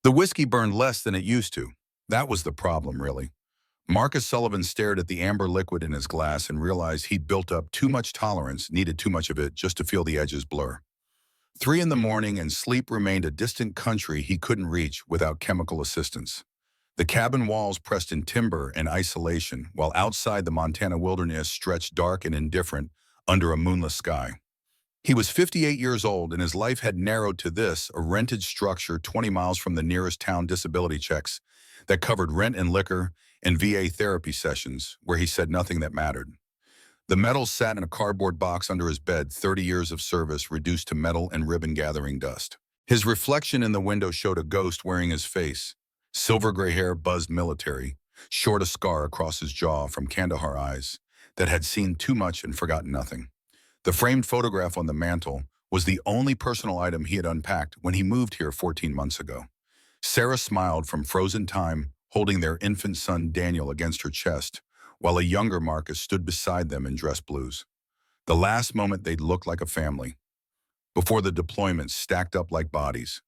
The whiskey burned less than it used to. That was the problem, really. Marcus Sullivan stared at the amber liquid in his glass and realized he'd built up too much tolerance, needed too much of it just to feel the edges blur. 3 in the morning and sleep remained a distant country he couldn't reach without chemical assistance. The cabin walls pressed in timber and isolation, while outside the Montana wilderness stretched dark and indifferent under a moonless sky. He was 58 years old and his life had narrowed to this, a rented structure 20 miles from the nearest town disability checks that covered rent and liquor and VA therapy sessions, where he said nothing that mattered. The medals sat in a cardboard box under his bed, 30 years of service reduced to metal and ribbon-gathering dust. His reflection in the window showed a ghost wearing his face. Silver gray hair buzzed military, short a scar across his jaw from Kandahar eyes that had seen too much and forgotten nothing. The framed photograph on the mantel was the only personal item he had unpacked when he moved here 14 months ago. Sarah smiled from frozen time, holding their infant son Daniel against her chest, while a younger Marcus stood beside them in dress blues. The last moment they'd looked like a family. Before the deployments stacked up like bodies.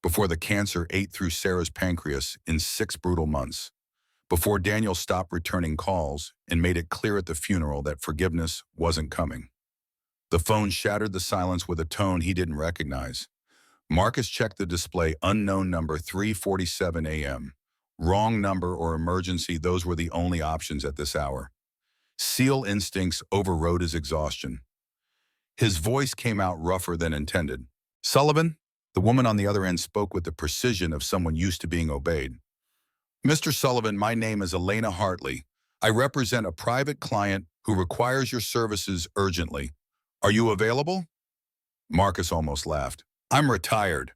Before the cancer ate through Sarah's pancreas in 6 brutal months. Before Daniel stopped returning calls and made it clear at the funeral that forgiveness wasn't coming. The phone shattered the silence with a tone he didn't recognize. Marcus checked the display, unknown number, 3:47 a.m. Wrong number or emergency, those were the only options at this hour. SEAL instincts overrode his exhaustion. His voice came out rougher than intended. "Sullivan?" The woman on the other end spoke with the precision of someone used to being obeyed. "Mr. Sullivan, my name is Elena Hartley. I represent a private client who requires your services urgently. Are you available?" Marcus almost laughed. "I'm retired."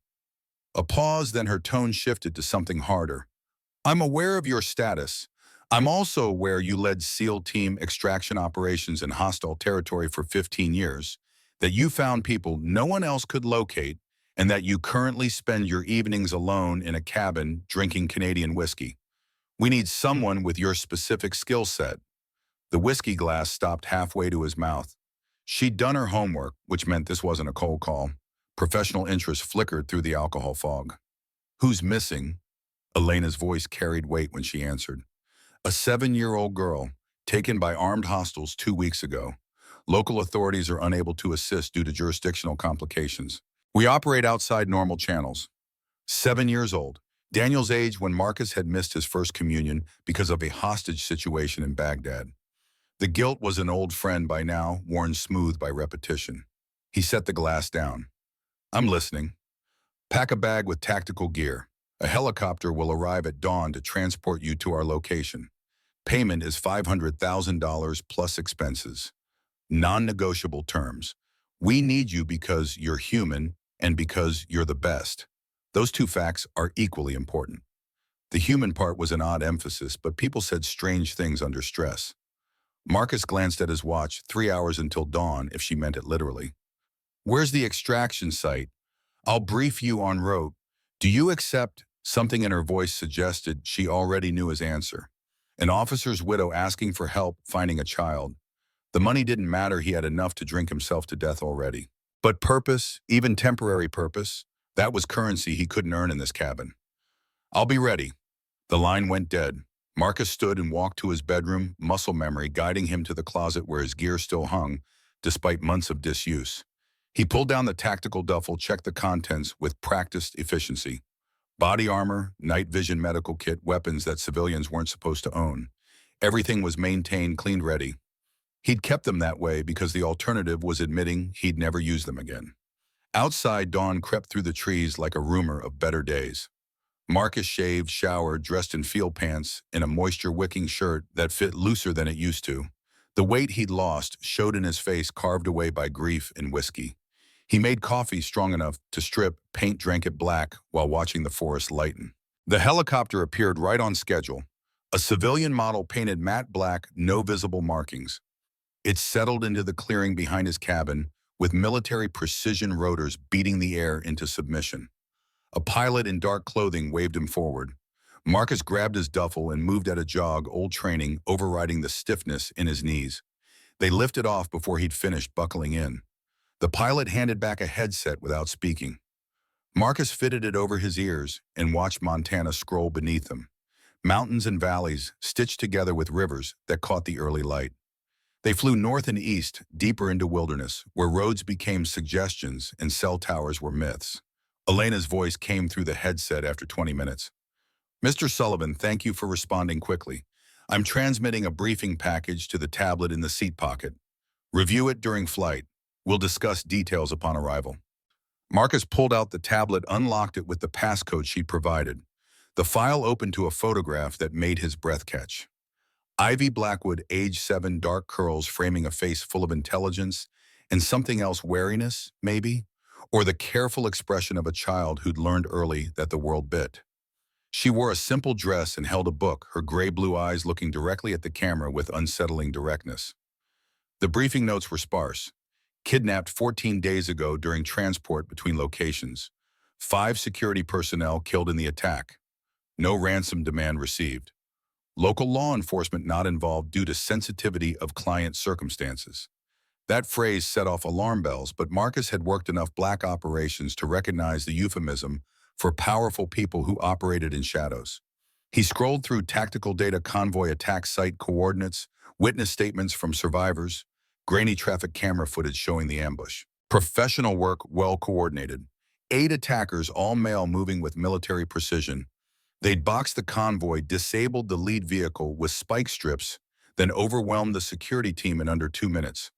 A pause, then her tone shifted to something harder. "I'm aware of your status. I'm also aware you led SEAL team extraction operations in hostile territory for 15 years, that you found people no one else could locate, and that you currently spend your evenings alone in a cabin drinking Canadian whiskey. We need someone with your specific skill set." The whiskey glass stopped halfway to his mouth. She'd done her homework, which meant this wasn't a cold call. Professional interest flickered through the alcohol fog. "Who's missing?" Elena's voice carried weight when she answered. "A 7-year-old girl, taken by armed hostiles 2 weeks ago. Local authorities are unable to assist due to jurisdictional complications. We operate outside normal channels." 7 years old, Daniel's age when Marcus had missed his first communion because of a hostage situation in Baghdad. The guilt was an old friend by now, worn smooth by repetition. He set the glass down. "I'm listening. Pack a bag with tactical gear. A helicopter will arrive at dawn to transport you to our location. Payment is $500,000 plus expenses. Non-negotiable terms. We need you because you're human and because you're the best. Those 2 facts are equally important." The human part was an odd emphasis, but people said strange things under stress. Marcus glanced at his watch, 3 hours until dawn, if she meant it literally. "Where's the extraction site? I'll brief you en route. Do you accept?" Something in her voice suggested she already knew his answer. An officer's widow asking for help finding a child. The money didn't matter, he had enough to drink himself to death already. But purpose, even temporary purpose, that was currency he couldn't earn in this cabin. "I'll be ready." The line went dead. Marcus stood and walked to his bedroom, muscle memory guiding him to the closet where his gear still hung, despite months of disuse. He pulled down the tactical duffel, checked the contents with practiced efficiency. Body armor, night vision medical kit, weapons that civilians weren't supposed to own. Everything was maintained, cleaned, ready. He'd kept them that way because the alternative was admitting he'd never use them again. Outside, dawn crept through the trees like a rumor of better days. Marcus shaved, showered, dressed in field pants, in a moisture-wicking shirt that fit looser than it used to. The weight he'd lost showed in his face, carved away by grief and whiskey. He made coffee strong enough to strip, paint drank it black while watching the forest lighten. The helicopter appeared right on schedule. A civilian model painted matte black, no visible markings. It settled into the clearing behind his cabin, with military precision rotors beating the air into submission. A pilot in dark clothing waved him forward. Marcus grabbed his duffel and moved at a jog, old training overriding the stiffness in his knees. They lifted off before he'd finished buckling in. The pilot handed back a headset without speaking. Marcus fitted it over his ears and watched Montana scroll beneath him. Mountains and valleys stitched together with rivers that caught the early light. They flew north and east, deeper into wilderness, where roads became suggestions and cell towers were myths. Elena's voice came through the headset after 20 minutes. Mr. Sullivan, thank you for responding quickly. I'm transmitting a briefing package to the tablet in the seat pocket. Review it during flight. We'll discuss details upon arrival. Marcus pulled out the tablet, unlocked it with the passcode she provided. The file opened to a photograph that made his breath catch. Ivy Blackwood, age 7, dark curls framing a face full of intelligence and something else, wariness, maybe? Or the careful expression of a child who'd learned early that the world bit. She wore a simple dress and held a book, her gray-blue eyes looking directly at the camera with unsettling directness. The briefing notes were sparse. Kidnapped 14 days ago during transport between locations. 5 security personnel killed in the attack. No ransom demand received. Local law enforcement not involved due to sensitivity of client circumstances. That phrase set off alarm bells, but Marcus had worked enough black operations to recognize the euphemism for powerful people who operated in shadows. He scrolled through tactical data, convoy attack site coordinates, witness statements from survivors, grainy traffic camera footage showing the ambush. Professional work, well coordinated. 8 attackers, all male, moving with military precision. They'd boxed the convoy, disabled the lead vehicle with spike strips, then overwhelmed the security team in under 2 minutes.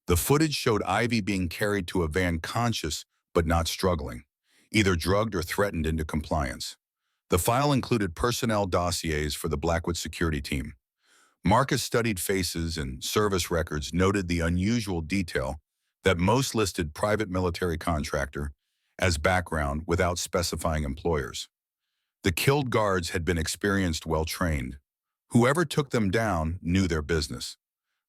The footage showed Ivy being carried to a van conscious but not struggling, either drugged or threatened into compliance. The file included personnel dossiers for the Blackwood security team. Marcus studied faces and service records, noted the unusual detail that most listed private military contractor as background without specifying employers. The killed guards had been experienced, well-trained. Whoever took them down knew their business.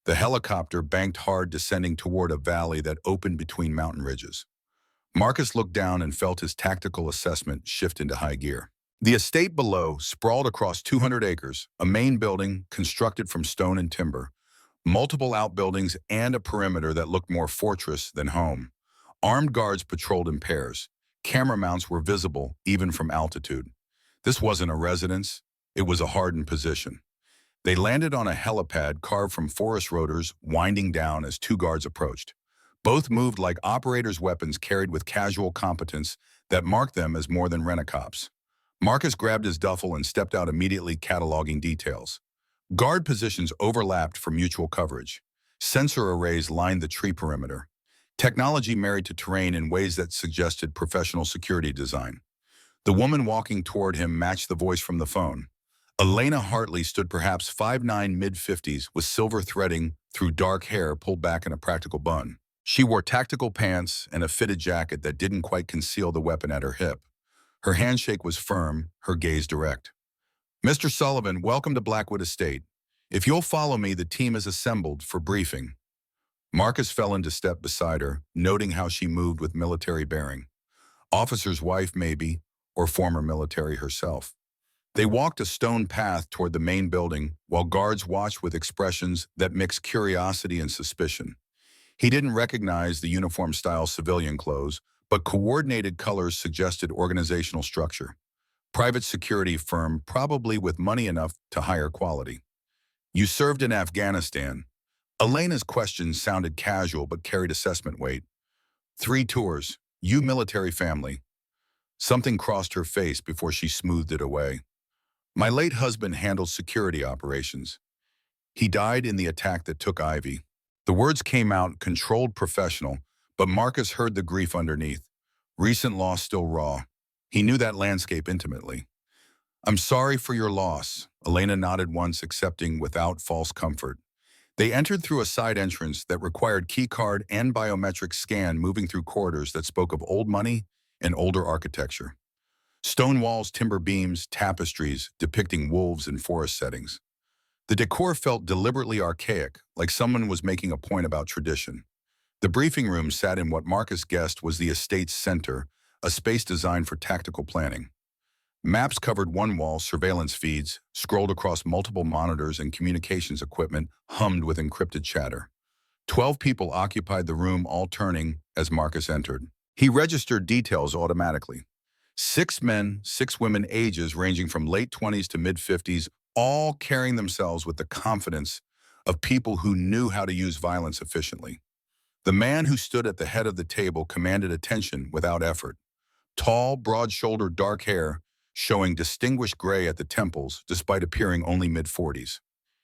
The helicopter banked hard, descending toward a valley that opened between mountain ridges. Marcus looked down and felt his tactical assessment shift into high gear. The estate below sprawled across 200 acres, a main building constructed from stone and timber, multiple outbuildings, and a perimeter that looked more fortress than home. Armed guards patrolled in pairs. Camera mounts were visible, even from altitude. This wasn't a residence, it was a hardened position. They landed on a helipad carved from forest rotors, winding down as 2 guards approached. Both moved like operators, weapons carried with casual competence that marked them as more than rent-a-cops. Marcus grabbed his duffel and stepped out, immediately cataloging details. Guard positions overlapped for mutual coverage. Sensor arrays lined the tree perimeter. Technology married to terrain in ways that suggested professional security design. The woman walking toward him matched the voice from the phone. Elena Hartley stood perhaps 5'9", mid-50s, with silver threading through dark hair pulled back in a practical bun. She wore tactical pants and a fitted jacket that didn't quite conceal the weapon at her hip. Her handshake was firm, her gaze direct. Mr. Sullivan, welcome to Blackwood Estate. If you'll follow me, the team is assembled for briefing. Marcus fell into step beside her, noting how she moved with military bearing. Officer's wife, maybe, or former military herself. They walked a stone path toward the main building, while guards watched with expressions that mixed curiosity and suspicion. He didn't recognize the uniform-style civilian clothes, but coordinated colors suggested organizational structure. Private security firm, probably with money enough to hire quality. You served in Afghanistan. Elena's questions sounded casual but carried assessment weight. 3 tours. You military family. Something crossed her face before she smoothed it away. My late husband handled security operations. He died in the attack that took Ivy. The words came out controlled, professional, but Marcus heard the grief underneath. Recent loss still raw. He knew that landscape intimately. I'm sorry for your loss, Elena nodded once, accepting without false comfort. They entered through a side entrance that required keycard and biometric scan, moving through corridors that spoke of old money and older architecture. Stone walls, timber beams, tapestries depicting wolves in forest settings. The decor felt deliberately archaic, like someone was making a point about tradition. The briefing room sat in what Marcus guessed was the estate's center, a space designed for tactical planning. Maps covered one wall, surveillance feeds scrolled across multiple monitors, and communications equipment hummed with encrypted chatter. 12 people occupied the room, all turning as Marcus entered. He registered details automatically. Six men, six women, ages ranging from late 20s to mid-50s, all carrying themselves with the confidence of people who knew how to use violence efficiently. The man who stood at the head of the table commanded attention without effort. Tall, broad-shouldered, dark hair, showing distinguished gray at the temples despite appearing only mid-40s.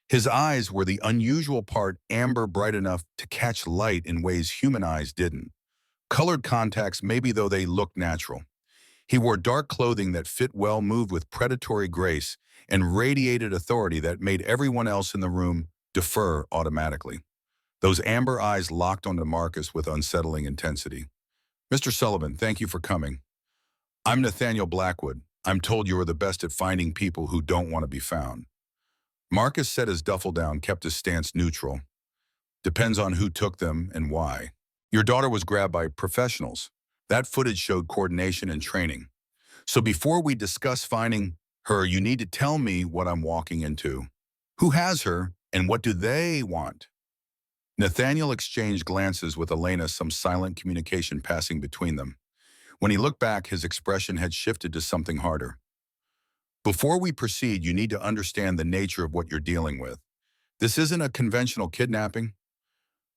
His eyes were the unusual part amber bright enough to catch light in ways human eyes didn't. Colored contacts maybe though they looked natural. He wore dark clothing that fit well, moved with predatory grace, and radiated authority that made everyone else in the room defer automatically. Those amber eyes locked onto Marcus with unsettling intensity. "Mr. Sullivan, thank you for coming. I'm Nathaniel Blackwood. I'm told you are the best at finding people who don't want to be found." Marcus set his duffel down, kept his stance neutral. "Depends on who took them and why. Your daughter was grabbed by professionals. That footage showed coordination and training. So before we discuss finding her, you need to tell me what I'm walking into. Who has her, and what do they want?" Nathaniel exchanged glances with Elena, some silent communication passing between them. When he looked back, his expression had shifted to something harder. "Before we proceed, you need to understand the nature of what you're dealing with. This isn't a conventional kidnapping.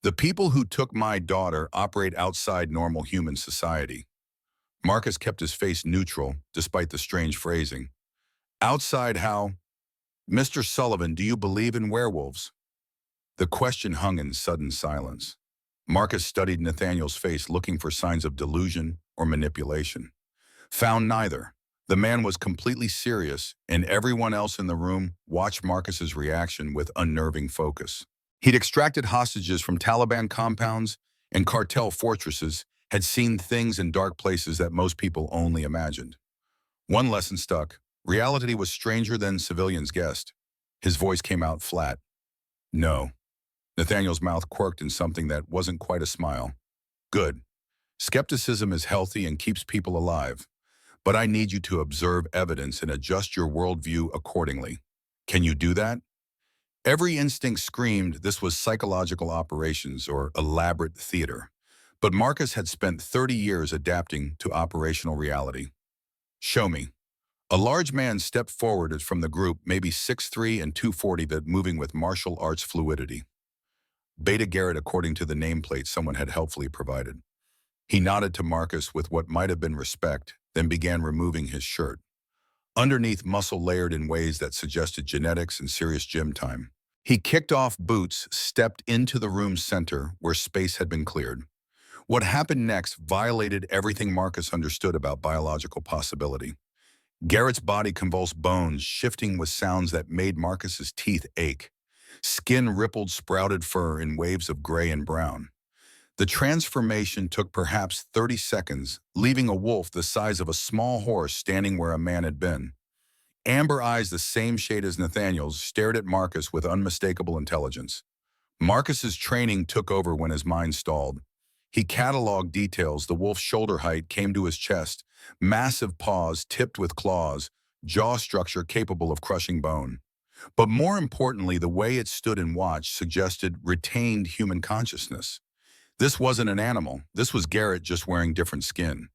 The people who took my daughter operate outside normal human society." Marcus kept his face neutral, despite the strange phrasing. "Outside how? Mr. Sullivan, do you believe in werewolves?" The question hung in sudden silence. Marcus studied Nathaniel's face, looking for signs of delusion or manipulation. Found neither. The man was completely serious, and everyone else in the room watched Marcus's reaction with unnerving focus. He'd extracted hostages from Taliban compounds and cartel fortresses, had seen things in dark places that most people only imagined. One lesson stuck. Reality was stranger than civilians guessed. His voice came out flat. "No." Nathaniel's mouth quirked in something that wasn't quite a smile. "Good. Skepticism is healthy and keeps people alive. But I need you to observe evidence and adjust your worldview accordingly. Can you do that?" Every instinct screamed this was psychological operations or elaborate theater. But Marcus had spent 30 years adapting to operational reality. "Show me." A large man stepped forward from the group, maybe 6'3" and 240, but moving with martial arts fluidity. Beta Garrett, according to the nameplate someone had helpfully provided. He nodded to Marcus with what might have been respect, then began removing his shirt. Underneath, muscle layered in ways that suggested genetics and serious gym time. He kicked off boots, stepped into the room's center where space had been cleared. What happened next violated everything Marcus understood about biological possibility. Garrett's body convulsed, bones shifting with sounds that made Marcus's teeth ache. Skin rippled, sprouted fur in waves of gray and brown. The transformation took perhaps 30 seconds, leaving a wolf the size of a small horse standing where a man had been. Amber eyes, the same shade as Nathaniel's, stared at Marcus with unmistakable intelligence. Marcus's training took over when his mind stalled. He cataloged details. The wolf's shoulder height came to his chest, massive paws tipped with claws, jaw structure capable of crushing bone. But more importantly, the way it stood and watched suggested retained human consciousness. This wasn't an animal. This was Garrett, just wearing different skin.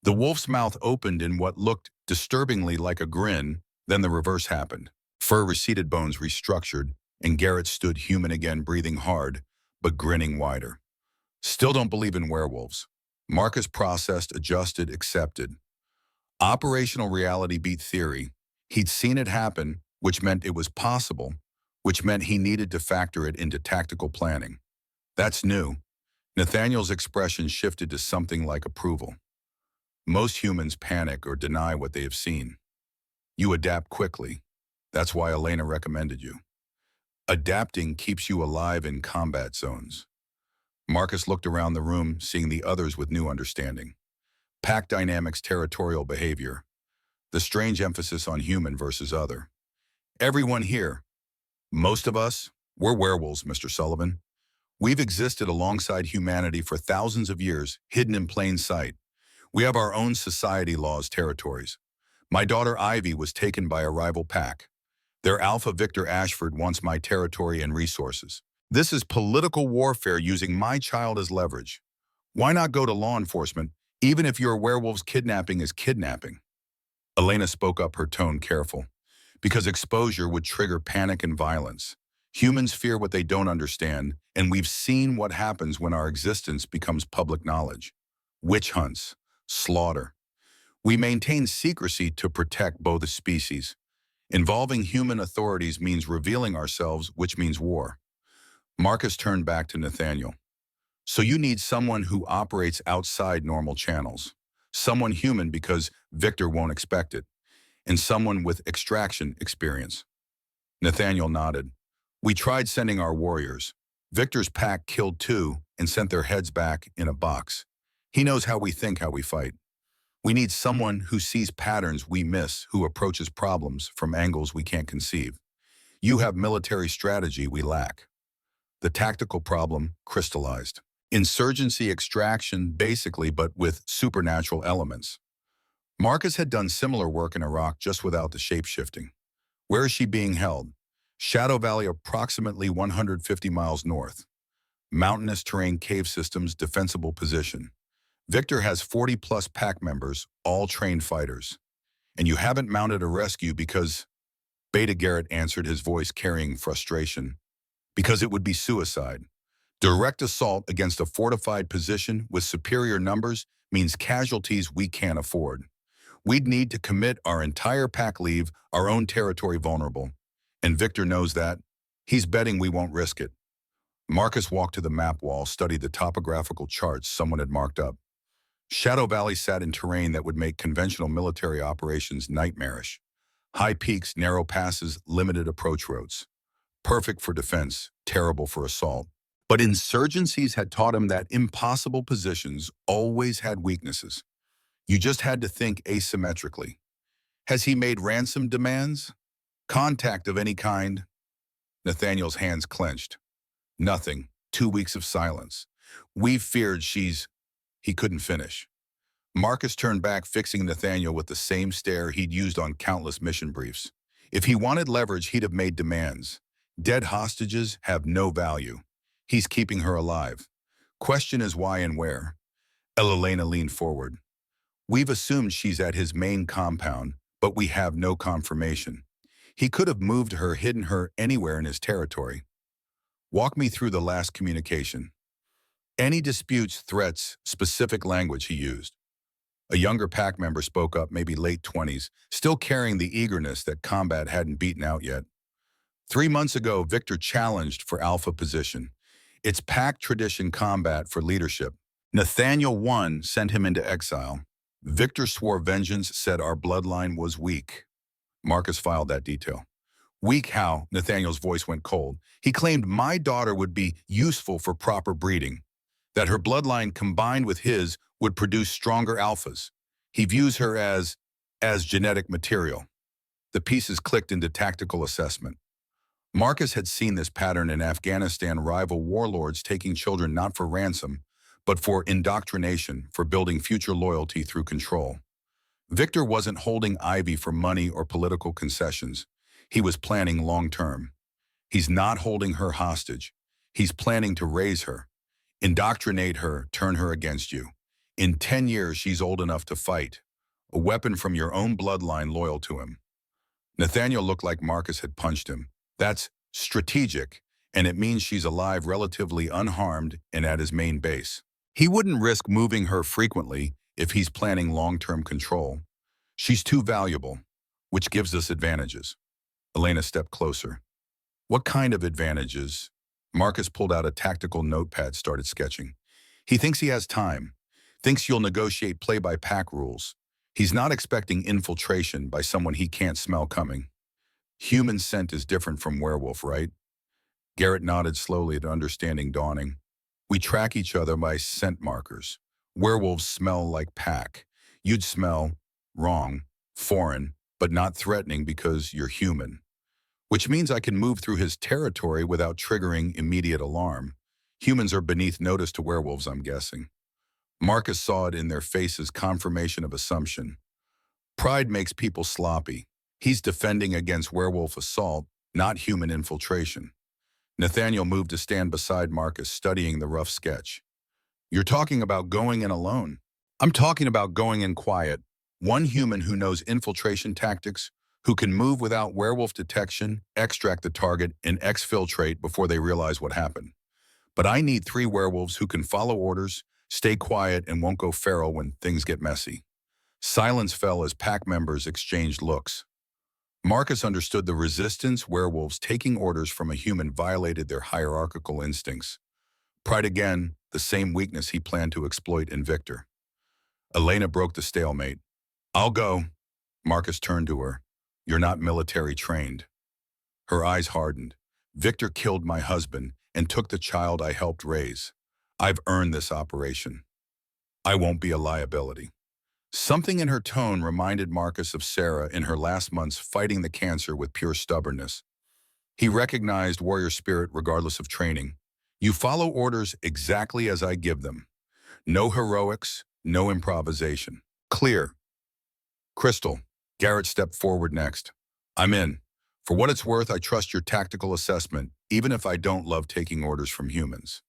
The wolf's mouth opened in what looked disturbingly like a grin, then the reverse happened. Fur receded, bones restructured, and Garrett stood human again, breathing hard, but grinning wider. "Still don't believe in werewolves." Marcus processed, adjusted, accepted. Operational reality beat theory. He'd seen it happen, which meant it was possible, which meant he needed to factor it into tactical planning. "That's new." Nathaniel's expression shifted to something like approval. "Most humans panic or deny what they have seen. You adapt quickly. That's why Elena recommended you. Adapting keeps you alive in combat zones." Marcus looked around the room, seeing the others with new understanding. Pack dynamics, territorial behavior. The strange emphasis on human versus other. "Everyone here, most of us, we're werewolves, Mr. Sullivan. We've existed alongside humanity for thousands of years, hidden in plain sight. We have our own society, laws, territories. My daughter Ivy was taken by a rival pack. Their alpha Victor Ashford wants my territory and resources. This is political warfare using my child as leverage. Why not go to law enforcement, even if your werewolf's kidnapping is kidnapping?" Elena spoke up, her tone careful. Because exposure would trigger panic and violence. Humans fear what they don't understand, and we've seen what happens when our existence becomes public knowledge. Witch hunts, slaughter. We maintain secrecy to protect both species. Involving human authorities means revealing ourselves, which means war. Marcus turned back to Nathaniel. So you need someone who operates outside normal channels. Someone human because Victor won't expect it. And someone with extraction experience. Nathaniel nodded. We tried sending our warriors. Victor's pack killed 2 and sent their heads back in a box. He knows how we think, how we fight. We need someone who sees patterns we miss, who approaches problems from angles we can't conceive. You have military strategy we lack. The tactical problem crystallized. Insurgency extraction, basically, but with supernatural elements. Marcus had done similar work in Iraq, just without the shape-shifting. Where is she being held? Shadow Valley, approximately 150 miles north. Mountainous terrain, cave systems, defensible position. Victor has 40-plus pack members, all trained fighters. And you haven't mounted a rescue because... Beta Garrett answered, his voice carrying frustration. Because it would be suicide. Direct assault against a fortified position with superior numbers means casualties we can't afford. We'd need to commit our entire pack, leave our own territory vulnerable. And Victor knows that. He's betting we won't risk it. Marcus walked to the map wall, studied the topographical charts someone had marked up. Shadow Valley sat in terrain that would make conventional military operations nightmarish. High peaks, narrow passes, limited approach roads. Perfect for defense, terrible for assault. But insurgencies had taught him that impossible positions always had weaknesses. You just had to think asymmetrically. Has he made ransom demands? Contact of any kind? Nathaniel's hands clenched. Nothing. 2 weeks of silence. We feared she's... He couldn't finish. Marcus turned back, fixing Nathaniel with the same stare he'd used on countless mission briefs. If he wanted leverage, he'd have made demands. Dead hostages have no value. He's keeping her alive. Question is why and where. Elena leaned forward. We've assumed she's at his main compound, but we have no confirmation. He could have moved her, hidden her anywhere in his territory. Walk me through the last communication. Any disputes, threats, specific language he used. A younger pack member spoke up, maybe late 20s, still carrying the eagerness that combat hadn't beaten out yet. 3 months ago, Victor challenged for Alpha position. It's pack tradition, combat for leadership. Nathaniel won, sent him into exile. Victor swore vengeance, said our bloodline was weak. Marcus filed that detail. Weak how? Nathaniel's voice went cold. He claimed my daughter would be useful for proper breeding, that her bloodline combined with his would produce stronger alphas. He views her as genetic material. The pieces clicked into tactical assessment. Marcus had seen this pattern in Afghanistan, rival warlords taking children not for ransom, but for indoctrination, for building future loyalty through control. Victor wasn't holding Ivy for money or political concessions. He was planning long-term. He's not holding her hostage. He's planning to raise her, indoctrinate her, turn her against you. In 10 years, she's old enough to fight. A weapon from your own bloodline loyal to him. Nathaniel looked like Marcus had punched him. That's strategic, and it means she's alive, relatively unharmed, and at his main base. He wouldn't risk moving her frequently if he's planning long-term control. She's too valuable, which gives us advantages. Elena stepped closer. What kind of advantages? Marcus pulled out a tactical notepad, started sketching. He thinks he has time, thinks you'll negotiate play-by-pack rules. He's not expecting infiltration by someone he can't smell coming. Human scent is different from werewolf, right? Garrett nodded slowly, the understanding dawning. We track each other by scent markers. Werewolves smell like pack. You'd smell wrong, foreign, but not threatening because you're human. Which means I can move through his territory without triggering immediate alarm. Humans are beneath notice to werewolves, I'm guessing. Marcus saw it in their faces, confirmation of assumption. Pride makes people sloppy. He's defending against werewolf assault, not human infiltration. Nathaniel moved to stand beside Marcus, studying the rough sketch. You're talking about going in alone. I'm talking about going in quiet, One human who knows infiltration tactics, who can move without werewolf detection, extract the target, and exfiltrate before they realize what happened. But I need 3 werewolves who can follow orders, stay quiet, and won't go feral when things get messy. Silence fell as pack members exchanged looks. Marcus understood the resistance werewolves taking orders from a human violated their hierarchical instincts. Pride again, the same weakness he planned to exploit in Victor. Elena broke the stalemate. I'll go. Marcus turned to her. You're not military trained. Her eyes hardened. Victor killed my husband and took the child I helped raise. I've earned this operation. I won't be a liability. Something in her tone reminded Marcus of Sarah in her last months fighting the cancer with pure stubbornness. He recognized warrior spirit regardless of training. You follow orders exactly as I give them. No heroics, no improvisation. Clear. Crystal. Garrett stepped forward next. I'm in. For what it's worth, I trust your tactical assessment, even if I don't love taking orders from humans.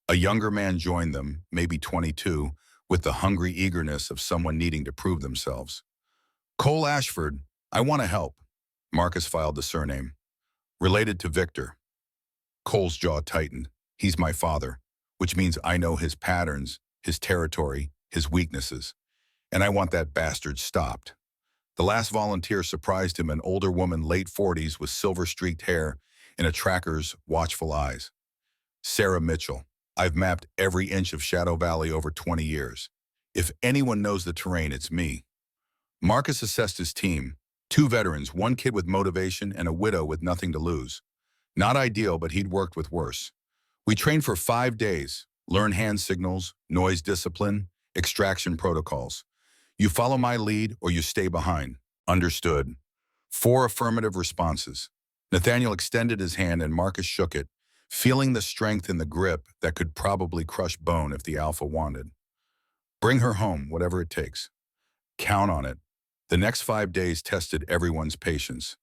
A younger man joined them, maybe 22, with the hungry eagerness of someone needing to prove themselves. Cole Ashford, I want to help. Marcus filed the surname. Related to Victor. Cole's jaw tightened. He's my father, which means I know his patterns, his territory, his weaknesses. And I want that bastard stopped. The last volunteer surprised him, an older woman, late 40s, with silver-streaked hair and a tracker's watchful eyes. Sarah Mitchell. I've mapped every inch of Shadow Valley over 20 years. If anyone knows the terrain, it's me. Marcus assessed his team. 2 veterans, 1 kid with motivation, and a widow with nothing to lose. Not ideal, but he'd worked with worse. We trained for 5 days. Learn hand signals, noise discipline, extraction protocols. You follow my lead or you stay behind. Understood. 4 affirmative responses. Nathaniel extended his hand and Marcus shook it, feeling the strength in the grip that could probably crush bone if the Alpha wanted. Bring her home, whatever it takes. Count on it. The next 5 days tested everyone's patience.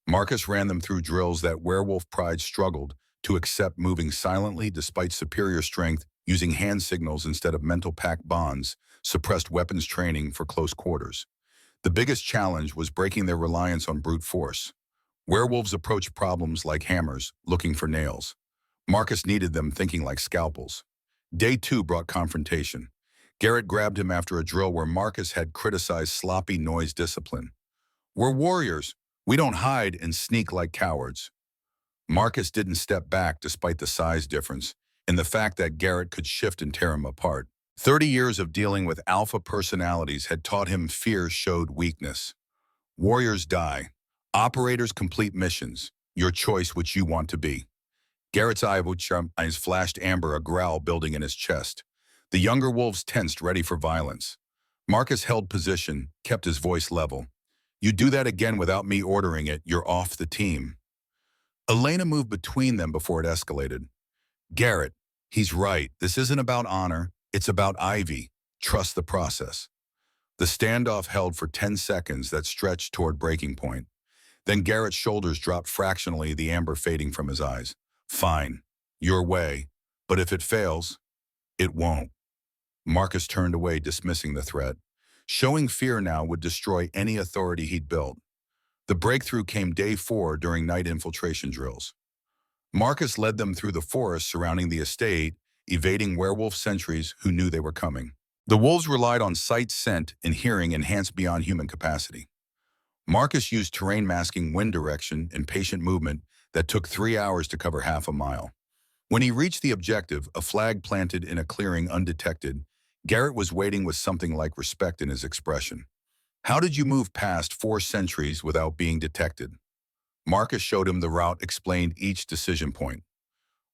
Marcus ran them through drills that werewolf pride struggled to accept, moving silently despite superior strength, using hand signals instead of mental pack bonds, suppressed weapons training for close quarters. The biggest challenge was breaking their reliance on brute force. Werewolves approached problems like hammers, looking for nails. Marcus needed them thinking like scalpels. Day 2 brought confrontation. Garrett grabbed him after a drill where Marcus had criticized sloppy noise discipline. We're warriors. We don't hide and sneak like cowards. Marcus didn't step back despite the size difference and the fact that Garrett could shift and tear him apart. 30 years of dealing with alpha personalities had taught him fear showed weakness. Warriors die. Operators complete missions. Your choice which you want to be. Garrett's eyes flashed amber, a growl building in his chest. The younger wolves tensed, ready for violence. Marcus held position, kept his voice level. You do that again without me ordering it, you're off the team. Elena moved between them before it escalated. Garrett, he's right. This isn't about honor. It's about Ivy. Trust the process. The standoff held for 10 seconds that stretched toward breaking point. Then Garrett's shoulders dropped fractionally, the amber fading from his eyes. Fine. Your way. But if it fails, it won't. Marcus turned away, dismissing the threat. Showing fear now would destroy any authority he'd built. The breakthrough came day 4 during night infiltration drills. Marcus led them through the forest surrounding the estate, evading werewolf sentries who knew they were coming. The wolves relied on sight, scent, and hearing enhanced beyond human capacity. Marcus used terrain masking, wind direction, and patient movement that took 3 hours to cover half a mile. When he reached the objective, a flag planted in a clearing undetected, Garrett was waiting with something like respect in his expression. How did you move past 4 sentries without being detected? Marcus showed him the route, explained each decision point.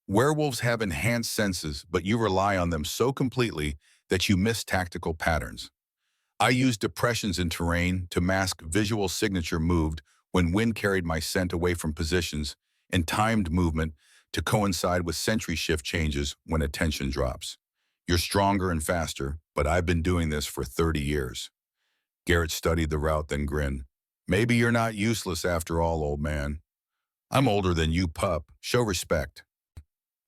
Werewolves have enhanced senses, but you rely on them so completely that you miss tactical patterns. I used depressions in terrain to mask visual signature moved when wind carried my scent away from positions, and timed movement to coincide with sentry shift changes when attention drops. You're stronger and faster, but I've been doing this for 30 years. Garrett studied the route, then grinned. Maybe you're not useless after all, old man. I'm older than you, pup. Show respect.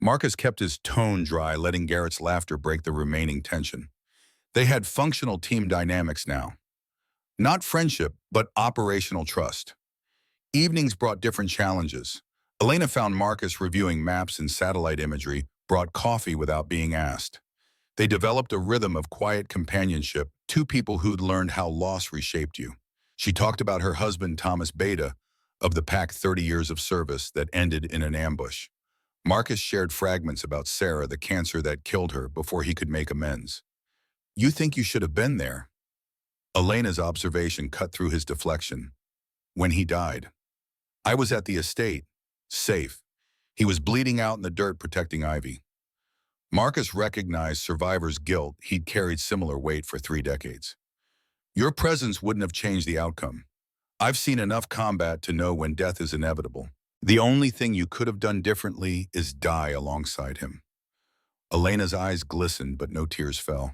Marcus kept his tone dry, letting Garrett's laughter break the remaining tension. They had functional team dynamics now. Not friendship, but operational trust. Evenings brought different challenges. Elena found Marcus reviewing maps and satellite imagery, brought coffee without being asked. They developed a rhythm of quiet companionship, two people who'd learned how loss reshaped you. She talked about her husband, Thomas Beta, of the pack 30 years of service that ended in an ambush. Marcus shared fragments about Sarah, the cancer that killed her, before he could make amends. You think you should have been there? Elena's observation cut through his deflection. When he died. I was at the estate. Safe. He was bleeding out in the dirt protecting Ivy. Marcus recognized survivor's guilt. He'd carried similar weight for 3 decades. Your presence wouldn't have changed the outcome. I've seen enough combat to know when death is inevitable. The only thing you could have done differently is die alongside him. Elena's eyes glistened, but no tears fell.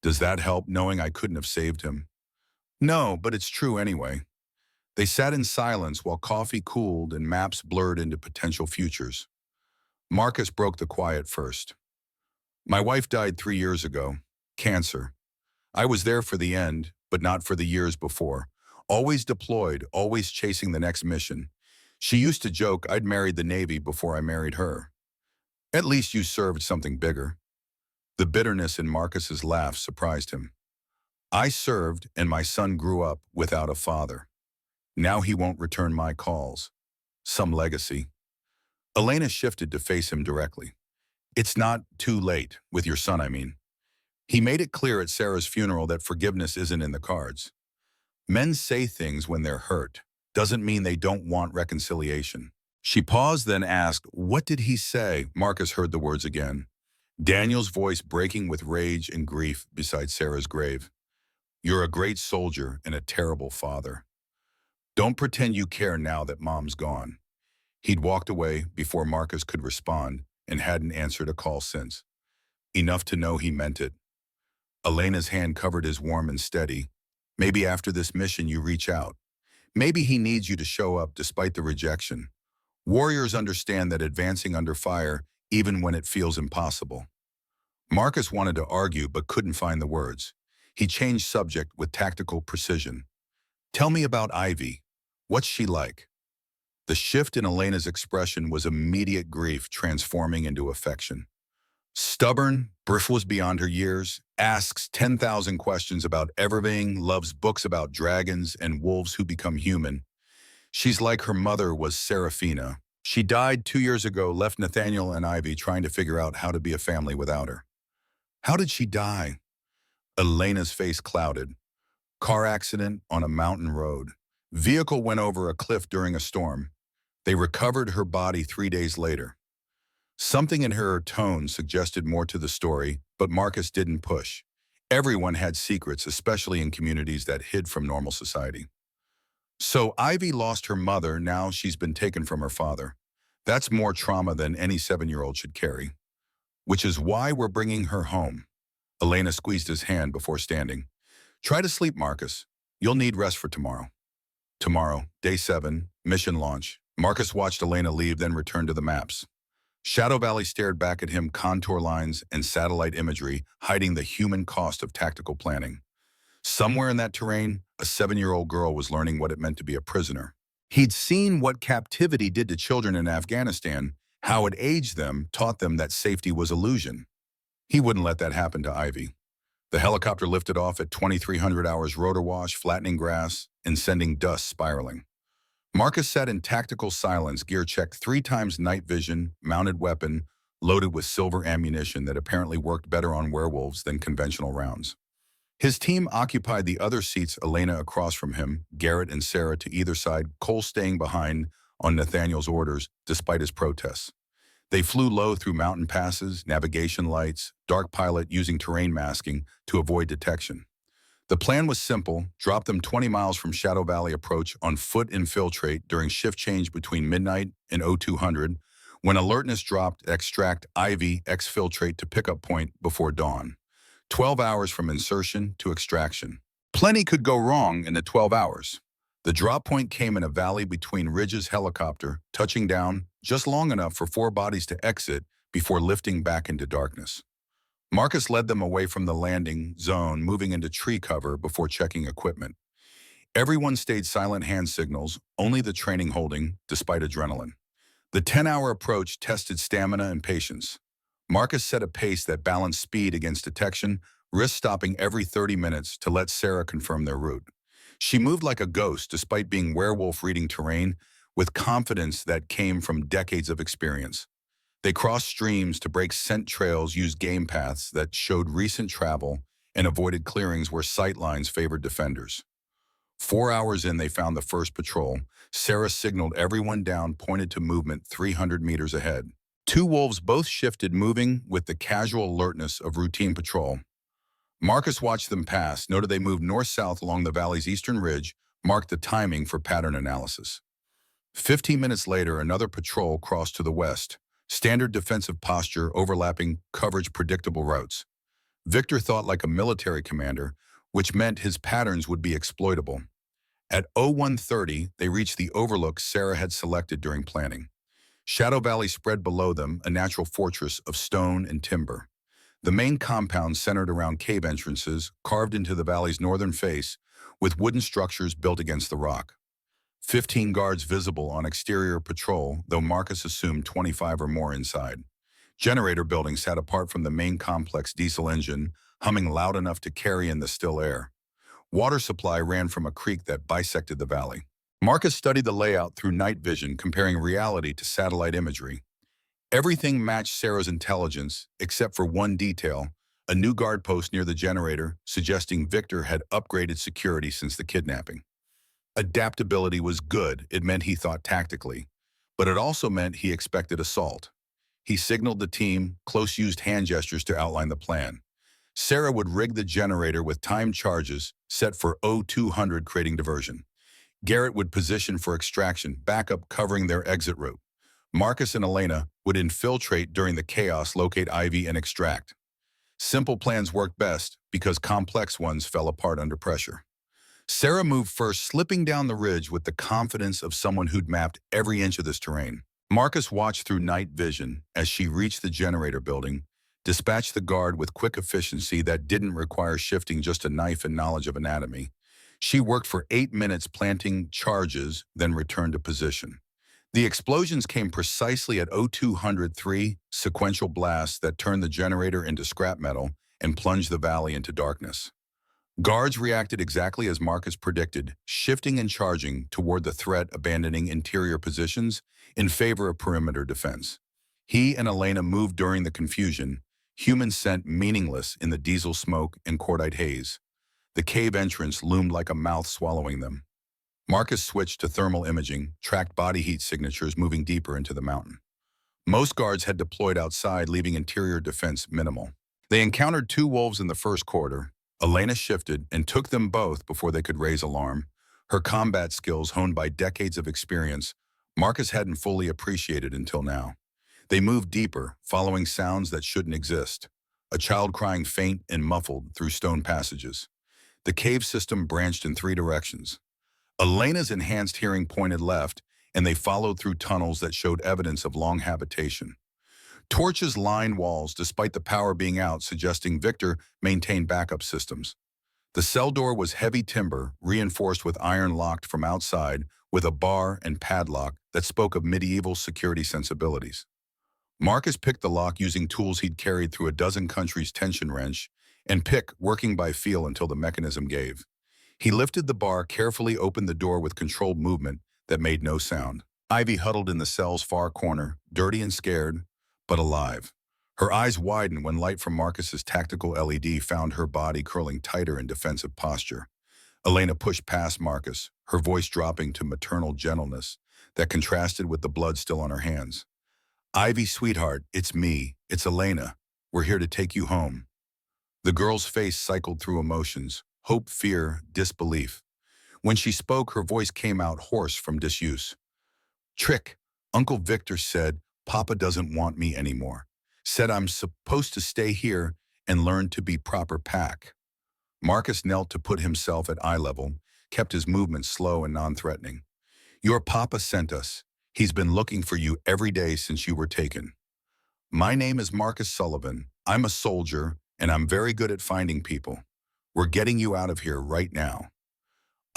Does that help, knowing I couldn't have saved him? No, but it's true anyway. They sat in silence while coffee cooled and maps blurred into potential futures. Marcus broke the quiet first. My wife died 3 years ago. Cancer. I was there for the end, but not for the years before. Always deployed, always chasing the next mission. She used to joke I'd married the Navy before I married her. At least you served something bigger. The bitterness in Marcus's laugh surprised him. I served, and my son grew up without a father. Now he won't return my calls. Some legacy. Elena shifted to face him directly. It's not too late, with your son, I mean. He made it clear at Sarah's funeral that forgiveness isn't in the cards. Men say things when they're hurt. Doesn't mean they don't want reconciliation. She paused, then asked, what did he say? Marcus heard the words again. Daniel's voice breaking with rage and grief beside Sarah's grave. You're a great soldier and a terrible father. Don't pretend you care now that Mom's gone. He'd walked away before Marcus could respond and hadn't answered a call since. Enough to know he meant it. Elena's hand covered his warm and steady. Maybe after this mission you reach out. Maybe he needs you to show up despite the rejection. Warriors understand that advancing under fire, even when it feels impossible. Marcus wanted to argue but couldn't find the words. He changed subject with tactical precision. Tell me about Ivy. What's she like? The shift in Elena's expression was immediate grief transforming into affection. Stubborn, Briff was beyond her years, asks 10,000 questions about everything, loves books about dragons and wolves who become human. She's like her mother was Seraphina. She died 2 years ago, left Nathaniel and Ivy trying to figure out how to be a family without her. How did she die? Elena's face clouded. Car accident on a mountain road. Vehicle went over a cliff during a storm. They recovered her body 3 days later. Something in her tone suggested more to the story, but Marcus didn't push. Everyone had secrets, especially in communities that hid from normal society. So Ivy lost her mother, now she's been taken from her father. That's more trauma than any 7-year-old should carry. Which is why we're bringing her home. Elena squeezed his hand before standing. Try to sleep, Marcus. You'll need rest for tomorrow. Tomorrow, day 7, mission launch. Marcus watched Elena leave, then returned to the maps. Shadow Valley stared back at him, contour lines and satellite imagery hiding the human cost of tactical planning. Somewhere in that terrain, a 7-year-old girl was learning what it meant to be a prisoner. He'd seen what captivity did to children in Afghanistan, how it aged them, taught them that safety was illusion. He wouldn't let that happen to Ivy. The helicopter lifted off at 2,300 hours rotor wash, flattening grass and sending dust spiraling. Marcus sat in tactical silence, gear checked 3 times night vision, mounted weapon, loaded with silver ammunition that apparently worked better on werewolves than conventional rounds. His team occupied the other seats, Elena across from him, Garrett and Sarah to either side, Cole staying behind on Nathaniel's orders despite his protests. They flew low through mountain passes, navigation lights, dark pilot using terrain masking to avoid detection. The plan was simple, drop them 20 miles from Shadow Valley approach on foot, infiltrate during shift change between midnight and 0200. When alertness dropped, extract Ivy, exfiltrate to pickup point before dawn. 12 hours from insertion to extraction. Plenty could go wrong in the 12 hours. The drop point came in a valley between ridges. Helicopter, touching down just long enough for 4 bodies to exit before lifting back into darkness. Marcus led them away from the landing zone, moving into tree cover before checking equipment. Everyone stayed silent hand signals, only the training holding, despite adrenaline. The 10-hour approach tested stamina and patience. Marcus set a pace that balanced speed against detection, risk stopping every 30 minutes to let Sarah confirm their route. She moved like a ghost despite being werewolf reading terrain, with confidence that came from decades of experience. They crossed streams to break scent trails, used game paths that showed recent travel, and avoided clearings where sightlines favored defenders. 4 hours in, they found the first patrol. Sarah signaled everyone down, pointed to movement 300 meters ahead. Two wolves both shifted, moving with the casual alertness of routine patrol. Marcus watched them pass, noted they moved north-south along the valley's eastern ridge, marked the timing for pattern analysis. 15 minutes later, another patrol crossed to the west. Standard defensive posture, overlapping coverage, predictable routes. Victor thought like a military commander, which meant his patterns would be exploitable. At 01:30, they reached the overlook Sarah had selected during planning. Shadow Valley spread below them, a natural fortress of stone and timber. The main compound centered around cave entrances, carved into the valley's northern face, with wooden structures built against the rock. 15 guards visible on exterior patrol, though Marcus assumed 25 or more inside. Generator building sat apart from the main complex diesel engine, humming loud enough to carry in the still air. Water supply ran from a creek that bisected the valley. Marcus studied the layout through night vision, comparing reality to satellite imagery. Everything matched Sarah's intelligence, except for one detail, a new guard post near the generator, suggesting Victor had upgraded security since the kidnapping. Adaptability was good. It meant he thought tactically, but it also meant he expected assault. He signaled the team, close used hand gestures to outline the plan. Sarah would rig the generator with timed charges set for 0200, creating diversion. Garrett would position for extraction, backup covering their exit route. Marcus and Elena would infiltrate during the chaos, locate Ivy, and extract. Simple plans worked best because complex ones fell apart under pressure. Sarah moved first, slipping down the ridge with the confidence of someone who'd mapped every inch of this terrain. Marcus watched through night vision as she reached the generator building, dispatched the guard with quick efficiency that didn't require shifting, just a knife and knowledge of anatomy. She worked for 8 minutes planting charges, then returned to position. The explosions came precisely at 0203, sequential blasts that turned the generator into scrap metal and plunged the valley into darkness. Guards reacted exactly as Marcus predicted, shifting and charging toward the threat, abandoning interior positions in favor of perimeter defense. He and Elena moved during the confusion, human scent meaningless in the diesel smoke and cordite haze. The cave entrance loomed like a mouth swallowing them. Marcus switched to thermal imaging, tracked body heat signatures moving deeper into the mountain. Most guards had deployed outside, leaving interior defense minimal. They encountered two wolves in the first quarter. Elena shifted and took them both before they could raise alarm. Her combat skills, honed by decades of experience, Marcus hadn't fully appreciated until now. They moved deeper, following sounds that shouldn't exist. A child crying faint and muffled through stone passages. The cave system branched in 3 directions. Elena's enhanced hearing pointed left, and they followed through tunnels that showed evidence of long habitation. Torches lined walls despite the power being out, suggesting Victor maintained backup systems. The cell door was heavy timber, reinforced with iron, locked from outside with a bar and padlock that spoke of medieval security sensibilities. Marcus picked the lock using tools he'd carried through a dozen countries, tension wrench and pick, working by feel until the mechanism gave. He lifted the bar, carefully opened the door with controlled movement that made no sound. Ivy huddled in the cell's far corner, dirty and scared, but alive. Her eyes widened when light from Marcus's tactical LED found her body curling tighter in defensive posture. Elena pushed past Marcus, her voice dropping to maternal gentleness that contrasted with the blood still on her hands. "Ivy, sweetheart, it's me. It's Elena. We're here to take you home." The girl's face cycled through emotions, hope, fear, disbelief. When she spoke, her voice came out hoarse from disuse. "Trick. Uncle Victor said Papa doesn't want me anymore. Said I'm supposed to stay here and learn to be proper pack." Marcus knelt to put himself at eye level, kept his movements slow and non-threatening. "Your Papa sent us. He's been looking for you every day since you were taken. My name is Marcus Sullivan. I'm a soldier, and I'm very good at finding people. We're getting you out of here right now."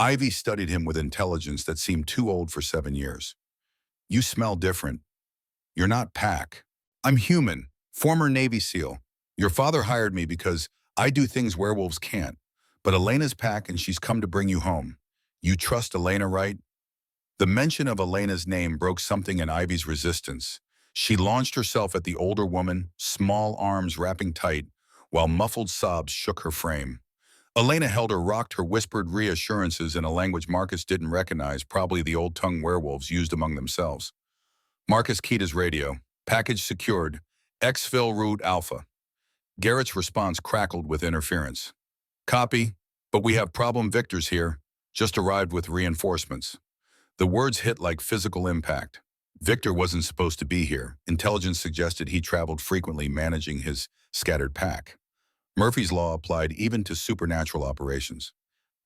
Ivy studied him with intelligence that seemed too old for 7 years. You smell different. You're not Pack. I'm human, former Navy SEAL. Your father hired me because I do things werewolves can't. But Elena's Pack and she's come to bring you home. You trust Elena, right? The mention of Elena's name broke something in Ivy's resistance. She launched herself at the older woman, small arms wrapping tight, while muffled sobs shook her frame. Elena held her, rocked her, whispered reassurances in a language Marcus didn't recognize, probably the old tongue werewolves used among themselves. Marcus keyed his radio. Package secured. Exfil route Alpha. Garrett's response crackled with interference. Copy, but we have problem Victors here. Just arrived with reinforcements. The words hit like physical impact. Victor wasn't supposed to be here. Intelligence suggested he traveled frequently managing his scattered pack. Murphy's Law applied even to supernatural operations.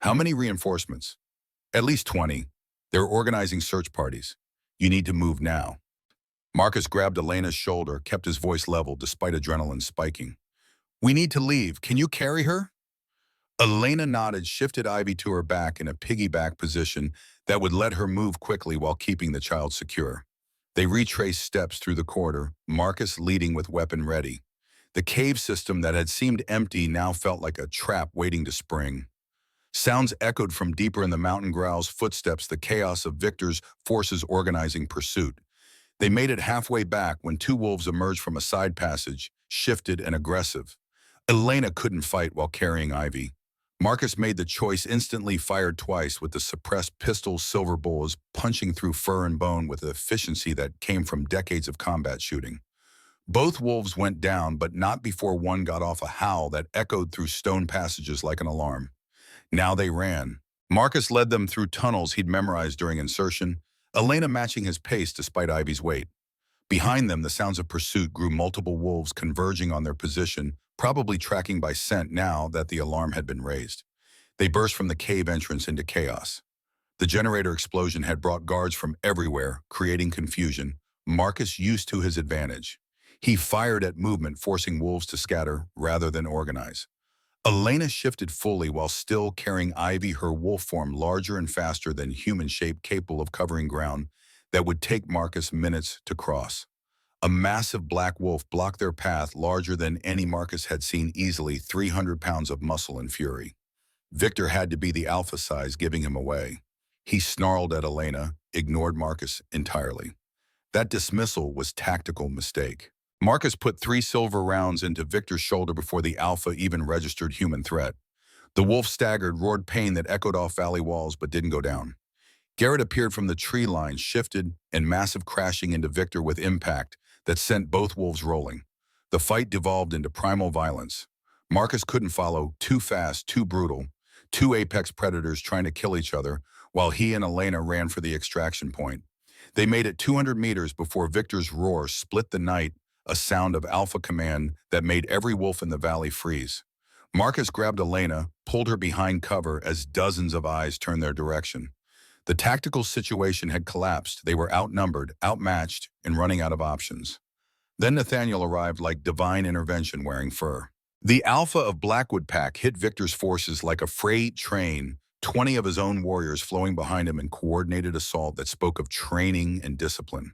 How many reinforcements? At least 20. They're organizing search parties. You need to move now. Marcus grabbed Elena's shoulder, kept his voice level despite adrenaline spiking. We need to leave. Can you carry her? Elena nodded, shifted Ivy to her back in a piggyback position that would let her move quickly while keeping the child secure. They retraced steps through the corridor, Marcus leading with weapon ready. The cave system that had seemed empty now felt like a trap waiting to spring. Sounds echoed from deeper in the mountain, growls, footsteps, the chaos of Victor's forces organizing pursuit. They made it halfway back when two wolves emerged from a side passage, shifted and aggressive. Elena couldn't fight while carrying Ivy. Marcus made the choice, instantly fired twice with the suppressed pistol's silver bullets punching through fur and bone with the efficiency that came from decades of combat shooting. Both wolves went down, but not before one got off a howl that echoed through stone passages like an alarm. Now they ran. Marcus led them through tunnels he'd memorized during insertion, Elena matching his pace despite Ivy's weight. Behind them, the sounds of pursuit grew, multiple wolves converging on their position, probably tracking by scent now that the alarm had been raised. They burst from the cave entrance into chaos. The generator explosion had brought guards from everywhere, creating confusion. Marcus used to his advantage. He fired at movement, forcing wolves to scatter rather than organize. Elena shifted fully while still carrying Ivy, her wolf form larger and faster than human shape, capable of covering ground that would take Marcus minutes to cross. A massive black wolf blocked their path, larger than any Marcus had seen, easily 300 pounds of muscle and fury. Victor had to be the alpha size, giving him away. He snarled at Elena, ignored Marcus entirely. That dismissal was tactical mistake. Marcus put 3 silver rounds into Victor's shoulder before the alpha even registered human threat. The wolf staggered, roared pain that echoed off valley walls but didn't go down. Garrett appeared from the tree line, shifted, and massive, crashing into Victor with impact that sent both wolves rolling. The fight devolved into primal violence. Marcus couldn't follow, too fast, too brutal. Two apex predators trying to kill each other, while he and Elena ran for the extraction point. They made it 200 meters before Victor's roar split the night, a sound of alpha command that made every wolf in the valley freeze. Marcus grabbed Elena, pulled her behind cover as dozens of eyes turned their direction. The tactical situation had collapsed. They were outnumbered, outmatched, and running out of options. Then Nathaniel arrived like divine intervention, wearing fur. The alpha of Blackwood Pack hit Victor's forces like a freight train, 20 of his own warriors flowing behind him in coordinated assault that spoke of training and discipline.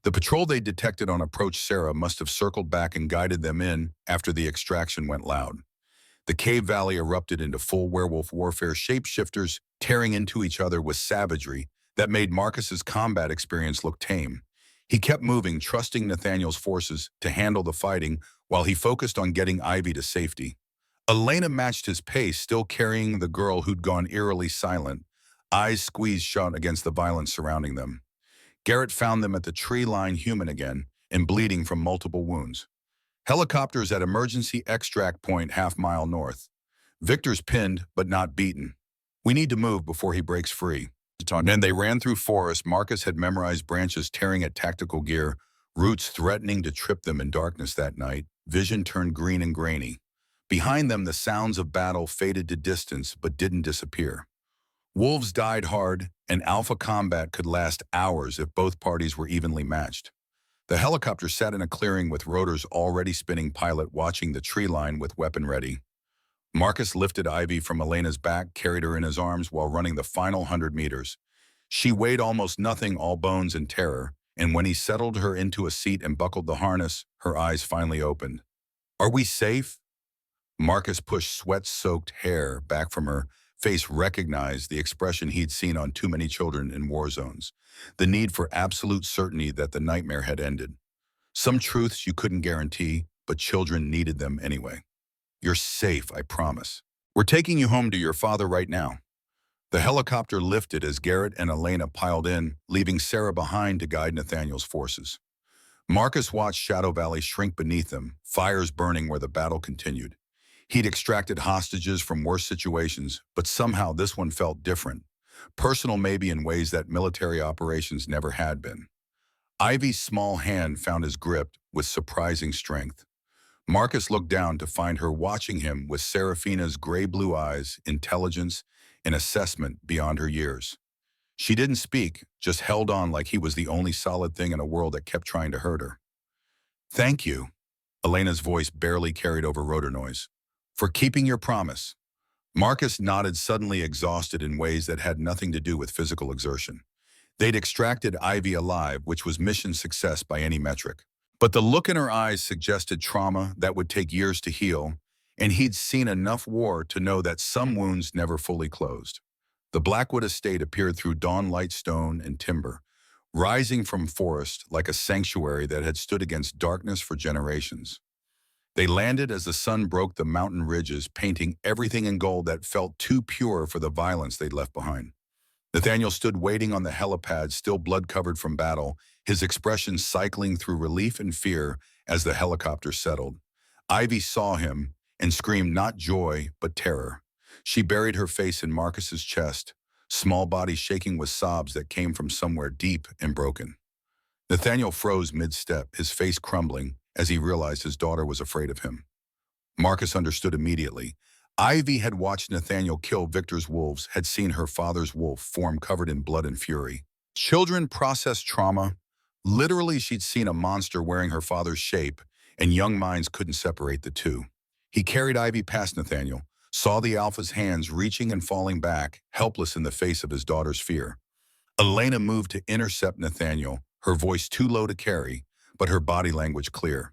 The patrol they detected on approach Sarah must have circled back and guided them in after the extraction went loud. The cave valley erupted into full werewolf warfare, shapeshifters tearing into each other with savagery that made Marcus's combat experience look tame. He kept moving, trusting Nathaniel's forces to handle the fighting while he focused on getting Ivy to safety. Elena matched his pace, still carrying the girl who'd gone eerily silent, eyes squeezed shut against the violence surrounding them. Garrett found them at the tree line, human again, and bleeding from multiple wounds. Helicopters at emergency extract point half-mile north. Victor's pinned, but not beaten. We need to move before he breaks free. Then they ran through forest. Marcus had memorized branches tearing at tactical gear, roots threatening to trip them in darkness that night. Vision turned green and grainy. Behind them, the sounds of battle faded to distance, but didn't disappear. Wolves died hard, and alpha combat could last hours if both parties were evenly matched. The helicopter sat in a clearing with rotors already spinning, pilot watching the tree line with weapon ready. Marcus lifted Ivy from Elena's back, carried her in his arms while running the final 100 meters. She weighed almost nothing, all bones and terror, and when he settled her into a seat and buckled the harness, her eyes finally opened. "Are we safe?" Marcus pushed sweat-soaked hair back from her face, recognized the expression he'd seen on too many children in war zones, the need for absolute certainty that the nightmare had ended. Some truths you couldn't guarantee, but children needed them anyway. "You're safe, I promise. We're taking you home to your father right now." The helicopter lifted as Garrett and Elena piled in, leaving Sarah behind to guide Nathaniel's forces. Marcus watched Shadow Valley shrink beneath them, fires burning where the battle continued. He'd extracted hostages from worse situations, but somehow this one felt different. Personal maybe in ways that military operations never had been. Ivy's small hand found his grip with surprising strength. Marcus looked down to find her watching him with Seraphina's gray-blue eyes, intelligence, and assessment beyond her years. She didn't speak, just held on like he was the only solid thing in a world that kept trying to hurt her. "Thank you," Elena's voice barely carried over rotor noise, "for keeping your promise." Marcus nodded, suddenly exhausted in ways that had nothing to do with physical exertion. They'd extracted Ivy alive, which was mission success by any metric. But the look in her eyes suggested trauma that would take years to heal, and he'd seen enough war to know that some wounds never fully closed. The Blackwood estate appeared through dawn-light stone and timber, rising from forest like a sanctuary that had stood against darkness for generations. They landed as the sun broke the mountain ridges, painting everything in gold that felt too pure for the violence they'd left behind. Nathaniel stood waiting on the helipad, still blood-covered from battle, his expression cycling through relief and fear as the helicopter settled. Ivy saw him and screamed not joy, but terror. She buried her face in Marcus's chest, small body shaking with sobs that came from somewhere deep and broken. Nathaniel froze mid-step, his face crumbling, as he realized his daughter was afraid of him. Marcus understood immediately. Ivy had watched Nathaniel kill Victor's wolves, had seen her father's wolf form covered in blood and fury. Children process trauma. Literally, she'd seen a monster wearing her father's shape, and young minds couldn't separate the two. He carried Ivy past Nathaniel, saw the Alpha's hands reaching and falling back, helpless in the face of his daughter's fear. Elena moved to intercept Nathaniel, her voice too low to carry, but her body language clear.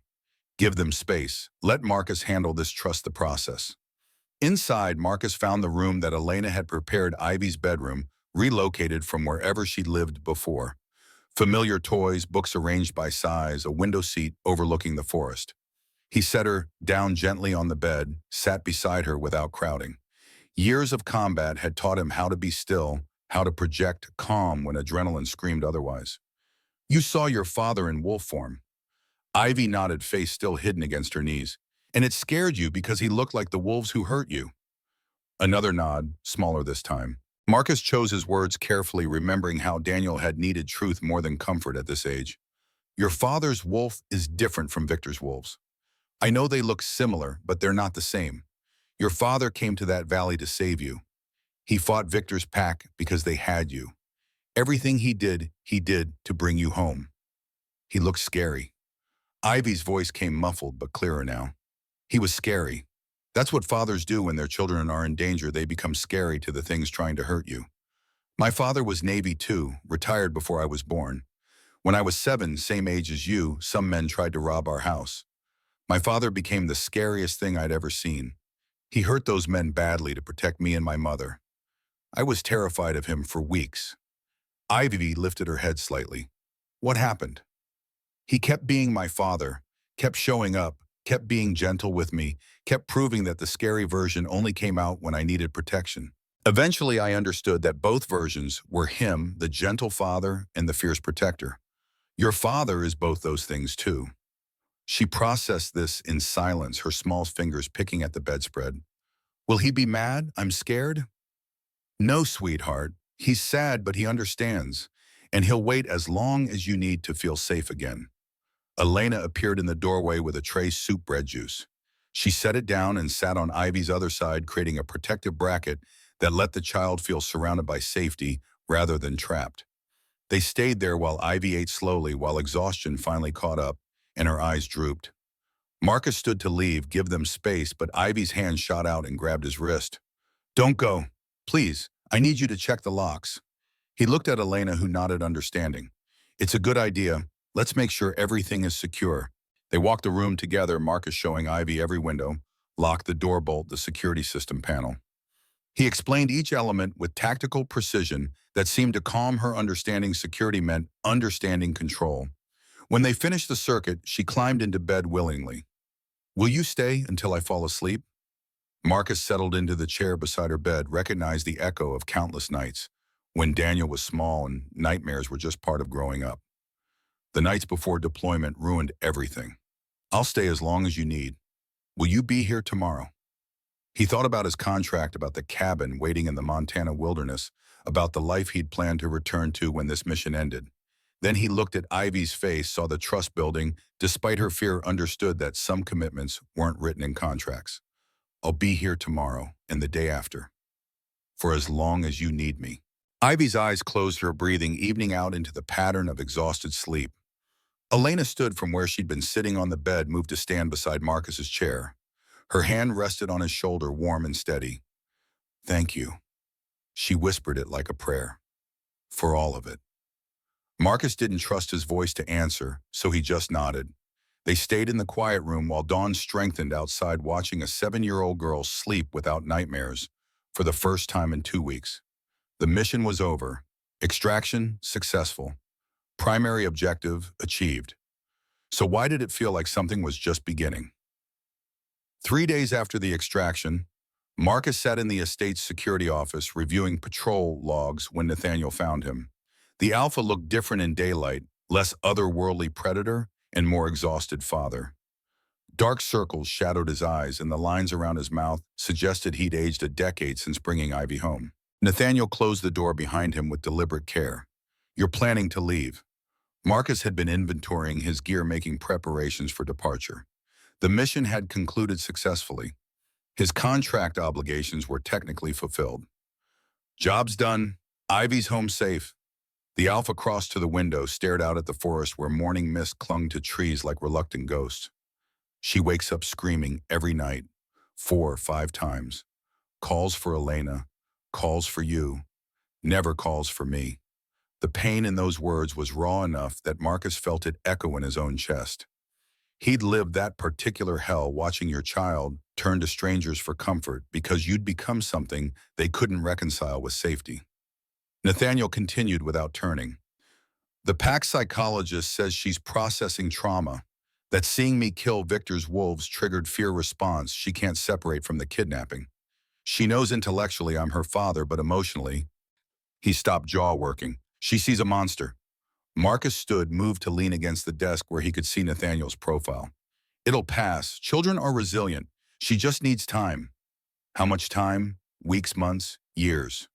"Give them space. Let Marcus handle this. Trust the process." Inside, Marcus found the room that Elena had prepared, Ivy's bedroom, relocated from wherever she'd lived before. Familiar toys, books arranged by size, a window seat overlooking the forest. He set her down gently on the bed, sat beside her without crowding. Years of combat had taught him how to be still, how to project calm when adrenaline screamed otherwise. "You saw your father in wolf form." Ivy nodded, face still hidden against her knees. "And it scared you because he looked like the wolves who hurt you." Another nod, smaller this time. Marcus chose his words carefully, remembering how Daniel had needed truth more than comfort at this age. "Your father's wolf is different from Victor's wolves. I know they look similar, but they're not the same. Your father came to that valley to save you. He fought Victor's pack because they had you. Everything he did to bring you home." He looked scary. Ivy's voice came muffled but clearer now. "He was scary. That's what fathers do when their children are in danger. They become scary to the things trying to hurt you. My father was Navy too, retired before I was born. When I was 7, same age as you, some men tried to rob our house. My father became the scariest thing I'd ever seen. He hurt those men badly to protect me and my mother. I was terrified of him for weeks." Ivy lifted her head slightly. "What happened?" "He kept being my father, kept showing up, kept being gentle with me, kept proving that the scary version only came out when I needed protection. Eventually, I understood that both versions were him, the gentle father, and the fierce protector. Your father is both those things too." She processed this in silence, her small fingers picking at the bedspread. "Will he be mad? I'm scared?" "No, sweetheart. He's sad, but he understands, and he'll wait as long as you need to feel safe again." Elena appeared in the doorway with a tray soup bread juice. She set it down and sat on Ivy's other side, creating a protective bracket that let the child feel surrounded by safety rather than trapped. They stayed there while Ivy ate slowly, while exhaustion finally caught up and her eyes drooped. Marcus stood to leave, give them space, but Ivy's hand shot out and grabbed his wrist. Don't go. Please, I need you to check the locks. He looked at Elena, who nodded understanding. It's a good idea. Let's make sure everything is secure. They walked the room together, Marcus showing Ivy every window, locked the door bolt, the security system panel. He explained each element with tactical precision that seemed to calm her. Understanding security meant understanding control. When they finished the circuit, she climbed into bed willingly. Will you stay until I fall asleep? Marcus settled into the chair beside her bed, recognized the echo of countless nights, when Daniel was small and nightmares were just part of growing up. The nights before deployment ruined everything. I'll stay as long as you need. Will you be here tomorrow? He thought about his contract, about the cabin waiting in the Montana wilderness, about the life he'd planned to return to when this mission ended. Then he looked at Ivy's face, saw the trust building. Despite her fear, understood that some commitments weren't written in contracts. I'll be here tomorrow and the day after, for as long as you need me. Ivy's eyes closed, her breathing evening out into the pattern of exhausted sleep. Elena stood from where she'd been sitting on the bed, moved to stand beside Marcus's chair. Her hand rested on his shoulder, warm and steady. Thank you. She whispered it like a prayer. For all of it. Marcus didn't trust his voice to answer, so he just nodded. They stayed in the quiet room while dawn strengthened outside, watching a 7-year-old girl sleep without nightmares for the first time in 2 weeks. The mission was over. Extraction successful. Primary objective achieved. So why did it feel like something was just beginning? 3 days after the extraction, Marcus sat in the estate's security office reviewing patrol logs when Nathaniel found him. The Alpha looked different in daylight, less otherworldly predator and more exhausted father. Dark circles shadowed his eyes, and the lines around his mouth suggested he'd aged a decade since bringing Ivy home. Nathaniel closed the door behind him with deliberate care. You're planning to leave. Marcus had been inventorying his gear, making preparations for departure. The mission had concluded successfully. His contract obligations were technically fulfilled. Job's done. Ivy's home safe. The Alpha crossed to the window, stared out at the forest where morning mist clung to trees like reluctant ghosts. She wakes up screaming every night, 4 or 5 times. Calls for Elena, calls for you, never calls for me. The pain in those words was raw enough that Marcus felt it echo in his own chest. He'd lived that particular hell, watching your child turn to strangers for comfort because you'd become something they couldn't reconcile with safety. Nathaniel continued without turning. The pack psychologist says she's processing trauma, that seeing me kill Victor's wolves triggered fear response she can't separate from the kidnapping. She knows intellectually I'm her father, but emotionally, he stopped, jaw working. She sees a monster. Marcus stood, moved to lean against the desk where he could see Nathaniel's profile. It'll pass. Children are resilient. She just needs time. How much time? Weeks, months, years.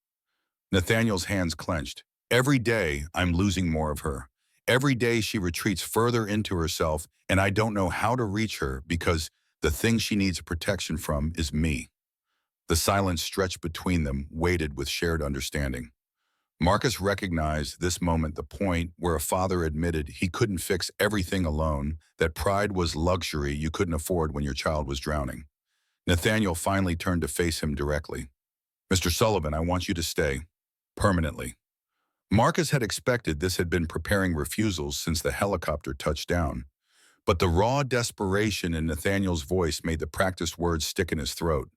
Nathaniel's hands clenched. Every day, I'm losing more of her. Every day she retreats further into herself, and I don't know how to reach her because the thing she needs protection from is me. The silence stretched between them, weighted with shared understanding. Marcus recognized this moment, the point where a father admitted he couldn't fix everything alone, that pride was luxury you couldn't afford when your child was drowning. Nathaniel finally turned to face him directly. Mr. Sullivan, I want you to stay. Permanently. Marcus had expected this, had been preparing refusals since the helicopter touched down. But the raw desperation in Nathaniel's voice made the practiced words stick in his throat.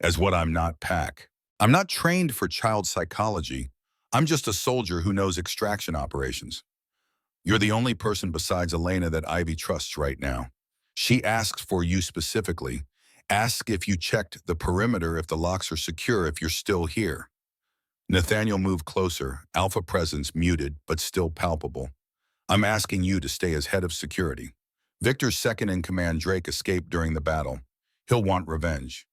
As what I'm not pack. I'm not trained for child psychology. I'm just a soldier who knows extraction operations. You're the only person besides Elena that Ivy trusts right now. She asks for you specifically. Asks if you checked the perimeter, if the locks are secure, if you're still here. Nathaniel moved closer, Alpha presence muted but still palpable. I'm asking you to stay as head of security. Victor's second-in-command, Drake, escaped during the battle. He'll want revenge.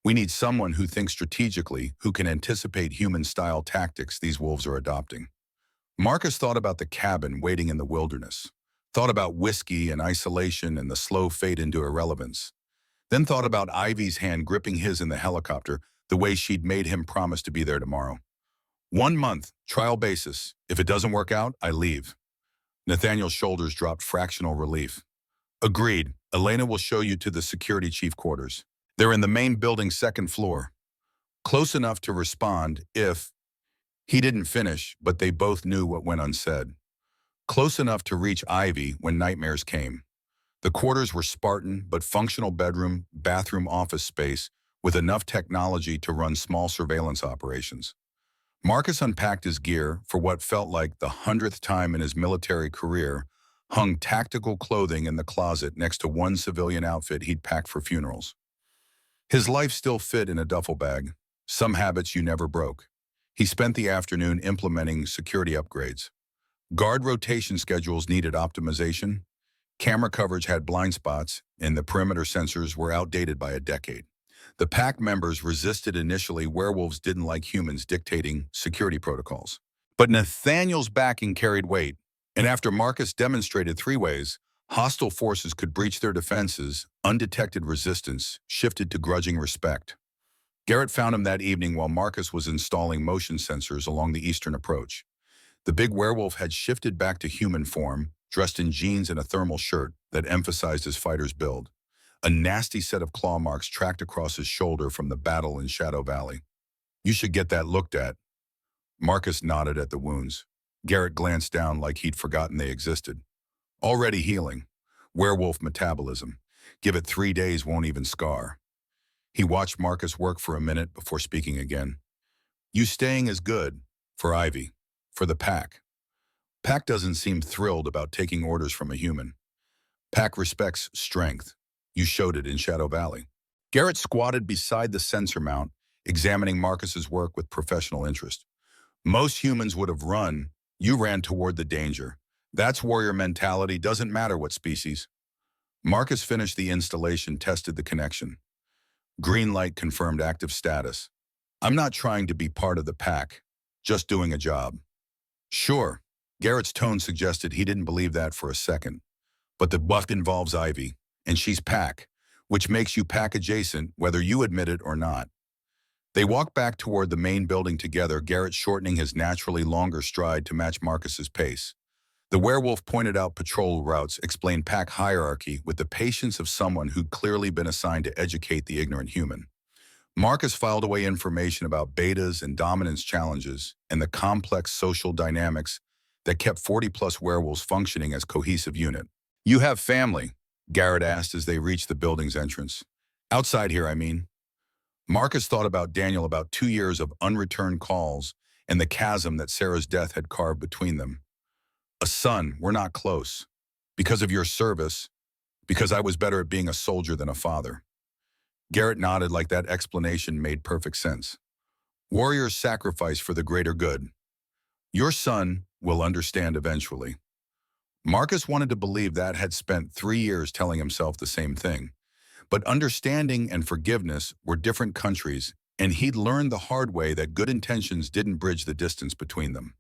We need someone who thinks strategically, who can anticipate human-style tactics these wolves are adopting. Marcus thought about the cabin waiting in the wilderness, thought about whiskey and isolation and the slow fade into irrelevance, then thought about Ivy's hand gripping his in the helicopter, the way she'd made him promise to be there tomorrow. 1 month, trial basis. If it doesn't work out, I leave. Nathaniel's shoulders dropped, fractional relief. Agreed. Elena will show you to the security chief quarters. They're in the main building's second floor, close enough to respond if he didn't finish, but they both knew what went unsaid. Close enough to reach Ivy when nightmares came. The quarters were Spartan, but functional bedroom, bathroom, office space with enough technology to run small surveillance operations. Marcus unpacked his gear for what felt like the 100th time in his military career, hung tactical clothing in the closet next to one civilian outfit he'd packed for funerals. His life still fit in a duffel bag, some habits you never broke. He spent the afternoon implementing security upgrades. Guard rotation schedules needed optimization, camera coverage had blind spots, and the perimeter sensors were outdated by a decade. The pack members resisted initially. Werewolves didn't like humans dictating security protocols. But Nathaniel's backing carried weight, and after Marcus demonstrated three ways hostile forces could breach their defenses, undetected resistance shifted to grudging respect. Garrett found him that evening while Marcus was installing motion sensors along the eastern approach. The big werewolf had shifted back to human form, dressed in jeans and a thermal shirt that emphasized his fighter's build. A nasty set of claw marks tracked across his shoulder from the battle in Shadow Valley. You should get that looked at. Marcus nodded at the wounds. Garrett glanced down like he'd forgotten they existed. Already healing. Werewolf metabolism. Give it 3 days, won't even scar. He watched Marcus work for a minute before speaking again. You staying is good. For Ivy. For the pack. Pack doesn't seem thrilled about taking orders from a human. Pack respects strength. You showed it in Shadow Valley. Garrett squatted beside the sensor mount, examining Marcus's work with professional interest. Most humans would have run. You ran toward the danger. That's warrior mentality, doesn't matter what species. Marcus finished the installation, tested the connection. Green light confirmed active status. I'm not trying to be part of the pack, just doing a job. Sure. Garrett's tone suggested he didn't believe that for a second. But the buff involves Ivy, and she's pack, which makes you pack adjacent whether you admit it or not. They walked back toward the main building together, Garrett shortening his naturally longer stride to match Marcus's pace. The werewolf pointed out patrol routes, explained pack hierarchy with the patience of someone who'd clearly been assigned to educate the ignorant human. Marcus filed away information about betas and dominance challenges and the complex social dynamics that kept 40-plus werewolves functioning as cohesive unit. You have family? Garrett asked as they reached the building's entrance. Outside here, I mean. Marcus thought about Daniel, about 2 years of unreturned calls and the chasm that Sarah's death had carved between them. A son, we're not close. Because of your service, because I was better at being a soldier than a father. Garrett nodded like that explanation made perfect sense. Warriors sacrifice for the greater good. Your son will understand eventually. Marcus wanted to believe that, had spent 3 years telling himself the same thing. But understanding and forgiveness were different countries, and he'd learned the hard way that good intentions didn't bridge the distance between them.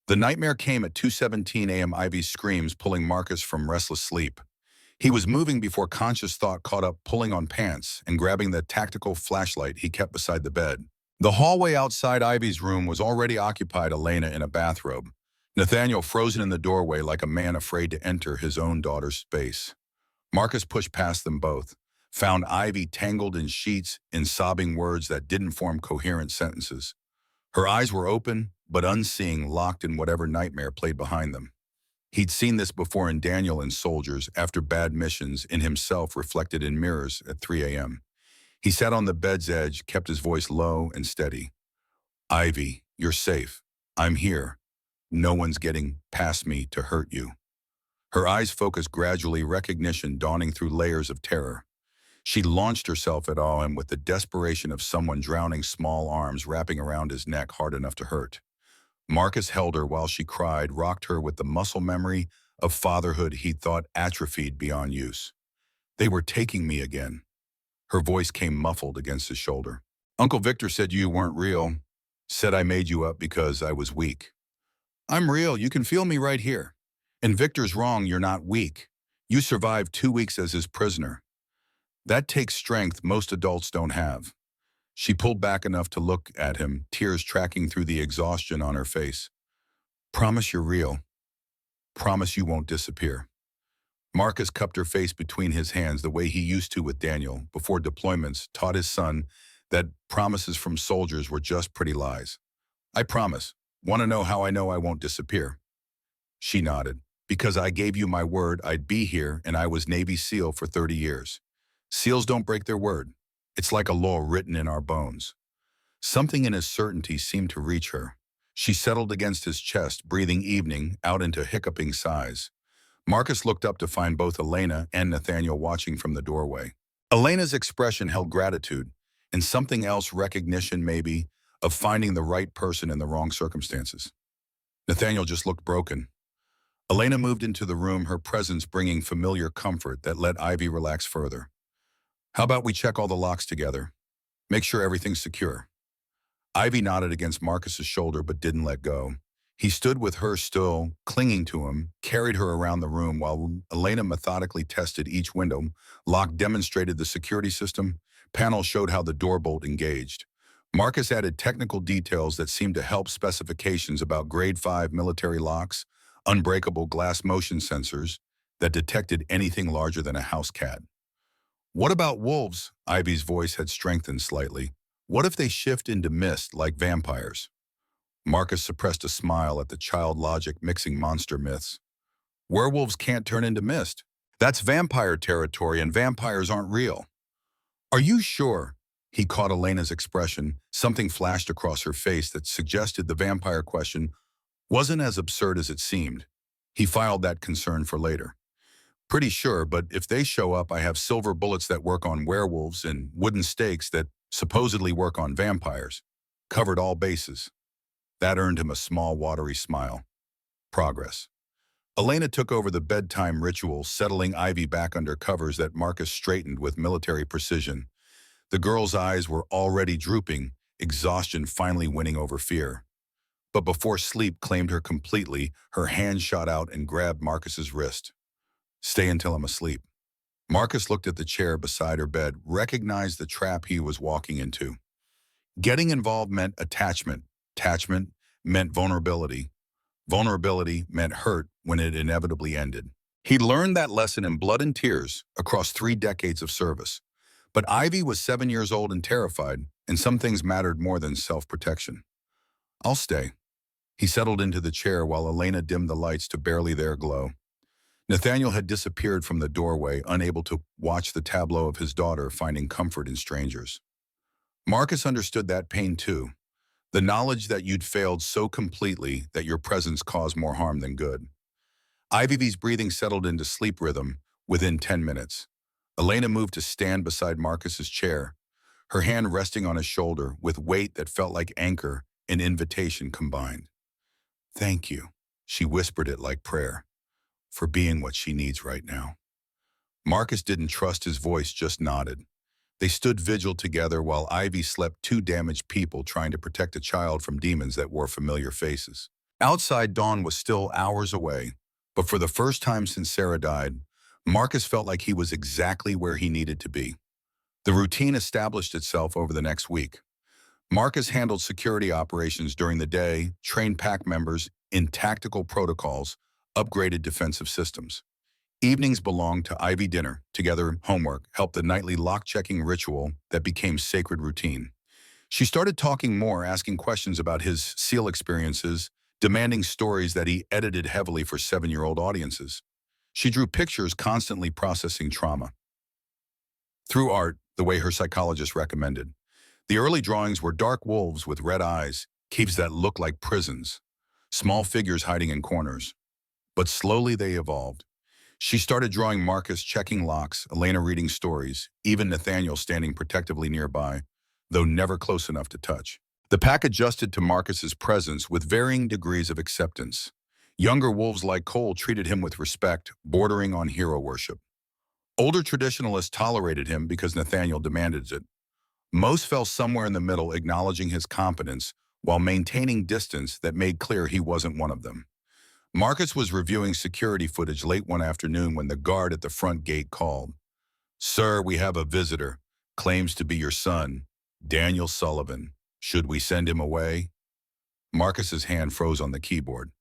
The nightmare came at 2:17 a.m. Ivy's screams pulling Marcus from restless sleep. He was moving before conscious thought caught up, pulling on pants and grabbing the tactical flashlight he kept beside the bed. The hallway outside Ivy's room was already occupied, Elena in a bathrobe. Nathaniel frozen in the doorway like a man afraid to enter his own daughter's space. Marcus pushed past them both, found Ivy tangled in sheets, in sobbing words that didn't form coherent sentences. Her eyes were open, but unseeing, locked in whatever nightmare played behind them. He'd seen this before in Daniel and soldiers, after bad missions, in himself reflected in mirrors at 3 a.m. He sat on the bed's edge, kept his voice low and steady. Ivy, you're safe. I'm here. No one's getting past me to hurt you. Her eyes focused gradually, recognition dawning through layers of terror. She launched herself at him with the desperation of someone drowning, small arms wrapping around his neck hard enough to hurt. Marcus held her while she cried, rocked her with the muscle memory of fatherhood he'd thought atrophied beyond use. They were taking me again. Her voice came muffled against his shoulder. Uncle Victor said you weren't real. Said I made you up because I was weak. I'm real. You can feel me right here. And Victor's wrong. You're not weak. You survived 2 weeks as his prisoner. That takes strength most adults don't have. She pulled back enough to look at him, tears tracking through the exhaustion on her face. Promise you're real. Promise you won't disappear. Marcus cupped her face between his hands the way he used to with Daniel before deployments, taught his son that promises from soldiers were just pretty lies. I promise. Want to know I won't disappear? She nodded. Because I gave you my word I'd be here and I was Navy SEAL for 30 years. SEALs don't break their word. It's like a law written in our bones. Something in his certainty seemed to reach her. She settled against his chest, breathing evening out into hiccuping sighs. Marcus looked up to find both Elena and Nathaniel watching from the doorway. Elena's expression held gratitude, and something else, recognition maybe, of finding the right person in the wrong circumstances. Nathaniel just looked broken. Elena moved into the room, her presence bringing familiar comfort that let Ivy relax further. How about we check all the locks together? Make sure everything's secure. Ivy nodded against Marcus's shoulder but didn't let go. He stood with her still, clinging to him, carried her around the room while Elena methodically tested each window. Lock demonstrated the security system. Panel showed how the door bolt engaged. Marcus added technical details that seemed to help specifications about grade 5 military locks, unbreakable glass motion sensors that detected anything larger than a house cat. What about wolves? Ivy's voice had strengthened slightly. What if they shift into mist like vampires? Marcus suppressed a smile at the child logic mixing monster myths. Werewolves can't turn into mist. That's vampire territory and vampires aren't real. Are you sure? He caught Elena's expression. Something flashed across her face that suggested the vampire question wasn't as absurd as it seemed. He filed that concern for later. Pretty sure, but if they show up, I have silver bullets that work on werewolves and wooden stakes that supposedly work on vampires. Covered all bases. That earned him a small, watery smile. Progress. Elena took over the bedtime ritual, settling Ivy back under covers that Marcus straightened with military precision. The girl's eyes were already drooping, exhaustion finally winning over fear. But before sleep claimed her completely, her hand shot out and grabbed Marcus's wrist. Stay until I'm asleep. Marcus looked at the chair beside her bed, recognized the trap he was walking into. Getting involved meant attachment. Attachment meant vulnerability. Vulnerability meant hurt when it inevitably ended. He'd learned that lesson in blood and tears across 3 decades of service. But Ivy was 7 years old and terrified, and some things mattered more than self-protection. I'll stay. He settled into the chair while Elena dimmed the lights to barely their glow. Nathaniel had disappeared from the doorway, unable to watch the tableau of his daughter finding comfort in strangers. Marcus understood that pain too. The knowledge that you'd failed so completely that your presence caused more harm than good. Ivy's breathing settled into sleep rhythm within 10 minutes. Elena moved to stand beside Marcus's chair, her hand resting on his shoulder with weight that felt like anchor and invitation combined. Thank you, she whispered it like prayer, for being what she needs right now. Marcus didn't trust his voice, just nodded. They stood vigil together while Ivy slept 2 damaged people trying to protect a child from demons that wore familiar faces. Outside, dawn was still hours away, but for the first time since Sarah died, Marcus felt like he was exactly where he needed to be. The routine established itself over the next week. Marcus handled security operations during the day, trained pack members in tactical protocols, upgraded defensive systems. Evenings belonged to Ivy dinner, together homework, helped the nightly lock-checking ritual that became sacred routine. She started talking more, asking questions about his SEAL experiences, demanding stories that he edited heavily for 7-year-old audiences. She drew pictures, constantly processing trauma. Through art, the way her psychologist recommended. The early drawings were dark wolves with red eyes, caves that looked like prisons, small figures hiding in corners. But slowly they evolved. She started drawing Marcus checking locks, Elena reading stories, even Nathaniel standing protectively nearby, though never close enough to touch. The pack adjusted to Marcus's presence with varying degrees of acceptance. Younger wolves like Cole treated him with respect, bordering on hero worship. Older traditionalists tolerated him because Nathaniel demanded it. Most fell somewhere in the middle, acknowledging his competence while maintaining distance that made clear he wasn't one of them. Marcus was reviewing security footage late one afternoon when the guard at the front gate called. "Sir, we have a visitor. Claims to be your son, Daniel Sullivan. Should we send him away?" Marcus's hand froze on the keyboard.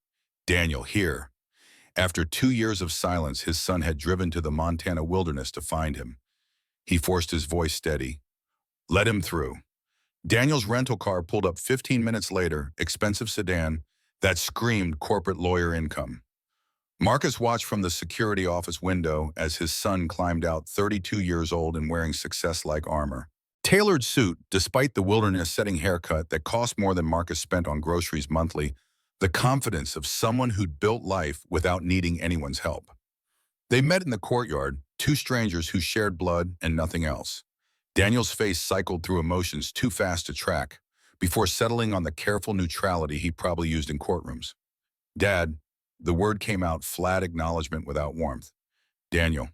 "Daniel, here." After 2 years of silence, his son had driven to the Montana wilderness to find him. He forced his voice steady. Let him through. Daniel's rental car pulled up 15 minutes later, expensive sedan, that screamed corporate lawyer income. Marcus watched from the security office window as his son climbed out, 32 years old and wearing success-like armor. Tailored suit, despite the wilderness-setting haircut that cost more than Marcus spent on groceries monthly, the confidence of someone who'd built life without needing anyone's help. They met in the courtyard, two strangers who shared blood and nothing else. Daniel's face cycled through emotions too fast to track, before settling on the careful neutrality he probably used in courtrooms. Dad, the word came out, flat acknowledgement without warmth. Daniel.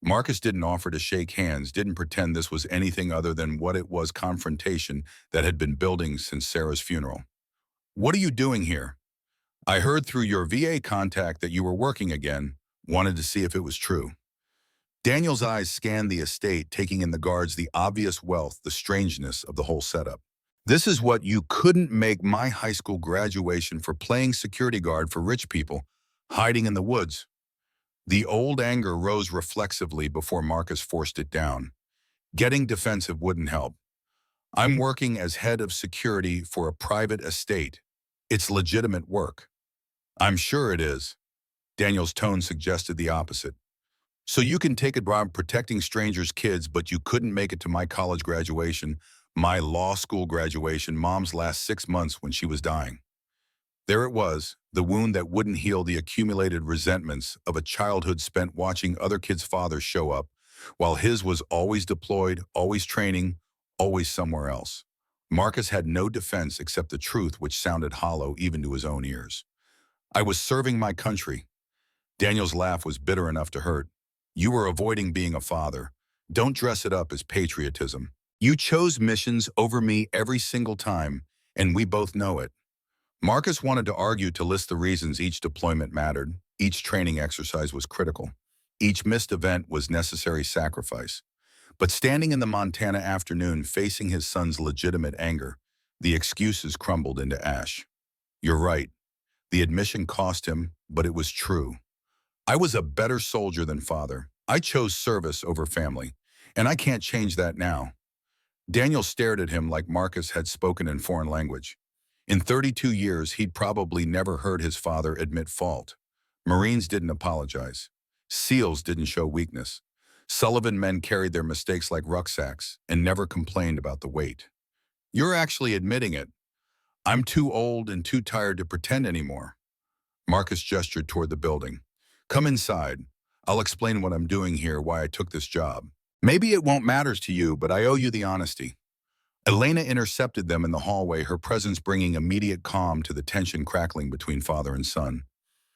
Marcus didn't offer to shake hands, didn't pretend this was anything other than what it was, confrontation that had been building since Sarah's funeral. What are you doing here? I heard through your VA contact that you were working again, wanted to see if it was true. Daniel's eyes scanned the estate, taking in the guards, the obvious wealth, the strangeness of the whole setup. This is what you couldn't make my high school graduation for playing security guard for rich people, hiding in the woods. The old anger rose reflexively before Marcus forced it down. Getting defensive wouldn't help. I'm working as head of security for a private estate. It's legitimate work. I'm sure it is. Daniel's tone suggested the opposite. So you can take a job protecting strangers' kids, but you couldn't make it to my college graduation, my law school graduation, Mom's last 6 months when she was dying. There it was, the wound that wouldn't heal, the accumulated resentments of a childhood spent watching other kids' fathers show up, while his was always deployed, always training, always somewhere else. Marcus had no defense except the truth, which sounded hollow even to his own ears. I was serving my country. Daniel's laugh was bitter enough to hurt. You were avoiding being a father. Don't dress it up as patriotism. You chose missions over me every single time, and we both know it. Marcus wanted to argue, to list the reasons each deployment mattered. Each training exercise was critical. Each missed event was necessary sacrifice. But standing in the Montana afternoon, facing his son's legitimate anger, the excuses crumbled into ash. You're right. The admission cost him, but it was true. I was a better soldier than father. I chose service over family, and I can't change that now. Daniel stared at him like Marcus had spoken in foreign language. In 32 years, he'd probably never heard his father admit fault. Marines didn't apologize. SEALs didn't show weakness. Sullivan men carried their mistakes like rucksacks and never complained about the weight. You're actually admitting it. I'm too old and too tired to pretend anymore. Marcus gestured toward the building. Come inside. I'll explain what I'm doing here, why I took this job. Maybe it won't matter to you, but I owe you the honesty. Elena intercepted them in the hallway, her presence bringing immediate calm to the tension crackling between father and son.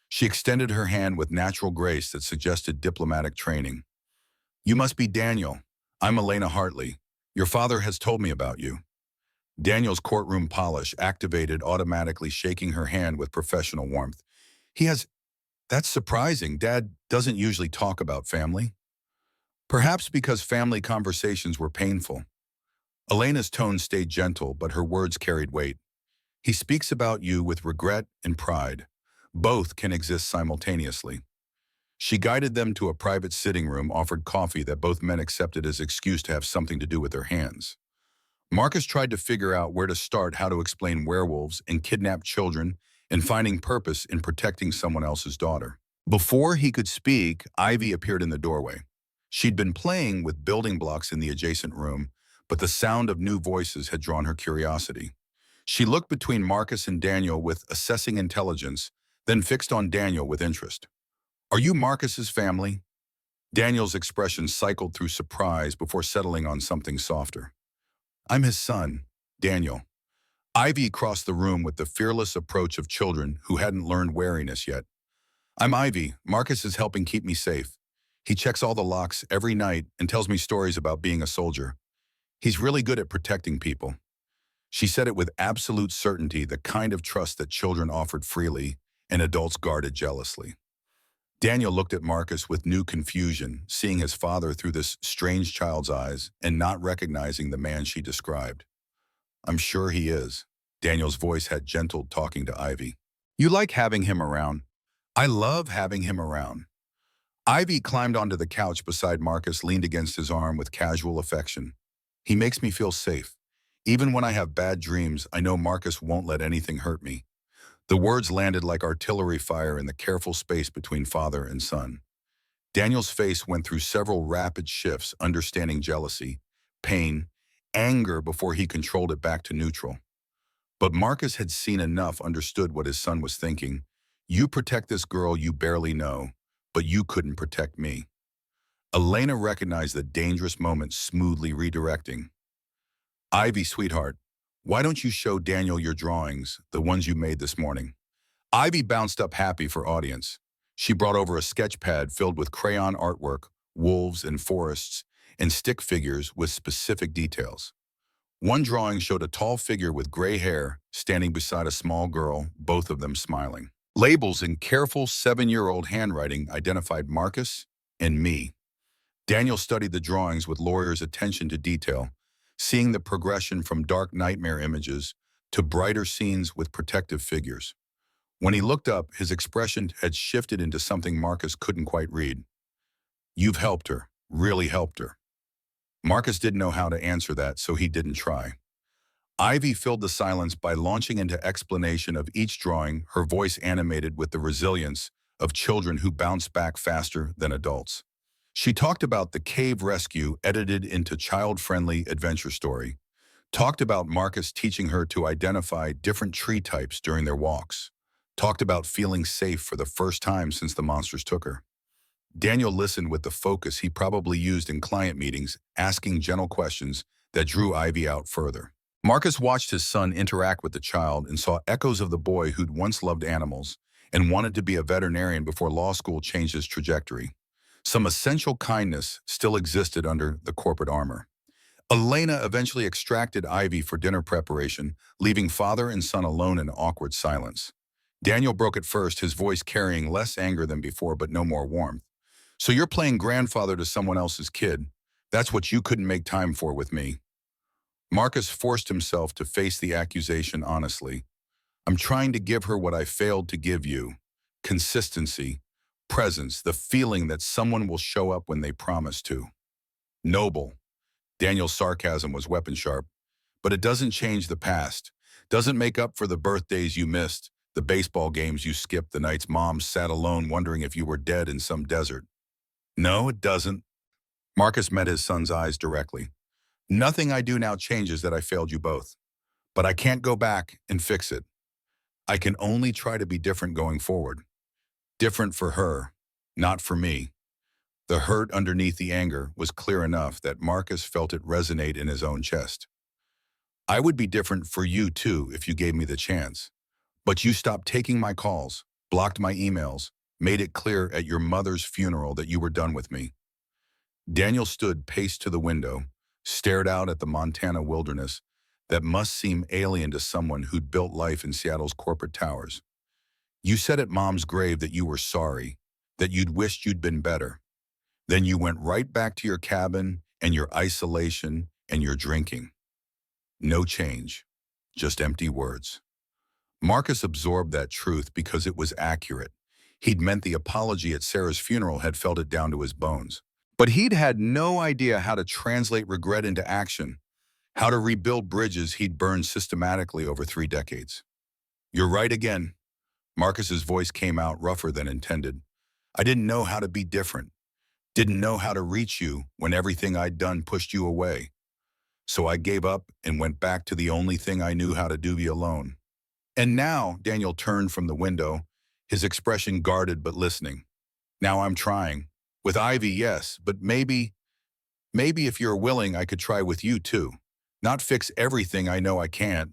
She extended her hand with natural grace that suggested diplomatic training. You must be Daniel. I'm Elena Hartley. Your father has told me about you. Daniel's courtroom polish activated, automatically shaking her hand with professional warmth. That's surprising. Dad doesn't usually talk about family. Perhaps because family conversations were painful. Elena's tone stayed gentle, but her words carried weight. He speaks about you with regret and pride. Both can exist simultaneously. She guided them to a private sitting room, offered coffee that both men accepted as excuse to have something to do with their hands. Marcus tried to figure out where to start, how to explain werewolves and kidnapped children, and finding purpose in protecting someone else's daughter. Before he could speak, Ivy appeared in the doorway. She'd been playing with building blocks in the adjacent room, but the sound of new voices had drawn her curiosity. She looked between Marcus and Daniel with assessing intelligence, then fixed on Daniel with interest. Are you Marcus's family? Daniel's expression cycled through surprise before settling on something softer. I'm his son, Daniel. Ivy crossed the room with the fearless approach of children who hadn't learned wariness yet. I'm Ivy. Marcus is helping keep me safe. He checks all the locks every night and tells me stories about being a soldier. He's really good at protecting people. She said it with absolute certainty, the kind of trust that children offered freely and adults guarded jealously. Daniel looked at Marcus with new confusion, seeing his father through this strange child's eyes and not recognizing the man she described. I'm sure he is. Daniel's voice had gentle talking to Ivy. You like having him around. I love having him around. Ivy climbed onto the couch beside Marcus, leaned against his arm with casual affection. He makes me feel safe. Even when I have bad dreams, I know Marcus won't let anything hurt me. The words landed like artillery fire in the careful space between father and son. Daniel's face went through several rapid shifts, understanding jealousy, pain, anger before he controlled it back to neutral. But Marcus had seen enough, understood what his son was thinking. You protect this girl you barely know, but you couldn't protect me. Elena recognized the dangerous moment, smoothly redirecting. Ivy, sweetheart, why don't you show Daniel your drawings, the ones you made this morning? Ivy bounced up happy for audience. She brought over a sketch pad filled with crayon artwork, wolves and forests, and stick figures with specific details. One drawing showed a tall figure with gray hair standing beside a small girl, both of them smiling. Labels in careful 7-year-old handwriting identified Marcus and me. Daniel studied the drawings with lawyer's attention to detail, seeing the progression from dark nightmare images to brighter scenes with protective figures. When he looked up, his expression had shifted into something Marcus couldn't quite read. You've helped her, really helped her. Marcus didn't know how to answer that, so he didn't try. Ivy filled the silence by launching into explanation of each drawing, her voice animated with the resilience of children who bounce back faster than adults. She talked about the cave rescue edited into child-friendly adventure story, talked about Marcus teaching her to identify different tree types during their walks, talked about feeling safe for the first time since the monsters took her. Daniel listened with the focus he probably used in client meetings, asking gentle questions that drew Ivy out further. Marcus watched his son interact with the child and saw echoes of the boy who'd once loved animals and wanted to be a veterinarian before law school changed his trajectory. Some essential kindness still existed under the corporate armor. Elena eventually extracted Ivy for dinner preparation, leaving father and son alone in awkward silence. Daniel broke it first, his voice carrying less anger than before but no more warmth. So you're playing grandfather to someone else's kid. That's what you couldn't make time for with me. Marcus forced himself to face the accusation honestly. I'm trying to give her what I failed to give you. Consistency, presence, the feeling that someone will show up when they promise to. Noble. Daniel's sarcasm was weapon sharp. But it doesn't change the past. Doesn't make up for the birthdays you missed, the baseball games you skipped, the nights mom sat alone wondering if you were dead in some desert. No, it doesn't. Marcus met his son's eyes directly. Nothing I do now changes that I failed you both. But I can't go back and fix it. I can only try to be different going forward. Different for her, not for me. The hurt underneath the anger was clear enough that Marcus felt it resonate in his own chest. I would be different for you too if you gave me the chance. But you stopped taking my calls, blocked my emails, made it clear at your mother's funeral that you were done with me. Daniel stood paced to the window, stared out at the Montana wilderness that must seem alien to someone who'd built life in Seattle's corporate towers. You said at Mom's grave that you were sorry, that you'd wished you'd been better. Then you went right back to your cabin and your isolation and your drinking. No change, just empty words. Marcus absorbed that truth because it was accurate. He'd meant the apology at Sarah's funeral had felt it down to his bones. But he'd had no idea how to translate regret into action, how to rebuild bridges he'd burned systematically over 3 decades. You're right again. Marcus's voice came out rougher than intended. I didn't know how to be different. Didn't know how to reach you when everything I'd done pushed you away. So I gave up and went back to the only thing I knew how to do, be alone. And now, Daniel turned from the window, his expression guarded but listening. Now I'm trying. With Ivy, yes, but maybe if you're willing, I could try with you too. Not fix everything I know I can't,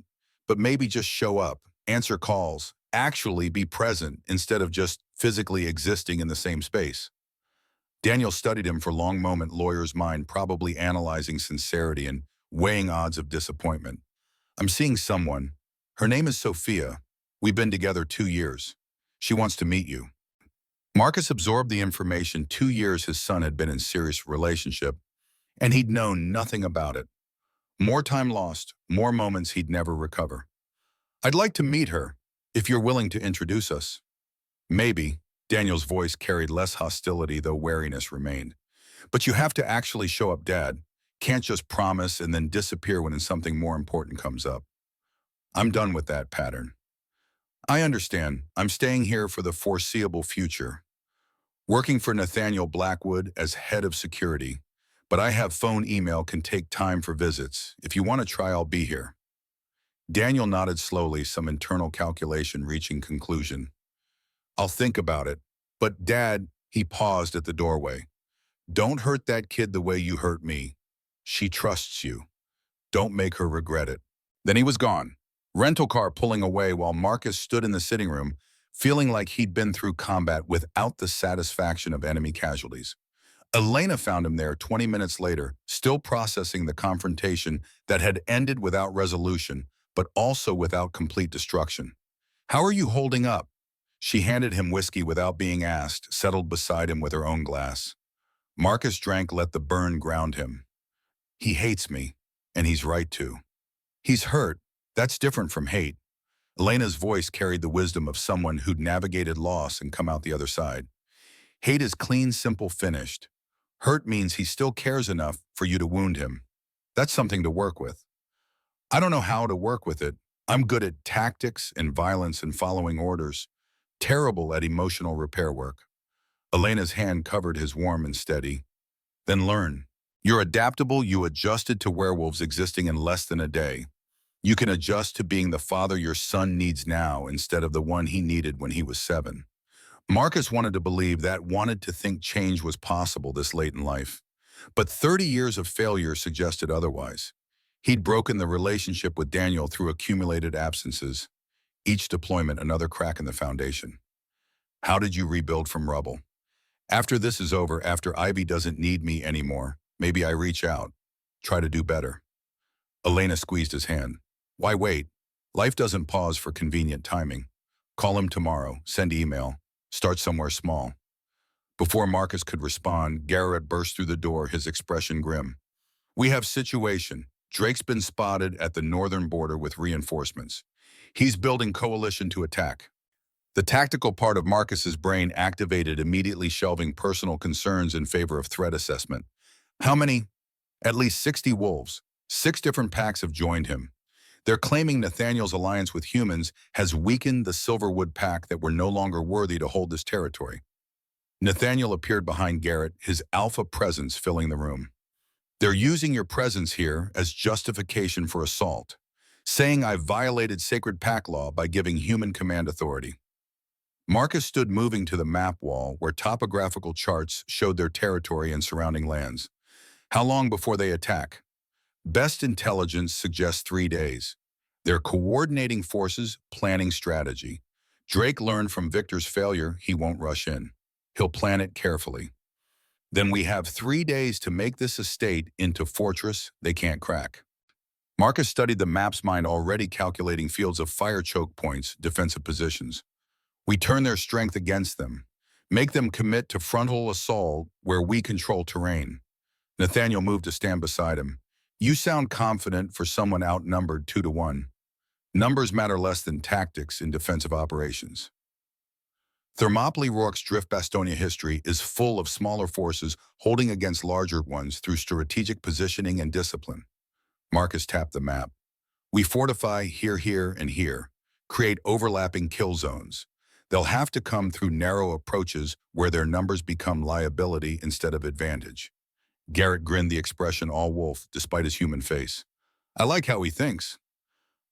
but maybe just show up, answer calls, actually be present instead of just physically existing in the same space. Daniel studied him for a long moment, lawyer's mind probably analyzing sincerity and weighing odds of disappointment. I'm seeing someone. Her name is Sophia. We've been together 2 years. She wants to meet you. Marcus absorbed the information. 2 years his son had been in serious relationship, and he'd known nothing about it. More time lost, more moments he'd never recover. I'd like to meet her, if you're willing to introduce us. Maybe, Daniel's voice carried less hostility, though wariness remained. But you have to actually show up, Dad. Can't just promise and then disappear when something more important comes up. I'm done with that pattern. I understand. I'm staying here for the foreseeable future, working for Nathaniel Blackwood as head of security. But I have phone email can take time for visits. If you want to try, I'll be here. Daniel nodded slowly, some internal calculation reaching conclusion. I'll think about it. But Dad, he paused at the doorway. Don't hurt that kid the way you hurt me. She trusts you. Don't make her regret it. Then he was gone, rental car pulling away while Marcus stood in the sitting room, feeling like he'd been through combat without the satisfaction of enemy casualties. Elena found him there 20 minutes later, still processing the confrontation that had ended without resolution, but also without complete destruction. How are you holding up? She handed him whiskey without being asked, settled beside him with her own glass. Marcus drank, let the burn ground him. He hates me, and he's right to. He's hurt. That's different from hate. Elena's voice carried the wisdom of someone who'd navigated loss and come out the other side. Hate is clean, simple, finished. Hurt means he still cares enough for you to wound him. That's something to work with. I don't know how to work with it. I'm good at tactics and violence and following orders. Terrible at emotional repair work. Elena's hand covered his warm and steady. Then learn. You're adaptable. You adjusted to werewolves existing in less than a day. You can adjust to being the father your son needs now instead of the one he needed when he was 7. Marcus wanted to believe that, wanted to think change was possible this late in life. But 30 years of failure suggested otherwise. He'd broken the relationship with Daniel through accumulated absences. Each deployment another crack in the foundation. How did you rebuild from rubble? After this is over, after Ivy doesn't need me anymore, maybe I reach out, try to do better. Elena squeezed his hand. Why wait? Life doesn't pause for convenient timing. Call him tomorrow, send email, start somewhere small. Before Marcus could respond, Garrett burst through the door, his expression grim. We have situation. Drake's been spotted at the northern border with reinforcements. He's building coalition to attack. The tactical part of Marcus's brain activated, immediately shelving personal concerns in favor of threat assessment. How many? At least 60 wolves. 6 different packs have joined him. They're claiming Nathaniel's alliance with humans has weakened the Silverwood pack, that were no longer worthy to hold this territory. Nathaniel appeared behind Garrett, his alpha presence filling the room. They're using your presence here as justification for assault, saying I've violated sacred pack law by giving human command authority. Marcus stood moving to the map wall where topographical charts showed their territory and surrounding lands. How long before they attack? Best intelligence suggests 3 days. They're coordinating forces, planning strategy. Drake learned from Victor's failure he won't rush in. He'll plan it carefully. Then we have 3 days to make this estate into fortress they can't crack. Marcus studied the map's mind, already calculating fields of fire choke points, defensive positions. We turn their strength against them, make them commit to frontal assault where we control terrain. Nathaniel moved to stand beside him. You sound confident for someone outnumbered 2 to 1. Numbers matter less than tactics in defensive operations. Thermopylae Rourke's Drift Bastonia history is full of smaller forces holding against larger ones through strategic positioning and discipline. Marcus tapped the map. We fortify here, here, and here, create overlapping kill zones. They'll have to come through narrow approaches where their numbers become liability instead of advantage. Garrett grinned, the expression all wolf despite his human face. I like how he thinks.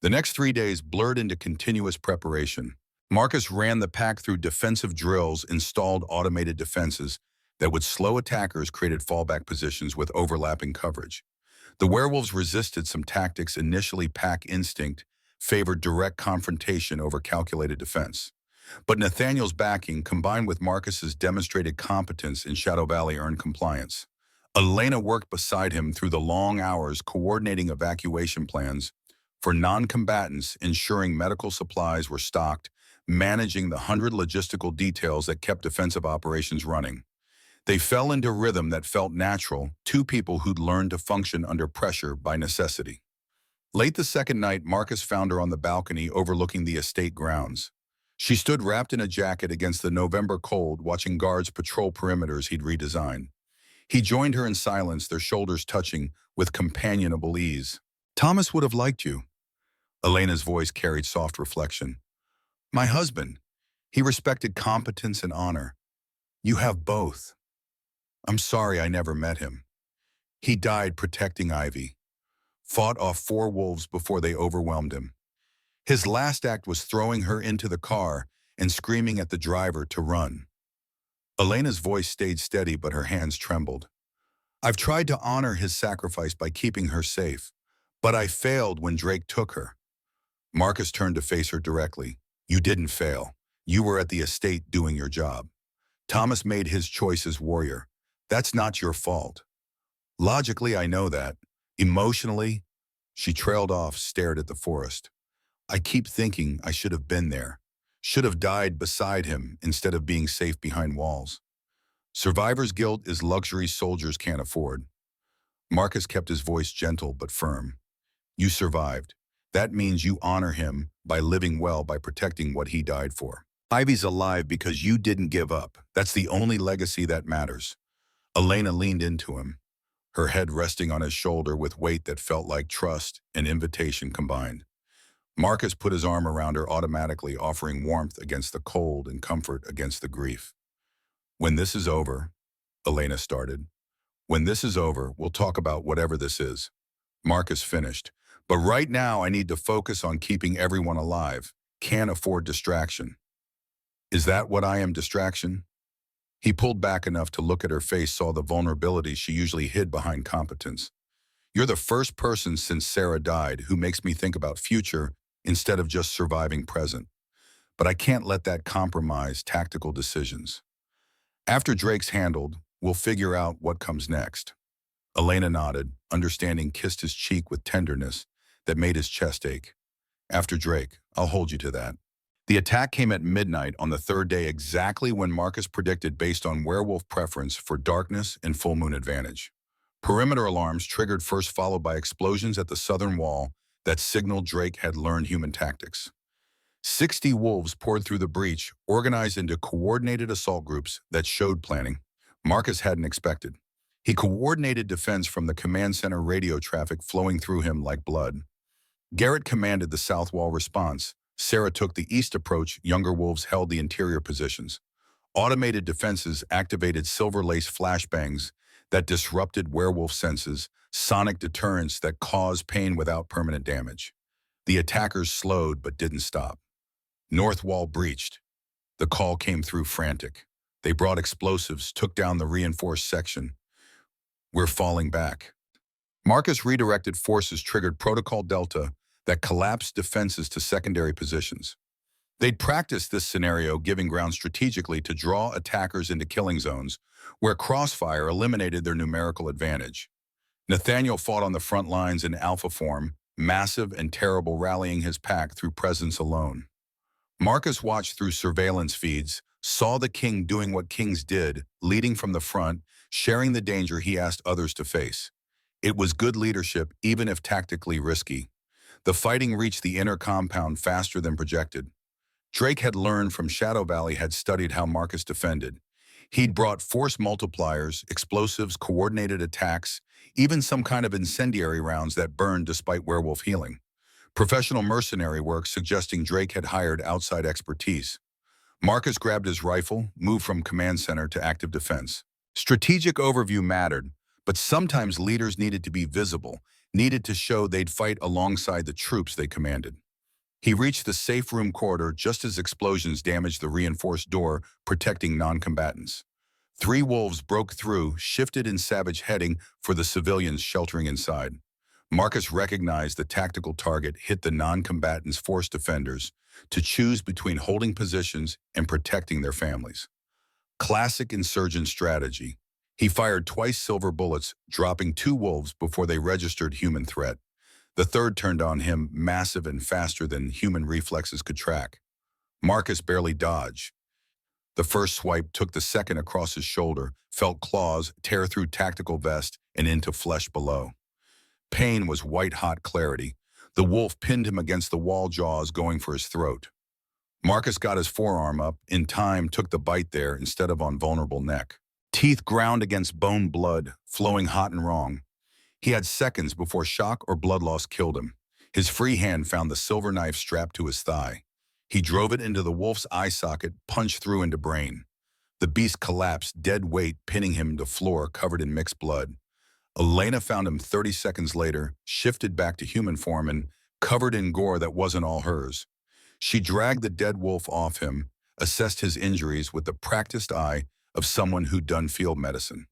The next 3 days blurred into continuous preparation. Marcus ran the pack through defensive drills, installed automated defenses that would slow attackers, created fallback positions with overlapping coverage. The werewolves resisted some tactics. Initially, pack instinct favored direct confrontation over calculated defense. But Nathaniel's backing, combined with Marcus's demonstrated competence in Shadow Valley, earned compliance. Elena worked beside him through the long hours, coordinating evacuation plans for non-combatants, ensuring medical supplies were stocked, managing the 100 logistical details that kept defensive operations running. They fell into rhythm that felt natural, 2 people who'd learned to function under pressure by necessity. Late the second night, Marcus found her on the balcony overlooking the estate grounds. She stood wrapped in a jacket against the November cold, watching guards patrol perimeters he'd redesigned. He joined her in silence, their shoulders touching with companionable ease. Thomas would have liked you. Elena's voice carried soft reflection. My husband. He respected competence and honor. You have both. I'm sorry I never met him. He died protecting Ivy. Fought off 4 wolves before they overwhelmed him. His last act was throwing her into the car and screaming at the driver to run. Elena's voice stayed steady, but her hands trembled. I've tried to honor his sacrifice by keeping her safe, but I failed when Drake took her. Marcus turned to face her directly. You didn't fail. You were at the estate doing your job. Thomas made his choice as warrior. That's not your fault. Logically, I know that. Emotionally, she trailed off, stared at the forest. I keep thinking I should have been there. Should have died beside him instead of being safe behind walls. Survivor's guilt is luxury soldiers can't afford. Marcus kept his voice gentle but firm. You survived. That means you honor him by living well, by protecting what he died for. Ivy's alive because you didn't give up. That's the only legacy that matters. Elena leaned into him, her head resting on his shoulder with weight that felt like trust and invitation combined. Marcus put his arm around her automatically, offering warmth against the cold and comfort against the grief. When this is over, Elena started. When this is over, we'll talk about whatever this is. Marcus finished. But right now, I need to focus on keeping everyone alive. Can't afford distraction. Is that what I am, distraction? He pulled back enough to look at her face, saw the vulnerability she usually hid behind competence. You're the first person since Sarah died who makes me think about future instead of just surviving present. But I can't let that compromise tactical decisions. After Drake's handled, we'll figure out what comes next. Elena nodded, understanding, kissed his cheek with tenderness that made his chest ache. After Drake, I'll hold you to that. The attack came at midnight on the 3rd day, exactly when Marcus predicted based on werewolf preference for darkness and full moon advantage. Perimeter alarms triggered first, followed by explosions at the southern wall that signaled Drake had learned human tactics. 60 wolves poured through the breach, organized into coordinated assault groups that showed planning Marcus hadn't expected. He coordinated defense from the command center, radio traffic flowing through him like blood. Garrett commanded the south wall response. Sarah took the east approach. Younger wolves held the interior positions. Automated defenses activated silver lace flashbangs that disrupted werewolf senses, sonic deterrents that caused pain without permanent damage. The attackers slowed but didn't stop. North wall breached. The call came through frantic. They brought explosives, took down the reinforced section. We're falling back. Marcus redirected forces, triggered Protocol Delta that collapsed defenses to secondary positions. They'd practiced this scenario, giving ground strategically to draw attackers into killing zones, where crossfire eliminated their numerical advantage. Nathaniel fought on the front lines in alpha form, massive and terrible, rallying his pack through presence alone. Marcus watched through surveillance feeds, saw the king doing what kings did, leading from the front, sharing the danger he asked others to face. It was good leadership, even if tactically risky. The fighting reached the inner compound faster than projected. Drake had learned from Shadow Valley, had studied how Marcus defended. He'd brought force multipliers, explosives, coordinated attacks, even some kind of incendiary rounds that burned despite werewolf healing. Professional mercenary work suggesting Drake had hired outside expertise. Marcus grabbed his rifle, moved from command center to active defense. Strategic overview mattered, but sometimes leaders needed to be visible, needed to show they'd fight alongside the troops they commanded. He reached the safe room corridor just as explosions damaged the reinforced door, protecting non-combatants. 3 wolves broke through, shifted in savage heading for the civilians sheltering inside. Marcus recognized the tactical target, hit the non-combatants, forced defenders to choose between holding positions and protecting their families. Classic insurgent strategy. He fired twice silver bullets, dropping 2 wolves before they registered human threat. The third turned on him, massive and faster than human reflexes could track. Marcus barely dodged. The first swipe took the second across his shoulder, felt claws tear through tactical vest and into flesh below. Pain was white-hot clarity. The wolf pinned him against the wall, jaws going for his throat. Marcus got his forearm up, in time took the bite there instead of on vulnerable neck. Teeth ground against bone, blood flowing hot and wrong. He had seconds before shock or blood loss killed him. His free hand found the silver knife strapped to his thigh. He drove it into the wolf's eye socket, punched through into brain. The beast collapsed, dead weight pinning him to floor covered in mixed blood. Elena found him 30 seconds later, shifted back to human form and covered in gore that wasn't all hers. She dragged the dead wolf off him, assessed his injuries with the practiced eye of someone who'd done field medicine.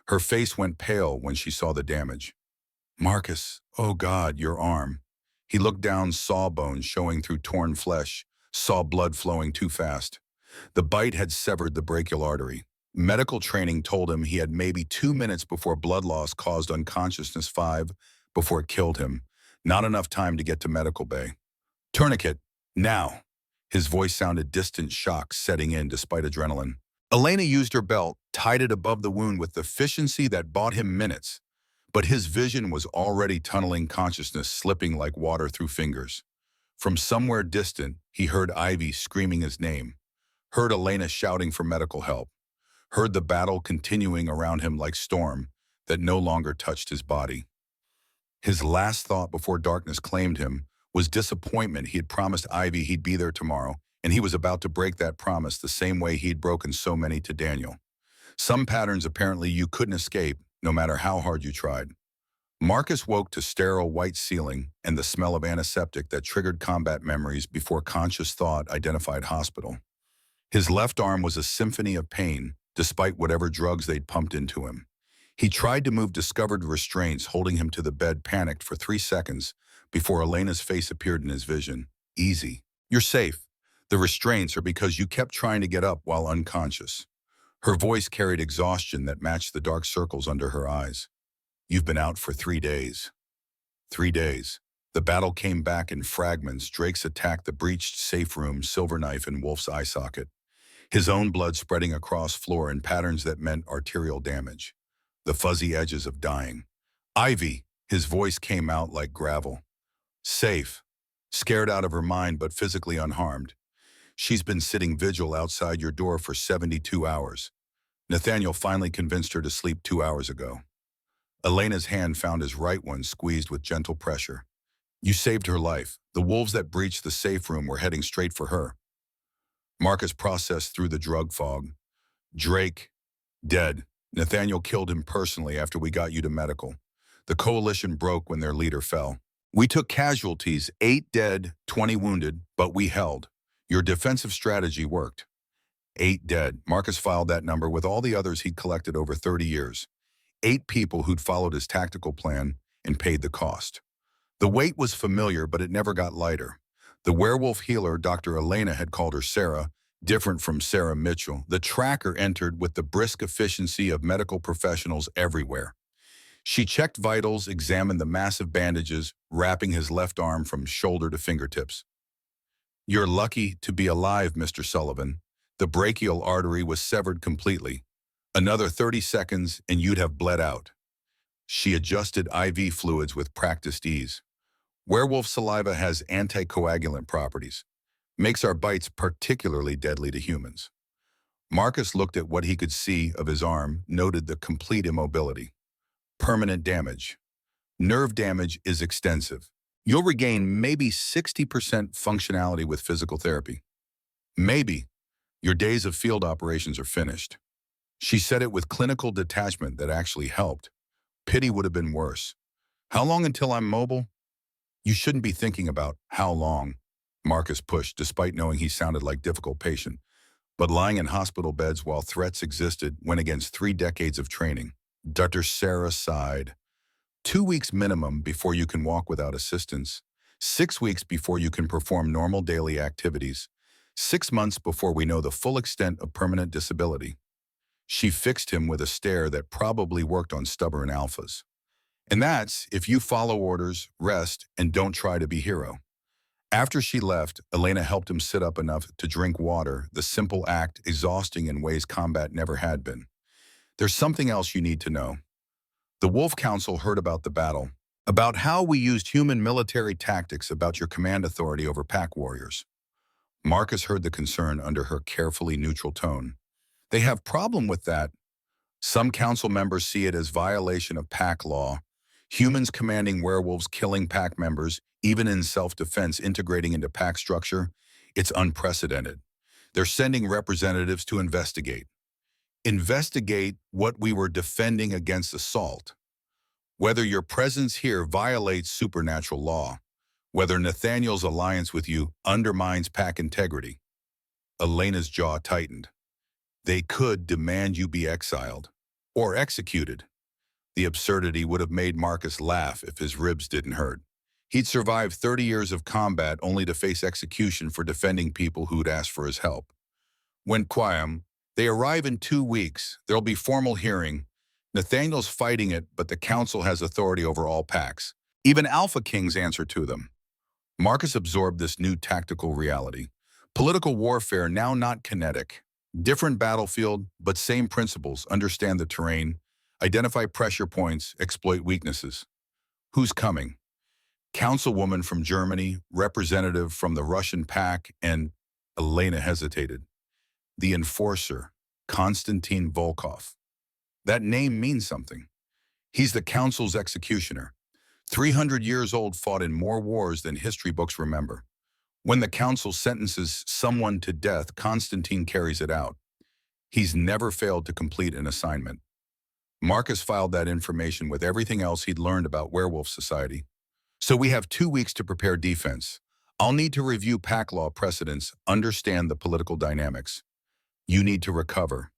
Her face went pale when she saw the damage. Marcus, oh God, your arm. He looked down, saw bones showing through torn flesh, saw blood flowing too fast. The bite had severed the brachial artery. Medical training told him he had maybe 2 minutes before blood loss caused unconsciousness, 5 before it killed him. Not enough time to get to medical bay. Tourniquet, now. His voice sounded distant, shock setting in despite adrenaline. Elena used her belt, tied it above the wound with efficiency that bought him minutes. But his vision was already tunneling, consciousness slipping like water through fingers. From somewhere distant, he heard Ivy screaming his name, heard Elena shouting for medical help, heard the battle continuing around him like storm that no longer touched his body. His last thought before darkness claimed him was disappointment. He had promised Ivy he'd be there tomorrow, and he was about to break that promise the same way he'd broken so many to Daniel. Some patterns apparently you couldn't escape, no matter how hard you tried. Marcus woke to sterile white ceiling and the smell of antiseptic that triggered combat memories before conscious thought identified hospital. His left arm was a symphony of pain, despite whatever drugs they'd pumped into him. He tried to move discovered restraints holding him to the bed, panicked for 3 seconds before Elena's face appeared in his vision. Easy. You're safe. The restraints are because you kept trying to get up while unconscious. Her voice carried exhaustion that matched the dark circles under her eyes. You've been out for 3 days. 3 days. The battle came back in fragments. Drake's attacked the breached safe room, silver knife in Wolf's eye socket. His own blood spreading across floor in patterns that meant arterial damage. The fuzzy edges of dying. Ivy, his voice came out like gravel. Safe. Scared out of her mind but physically unharmed. She's been sitting vigil outside your door for 72 hours. Nathaniel finally convinced her to sleep 2 hours ago. Elena's hand found his right one, squeezed with gentle pressure. You saved her life. The wolves that breached the safe room were heading straight for her. Marcus processed through the drug fog. Drake, dead. Nathaniel killed him personally after we got you to medical. The coalition broke when their leader fell. We took casualties, 8 dead, 20 wounded, but we held. Your defensive strategy worked. 8 dead. Marcus filed that number with all the others he'd collected over 30 years. 8 people who'd followed his tactical plan and paid the cost. The weight was familiar, but it never got lighter. The werewolf healer, Dr. Elena, had called her Sarah, different from Sarah Mitchell. The tracker entered with the brisk efficiency of medical professionals everywhere. She checked vitals, examined the massive bandages, wrapping his left arm from shoulder to fingertips. You're lucky to be alive, Mr. Sullivan. The brachial artery was severed completely. Another 30 seconds and you'd have bled out. She adjusted IV fluids with practiced ease. Werewolf saliva has anticoagulant properties. Makes our bites particularly deadly to humans. Marcus looked at what he could see of his arm, noted the complete immobility. Permanent damage. Nerve damage is extensive. You'll regain maybe 60% functionality with physical therapy. Maybe. Your days of field operations are finished. She said it with clinical detachment that actually helped. Pity would have been worse. How long until I'm mobile? You shouldn't be thinking about how long, Marcus pushed, despite knowing he sounded like a difficult patient. But lying in hospital beds while threats existed went against 3 decades of training. Dr. Sarah sighed. 2 weeks minimum before you can walk without assistance. 6 weeks before you can perform normal daily activities. 6 months before we know the full extent of permanent disability. She fixed him with a stare that probably worked on stubborn alphas. And that's if you follow orders, rest, and don't try to be hero. After she left, Elena helped him sit up enough to drink water, the simple act exhausting in ways combat never had been. There's something else you need to know. The Wolf Council heard about the battle, about how we used human military tactics, about your command authority over pack warriors. Marcus heard the concern under her carefully neutral tone. They have problem with that. Some council members see it as violation of pack law. Humans commanding werewolves killing pack members, even in self-defense integrating into pack structure, it's unprecedented. They're sending representatives to investigate. Investigate what we were defending against assault. Whether your presence here violates supernatural law. Whether Nathaniel's alliance with you undermines pack integrity. Elena's jaw tightened. They could demand you be exiled. Or executed. The absurdity would have made Marcus laugh if his ribs didn't hurt. He'd survived 30 years of combat only to face execution for defending people who'd asked for his help. When Quiam, they arrive in 2 weeks. There'll be formal hearing. Nathaniel's fighting it, but the council has authority over all packs. Even AlphaKings answer to them. Marcus absorbed this new tactical reality. Political warfare now not kinetic. Different battlefield, but same principles. Understand the terrain. Identify pressure points. Exploit weaknesses. Who's coming? Councilwoman from Germany, representative from the Russian pack, and Elena hesitated. The enforcer, Konstantin Volkov. That name means something. He's the council's executioner. 300 years old, fought in more wars than history books remember. When the council sentences someone to death, Konstantin carries it out. He's never failed to complete an assignment. Marcus filed that information with everything else he'd learned about werewolf society. So we have 2 weeks to prepare defense. I'll need to review pack law precedents, understand the political dynamics. You need to recover.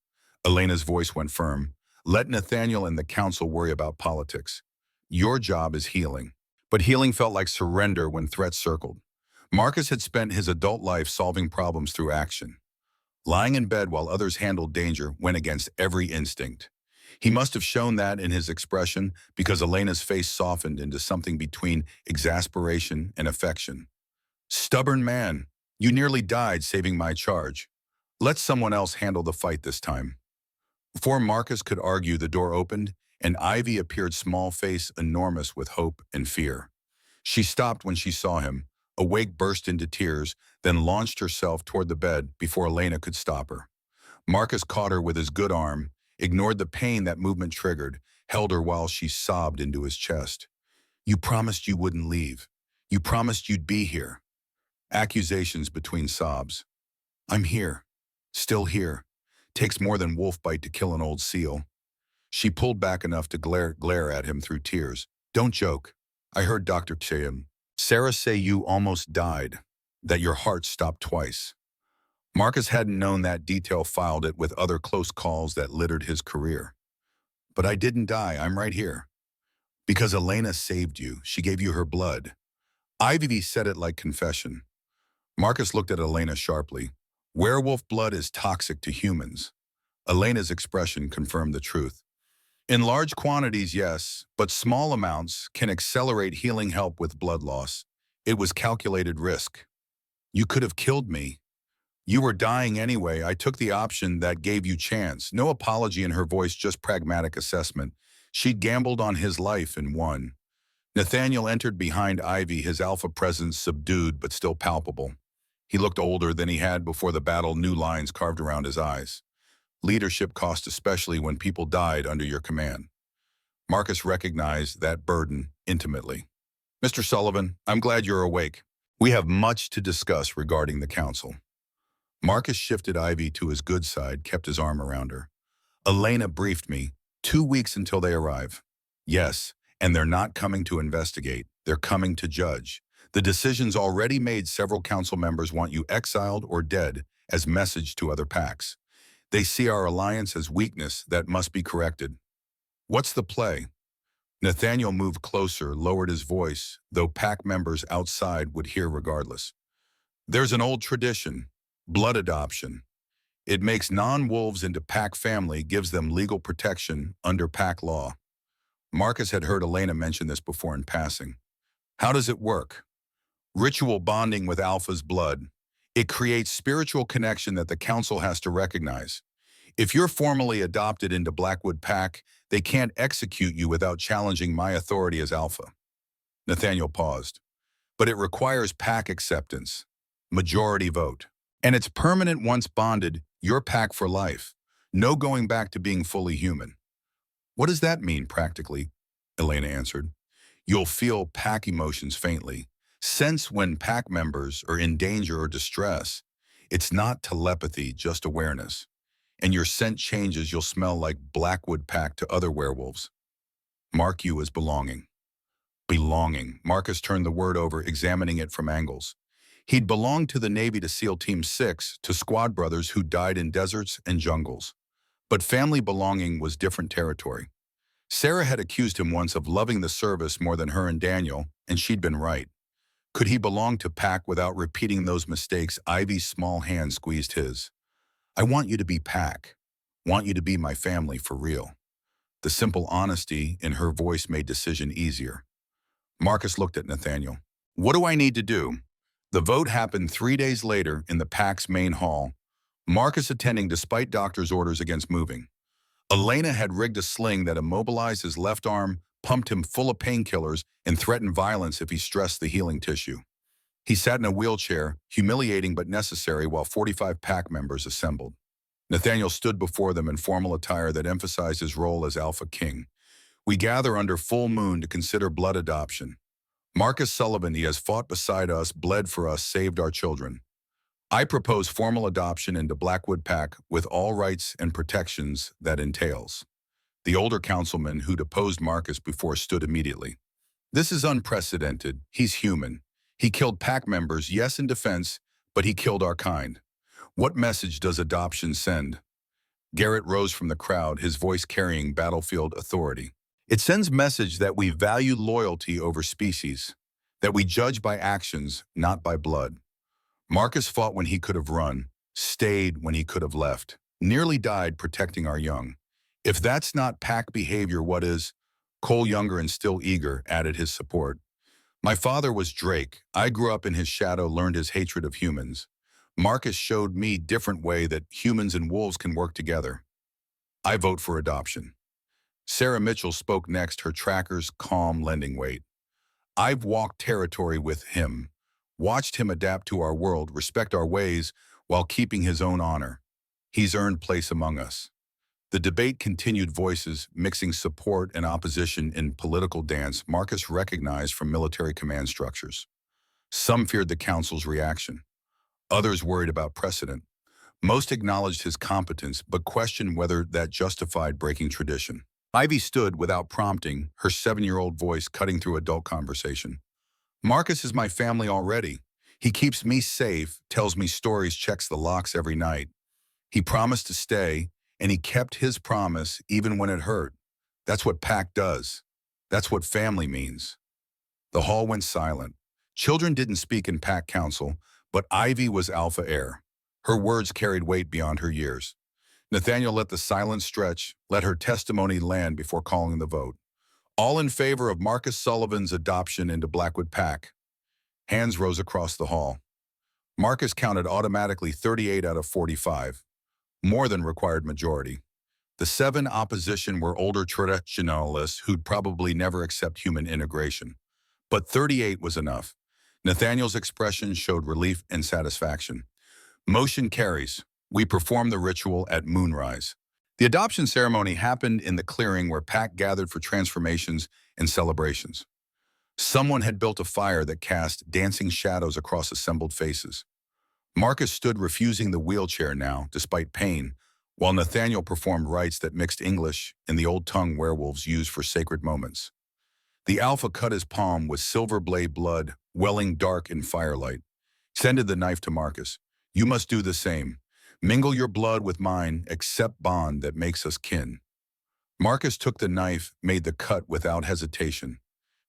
Elena's voice went firm. Let Nathaniel and the council worry about politics. Your job is healing. But healing felt like surrender when threats circled. Marcus had spent his adult life solving problems through action. Lying in bed while others handled danger went against every instinct. He must have shown that in his expression because Elena's face softened into something between exasperation and affection. Stubborn man, you nearly died saving my charge. Let someone else handle the fight this time. Before Marcus could argue, the door opened, and Ivy appeared, small face enormous with hope and fear. She stopped when she saw him, awake, burst into tears, then launched herself toward the bed before Elena could stop her. Marcus caught her with his good arm, ignored the pain that movement triggered, held her while she sobbed into his chest. You promised you wouldn't leave. You promised you'd be here. Accusations between sobs. I'm here. Still here. Takes more than wolf bite to kill an old seal. She pulled back enough to glare at him through tears. Don't joke. I heard Dr. Sarah say you almost died, that your heart stopped twice. Marcus hadn't known that detail, filed it with other close calls that littered his career. But I didn't die, I'm right here. Because Elena saved you, she gave you her blood. Ivy said it like confession. Marcus looked at Elena sharply. Werewolf blood is toxic to humans. Elena's expression confirmed the truth. In large quantities, yes, but small amounts can accelerate healing help with blood loss. It was calculated risk. You could have killed me. You were dying anyway. I took the option that gave you chance. No apology in her voice, just pragmatic assessment. She'd gambled on his life and won. Nathaniel entered behind Ivy, his alpha presence subdued but still palpable. He looked older than he had before the battle, new lines carved around his eyes. Leadership cost, especially when people died under your command. Marcus recognized that burden intimately. Mr. Sullivan, I'm glad you're awake. We have much to discuss regarding the council. Marcus shifted Ivy to his good side, kept his arm around her. Elena briefed me. 2 weeks until they arrive. Yes, and they're not coming to investigate. They're coming to judge. The decision's already made. Several council members want you exiled or dead as message to other packs. They see our alliance as weakness that must be corrected. What's the play? Nathaniel moved closer, lowered his voice, though pack members outside would hear regardless. There's an old tradition, blood adoption. It makes non-wolves into pack family, gives them legal protection under pack law. Marcus had heard Elena mention this before in passing. How does it work? Ritual bonding with Alpha's blood. It creates spiritual connection that the council has to recognize. If you're formally adopted into Blackwood Pack, they can't execute you without challenging my authority as Alpha. Nathaniel paused. But it requires pack acceptance. Majority vote. And it's permanent once bonded, you're pack for life. No going back to being fully human. What does that mean practically? Elena answered. You'll feel pack emotions faintly. Sense when pack members are in danger or distress. It's not telepathy, just awareness. And your scent changes, you'll smell like Blackwood pack to other werewolves. Mark you as belonging. Belonging. Marcus turned the word over, examining it from angles. He'd belonged to the Navy to SEAL Team 6, to squad brothers who died in deserts and jungles. But family belonging was different territory. Sarah had accused him once of loving the service more than her and Daniel, and she'd been right. Could he belong to Pack without repeating those mistakes? Ivy's small hand squeezed his. I want you to be Pack. Want you to be my family for real. The simple honesty in her voice made decision easier. Marcus looked at Nathaniel. What do I need to do? The vote happened 3 days later in the Pack's main hall, Marcus attending despite doctor's orders against moving. Elena had rigged a sling that immobilized his left arm, pumped him full of painkillers, and threatened violence if he stressed the healing tissue. He sat in a wheelchair, humiliating but necessary, while 45 Pack members assembled. Nathaniel stood before them in formal attire that emphasized his role as AlphaKing. We gather under full moon to consider blood adoption. Marcus Sullivan, he has fought beside us, bled for us, saved our children. I propose formal adoption into Blackwood Pack with all rights and protections that entails. The older councilman who'd opposed Marcus before stood immediately. This is unprecedented. He's human. He killed Pack members, yes, in defense, but he killed our kind. What message does adoption send? Garrett rose from the crowd, his voice carrying battlefield authority. It sends message that we value loyalty over species, that we judge by actions, not by blood. Marcus fought when he could have run, stayed when he could have left, nearly died protecting our young. If that's not Pack behavior, what is? Cole, younger and still eager, added his support. My father was Drake. I grew up in his shadow, learned his hatred of humans. Marcus showed me different way that humans and wolves can work together. I vote for adoption. Sarah Mitchell spoke next, her tracker's calm lending weight. I've walked territory with him, watched him adapt to our world, respect our ways, while keeping his own honor. He's earned place among us. The debate continued, voices mixing support and opposition in political dance Marcus recognized from military command structures. Some feared the council's reaction. Others worried about precedent. Most acknowledged his competence, but questioned whether that justified breaking tradition. Ivy stood without prompting, her 7-year-old voice cutting through adult conversation. Marcus is my family already. He keeps me safe, tells me stories, checks the locks every night. He promised to stay, and he kept his promise even when it hurt. That's what Pack does. That's what family means. The hall went silent. Children didn't speak in Pack Council, but Ivy was alpha heir. Her words carried weight beyond her years. Nathaniel let the silence stretch, let her testimony land before calling the vote. All in favor of Marcus Sullivan's adoption into Blackwood Pack. Hands rose across the hall. Marcus counted automatically 38 out of 45, more than required majority. The 7 opposition were older traditionalists who'd probably never accept human integration. But 38 was enough. Nathaniel's expression showed relief and satisfaction. Motion carries. We performed the ritual at moonrise. The adoption ceremony happened in the clearing where Pack gathered for transformations and celebrations. Someone had built a fire that cast dancing shadows across assembled faces. Marcus stood refusing the wheelchair now, despite pain, while Nathaniel performed rites that mixed English and the old tongue werewolves used for sacred moments. The Alpha cut his palm with silver blade blood, welling dark in firelight. Extended the knife to Marcus. You must do the same. Mingle your blood with mine, accept bond that makes us kin. Marcus took the knife, made the cut without hesitation.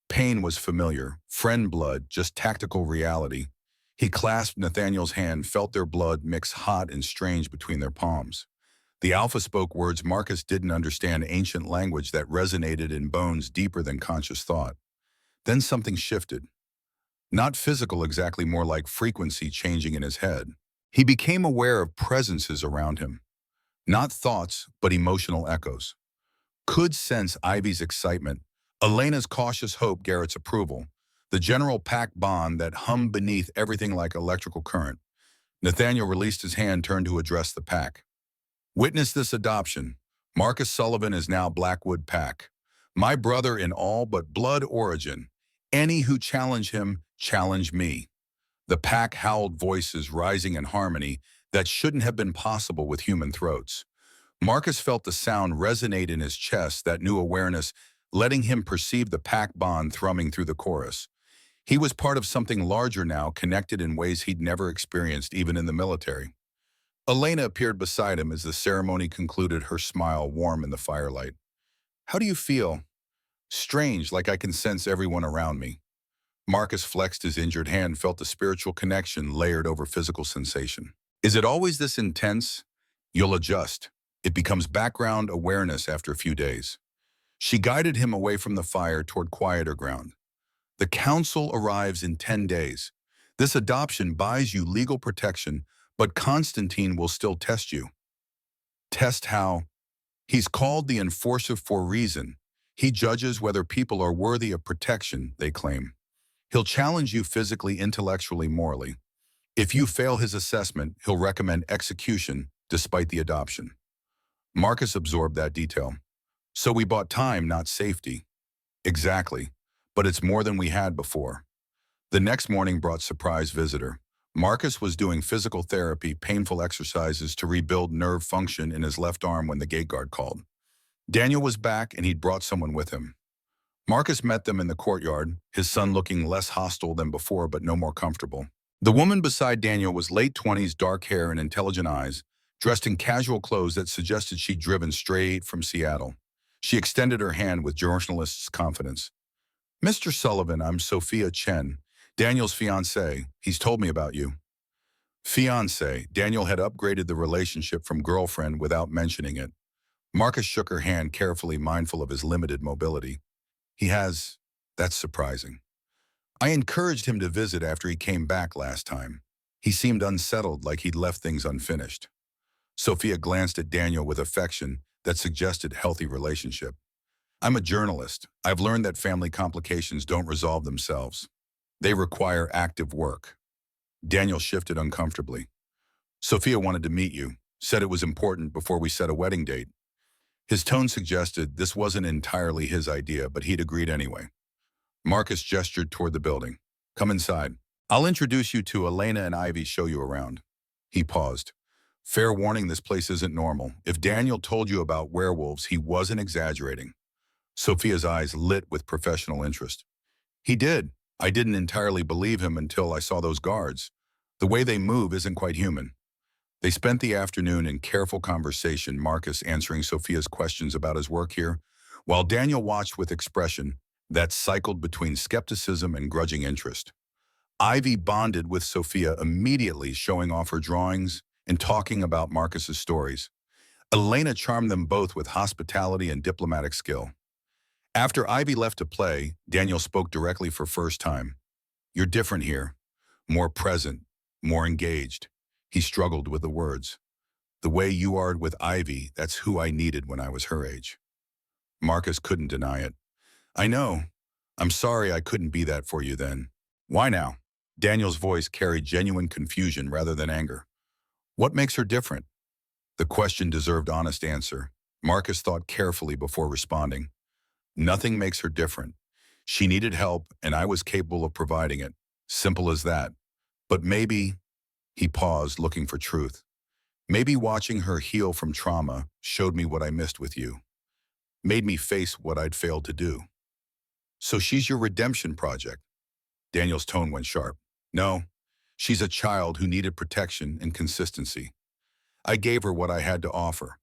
Pain was familiar, friend blood, just tactical reality. He clasped Nathaniel's hand, felt their blood mix hot and strange between their palms. The Alpha spoke words Marcus didn't understand, ancient language that resonated in bones deeper than conscious thought. Then something shifted. Not physical exactly, more like frequency changing in his head. He became aware of presences around him. Not thoughts, but emotional echoes. Could sense Ivy's excitement, Elena's cautious hope, Garrett's approval, the general Pack bond that hummed beneath everything like electrical current. Nathaniel released his hand, turned to address the pack. Witness this adoption. Marcus Sullivan is now Blackwood Pack. My brother in all but blood origin. Any who challenge him, challenge me. The pack howled, voices rising in harmony that shouldn't have been possible with human throats. Marcus felt the sound resonate in his chest, that new awareness, letting him perceive the pack bond thrumming through the chorus. He was part of something larger now, connected in ways he'd never experienced even in the military. Elena appeared beside him as the ceremony concluded, her smile warm in the firelight. How do you feel? Strange, like I can sense everyone around me. Marcus flexed his injured hand, felt the spiritual connection layered over physical sensation. Is it always this intense? You'll adjust. It becomes background awareness after a few days. She guided him away from the fire toward quieter ground. The council arrives in 10 days. This adoption buys you legal protection, but Constantine will still test you. Test how? He's called the enforcer for a reason. He judges whether people are worthy of protection, they claim. He'll challenge you physically, intellectually, morally. If you fail his assessment, he'll recommend execution despite the adoption. Marcus absorbed that detail. So we bought time, not safety. Exactly. But it's more than we had before. The next morning brought surprise visitor. Marcus was doing physical therapy, painful exercises to rebuild nerve function in his left arm when the gate guard called. Daniel was back, and he'd brought someone with him. Marcus met them in the courtyard, his son looking less hostile than before but no more comfortable. The woman beside Daniel was late 20s, dark hair and intelligent eyes, dressed in casual clothes that suggested she'd driven straight from Seattle. She extended her hand with journalist's confidence. Mr. Sullivan, I'm Sophia Chen, Daniel's fiancée. He's told me about you. Fiancé. Daniel had upgraded the relationship from girlfriend without mentioning it. Marcus shook her hand carefully, mindful of his limited mobility. He has. That's surprising. I encouraged him to visit after he came back last time. He seemed unsettled, like he'd left things unfinished. Sophia glanced at Daniel with affection that suggested healthy relationship. I'm a journalist. I've learned that family complications don't resolve themselves. They require active work. Daniel shifted uncomfortably. Sophia wanted to meet you, said it was important before we set a wedding date. His tone suggested this wasn't entirely his idea, but he'd agreed anyway. Marcus gestured toward the building. Come inside. I'll introduce you to Elena and Ivy, show you around. He paused. Fair warning, this place isn't normal. If Daniel told you about werewolves, he wasn't exaggerating. Sophia's eyes lit with professional interest. He did. I didn't entirely believe him until I saw those guards. The way they move isn't quite human. They spent the afternoon in careful conversation, Marcus answering Sophia's questions about his work here, while Daniel watched with expression that cycled between skepticism and grudging interest. Ivy bonded with Sophia immediately, showing off her drawings and talking about Marcus's stories. Elena charmed them both with hospitality and diplomatic skill. After Ivy left to play, Daniel spoke directly for first time. You're different here. More present, more engaged. He struggled with the words. The way you are with Ivy, that's who I needed when I was her age. Marcus couldn't deny it. I know. I'm sorry I couldn't be that for you then. Why now? Daniel's voice carried genuine confusion rather than anger. What makes her different? The question deserved honest answer. Marcus thought carefully before responding. Nothing makes her different. She needed help, and I was capable of providing it. Simple as that. But maybe, he paused, looking for truth. Maybe watching her heal from trauma showed me what I missed with you. Made me face what I'd failed to do. So she's your redemption project. Daniel's tone went sharp. No, she's a child who needed protection and consistency. I gave her what I had to offer.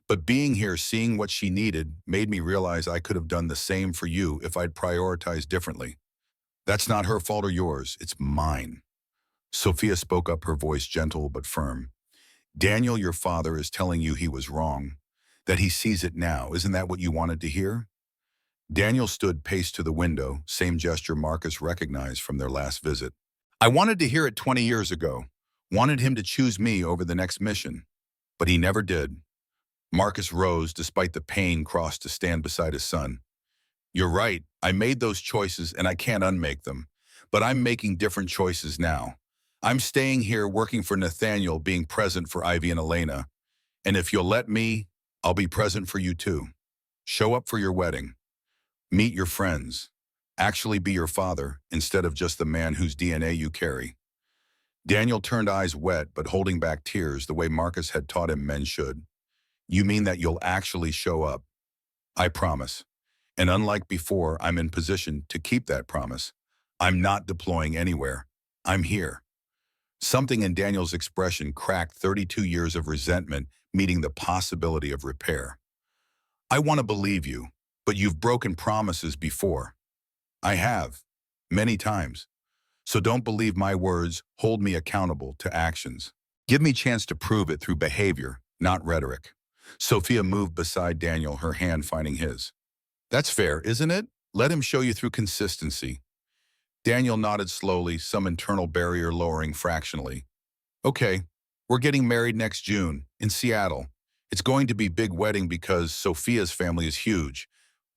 But being here, seeing what she needed, made me realize I could have done the same for you if I'd prioritized differently. That's not her fault or yours, it's mine. Sophia spoke up, her voice gentle but firm. Daniel, your father, is telling you he was wrong, that he sees it now. Isn't that what you wanted to hear? Daniel stood paced to the window, same gesture Marcus recognized from their last visit. I wanted to hear it 20 years ago, wanted him to choose me over the next mission, but he never did. Marcus rose despite the pain, crossed to stand beside his son. You're right, I made those choices and I can't unmake them, but I'm making different choices now. I'm staying here working for Nathaniel, being present for Ivy and Elena. And if you'll let me, I'll be present for you too. Show up for your wedding. Meet your friends. Actually be your father instead of just the man whose DNA you carry. Daniel turned eyes wet but holding back tears the way Marcus had taught him men should. You mean that you'll actually show up? I promise. And unlike before, I'm in position to keep that promise. I'm not deploying anywhere. I'm here. Something in Daniel's expression cracked 32 years of resentment, meeting the possibility of repair. I want to believe you, but you've broken promises before. I have, many times. So don't believe my words, hold me accountable to actions. Give me a chance to prove it through behavior, not rhetoric. Sophia moved beside Daniel, her hand finding his. That's fair, isn't it? Let him show you through consistency. Daniel nodded slowly, some internal barrier lowering fractionally. Okay, we're getting married next June, in Seattle. It's going to be a big wedding because Sophia's family is huge.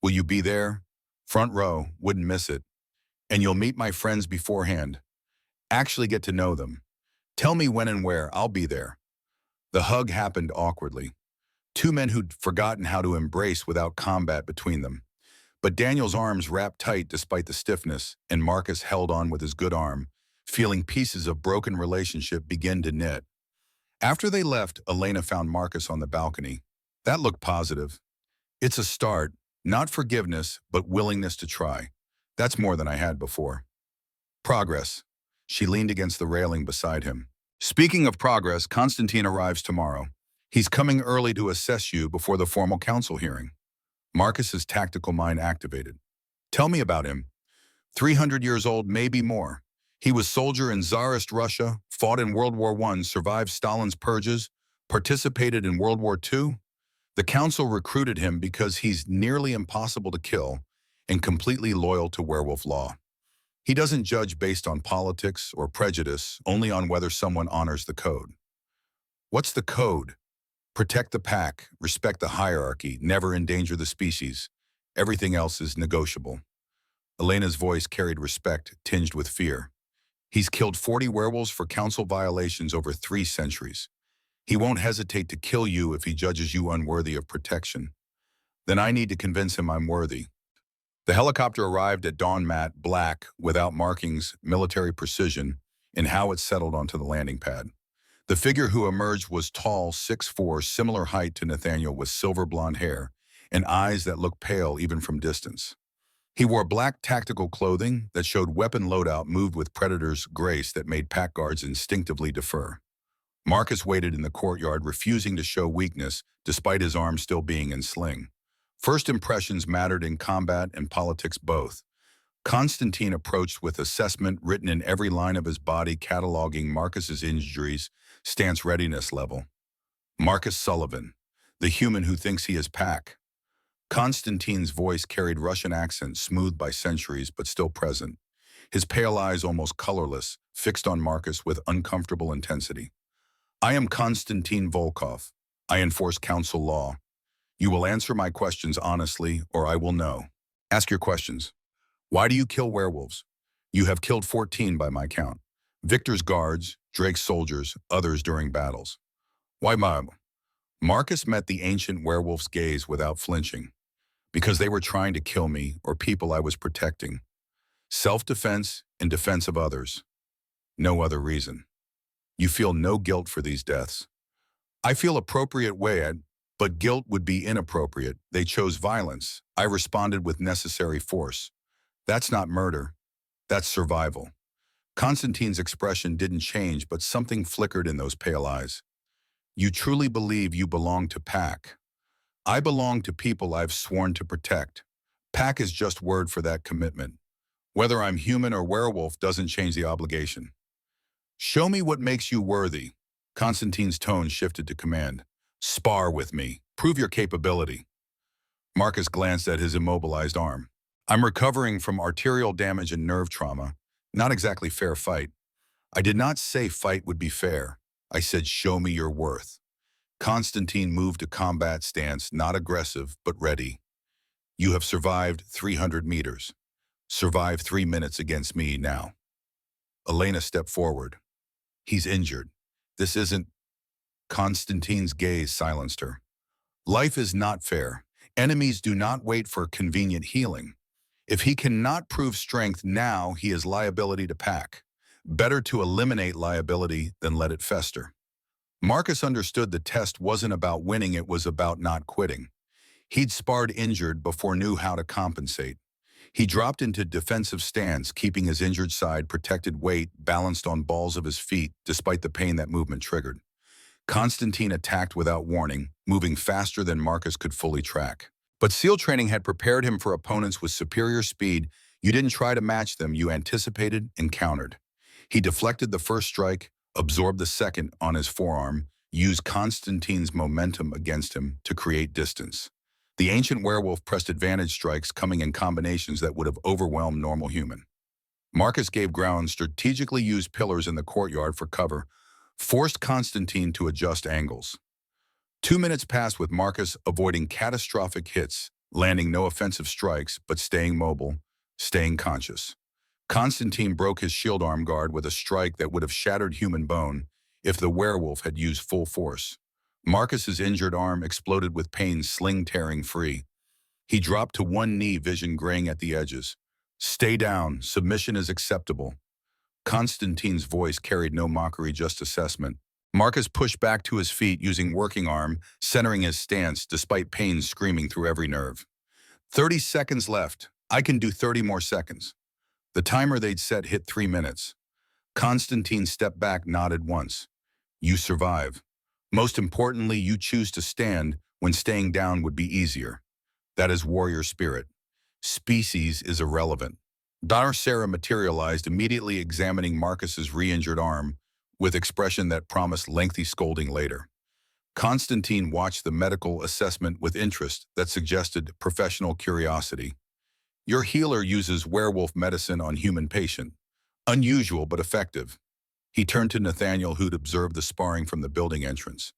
Will you be there? Front row, wouldn't miss it. And you'll meet my friends beforehand. Actually get to know them. Tell me when and where, I'll be there. The hug happened awkwardly. Two men who'd forgotten how to embrace without combat between them. But Daniel's arms wrapped tight despite the stiffness, and Marcus held on with his good arm, feeling pieces of broken relationship begin to knit. After they left, Elena found Marcus on the balcony. That looked positive. It's a start, not forgiveness, but willingness to try. That's more than I had before. Progress. She leaned against the railing beside him. Speaking of progress, Constantine arrives tomorrow. He's coming early to assess you before the formal council hearing. Marcus's tactical mind activated. Tell me about him. 300 years old, maybe more. He was soldier in Tsarist Russia, fought in World War I, survived Stalin's purges, participated in World War II. The council recruited him because he's nearly impossible to kill and completely loyal to werewolf law. He doesn't judge based on politics or prejudice, only on whether someone honors the code. What's the code? Protect the pack, respect the hierarchy, never endanger the species. Everything else is negotiable. Elena's voice carried respect, tinged with fear. He's killed 40 werewolves for council violations over 3 centuries. He won't hesitate to kill you if he judges you unworthy of protection. Then I need to convince him I'm worthy. The helicopter arrived at dawn, matte black, without markings, military precision, in how it settled onto the landing pad. The figure who emerged was tall, 6'4", similar height to Nathaniel, with silver blonde hair and eyes that looked pale even from distance. He wore black tactical clothing that showed weapon loadout, moved with Predator's grace that made pack guards instinctively defer. Marcus waited in the courtyard, refusing to show weakness despite his arm still being in sling. First impressions mattered in combat and politics both. Constantine approached with assessment written in every line of his body, cataloging Marcus's injuries, stance, readiness level. Marcus Sullivan, the human who thinks he is pack. Constantine's voice carried Russian accent, smoothed by centuries but still present. His pale eyes almost colorless, fixed on Marcus with uncomfortable intensity. I am Konstantin Volkov. I enforce council law. You will answer my questions honestly, or I will know. Ask your questions. Why do you kill werewolves? You have killed 14 by my count. Victor's guards, Drake's soldiers, others during battles. Why, Mom? Marcus met the ancient werewolf's gaze without flinching. Because they were trying to kill me or people I was protecting. Self-defense and defense of others. No other reason. You feel no guilt for these deaths. I feel appropriate way, but guilt would be inappropriate. They chose violence. I responded with necessary force. That's not murder. That's survival. Constantine's expression didn't change, but something flickered in those pale eyes. You truly believe you belong to pack. I belong to people I've sworn to protect. Pack is just word for that commitment. Whether I'm human or werewolf doesn't change the obligation. Show me what makes you worthy. Constantine's tone shifted to command. Spar with me. Prove your capability. Marcus glanced at his immobilized arm. I'm recovering from arterial damage and nerve trauma. Not exactly fair fight. I did not say fight would be fair. I said show me your worth. Constantine moved to combat stance, not aggressive, but ready. You have survived 300 meters. Survive 3 minutes against me now. Elena stepped forward. He's injured. This isn't. Constantine's gaze silenced her. Life is not fair. Enemies do not wait for convenient healing. If he cannot prove strength now, he is liability to pack. Better to eliminate liability than let it fester. Marcus understood the test wasn't about winning, it was about not quitting. He'd sparred injured before knew how to compensate. He dropped into defensive stance, keeping his injured side protected weight balanced on balls of his feet despite the pain that movement triggered. Constantine attacked without warning, moving faster than Marcus could fully track. But SEAL training had prepared him for opponents with superior speed. You didn't try to match them, you anticipated and countered. He deflected the first strike, absorbed the second on his forearm, used Constantine's momentum against him to create distance. The ancient werewolf pressed advantage strikes coming in combinations that would have overwhelmed normal human. Marcus gave ground, strategically used pillars in the courtyard for cover, forced Constantine to adjust angles. 2 minutes passed with Marcus avoiding catastrophic hits, landing no offensive strikes, but staying mobile, staying conscious. Constantine broke his shield arm guard with a strike that would have shattered human bone if the werewolf had used full force. Marcus's injured arm exploded with pain, sling tearing free. He dropped to one knee, vision graying at the edges. Stay down, submission is acceptable. Constantine's voice carried no mockery, just assessment. Marcus pushed back to his feet using working arm, centering his stance despite pain screaming through every nerve. 30 seconds left. I can do 30 more seconds. The timer they'd set hit 3 minutes. Constantine stepped back, nodded once. You survive. Most importantly, you choose to stand when staying down would be easier. That is warrior spirit. Species is irrelevant. Daughter Sarah materialized, immediately examining Marcus's re-injured arm with expression that promised lengthy scolding later. Constantine watched the medical assessment with interest that suggested professional curiosity. Your healer uses werewolf medicine on human patient. Unusual but effective. He turned to Nathaniel, who'd observed the sparring from the building entrance.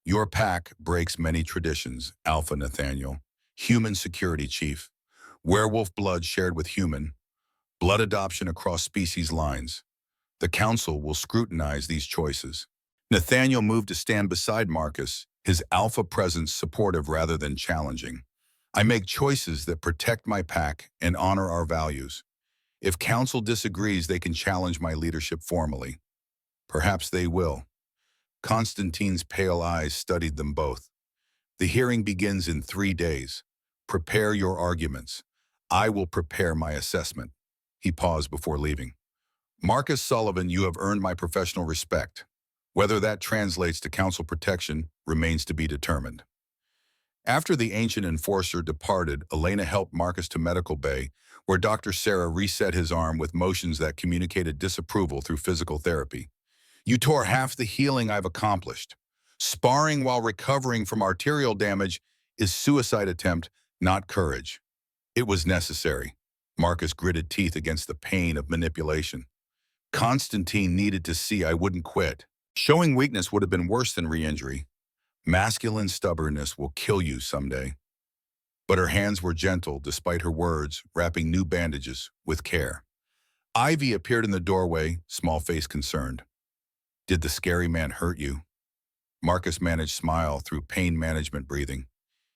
Your pack breaks many traditions, Alpha Nathaniel. Human security chief. Werewolf blood shared with human. Blood adoption across species lines. The council will scrutinize these choices. Nathaniel moved to stand beside Marcus, his alpha presence supportive rather than challenging. I make choices that protect my pack and honor our values. If council disagrees, they can challenge my leadership formally. Perhaps they will. Constantine's pale eyes studied them both. The hearing begins in 3 days. Prepare your arguments. I will prepare my assessment. He paused before leaving. Marcus Sullivan, you have earned my professional respect. Whether that translates to council protection remains to be determined. After the ancient enforcer departed, Elena helped Marcus to medical bay, where Dr. Sarah reset his arm with motions that communicated disapproval through physical therapy. You tore half the healing I've accomplished. Sparring while recovering from arterial damage is suicide attempt, not courage. It was necessary. Marcus gritted teeth against the pain of manipulation. Constantine needed to see I wouldn't quit. Showing weakness would have been worse than re-injury. Masculine stubbornness will kill you someday. But her hands were gentle despite her words, wrapping new bandages with care. Ivy appeared in the doorway, small face concerned. Did the scary man hurt you? Marcus managed smile through pain management breathing.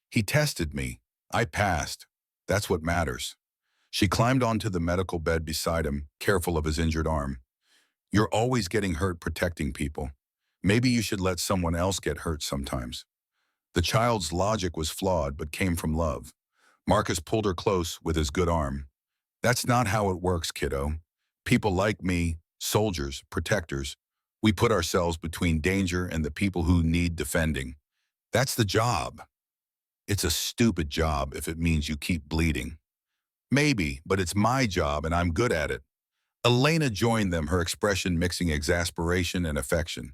He tested me. I passed. That's what matters. She climbed onto the medical bed beside him, careful of his injured arm. You're always getting hurt protecting people. Maybe you should let someone else get hurt sometimes. The child's logic was flawed but came from love. Marcus pulled her close with his good arm. That's not how it works, kiddo. People like me, soldiers, protectors, we put ourselves between danger and the people who need defending. That's the job. It's a stupid job if it means you keep bleeding. Maybe, but it's my job and I'm good at it. Elena joined them, her expression mixing exasperation and affection.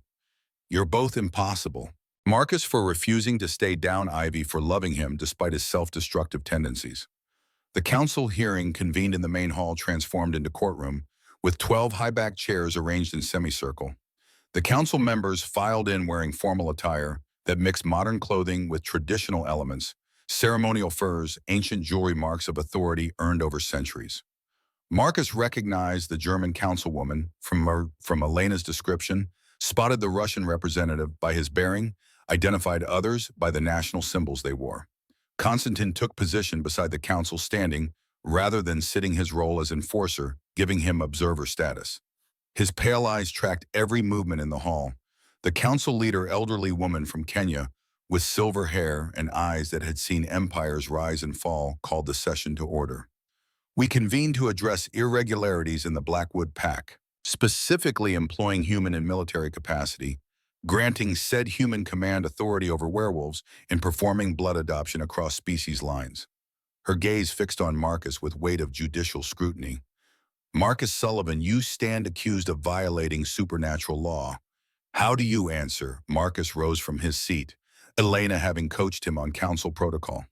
You're both impossible. Marcus for refusing to stay down, Ivy for loving him despite his self-destructive tendencies. The council hearing convened in the main hall transformed into courtroom, with 12 high-backed chairs arranged in semicircle. The council members filed in wearing formal attire that mixed modern clothing with traditional elements, ceremonial furs, ancient jewelry, marks of authority earned over centuries. Marcus recognized the German councilwoman from Elena's description, spotted the Russian representative by his bearing, identified others by the national symbols they wore. Konstantin took position beside the council standing, rather than sitting his role as enforcer, giving him observer status. His pale eyes tracked every movement in the hall. The council leader, elderly woman from Kenya, with silver hair and eyes that had seen empires rise and fall, called the session to order. We convened to address irregularities in the Blackwood Pact, specifically employing human in military capacity, granting said human command authority over werewolves, and performing blood adoption across species lines. Her gaze fixed on Marcus with weight of judicial scrutiny. Marcus Sullivan, you stand accused of violating supernatural law. How do you answer? Marcus rose from his seat, Elena having coached him on council protocol.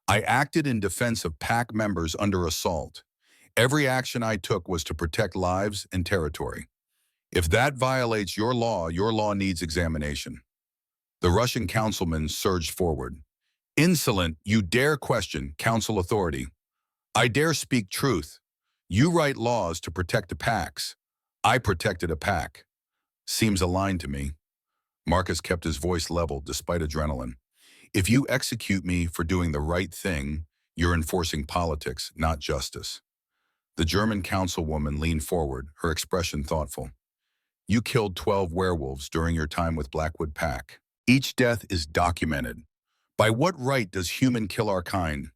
I acted in defense of PAC members under assault. Every action I took was to protect lives and territory. If that violates your law needs examination. The Russian councilman surged forward. Insolent, you dare question council authority. I dare speak truth. You write laws to protect the PACs. I protected a PAC. Seems aligned to me. Marcus kept his voice level despite adrenaline. If you execute me for doing the right thing, you're enforcing politics, not justice. The German councilwoman leaned forward, her expression thoughtful. You killed 12 werewolves during your time with Blackwood Pack. Each death is documented. By what right does human kill our kind?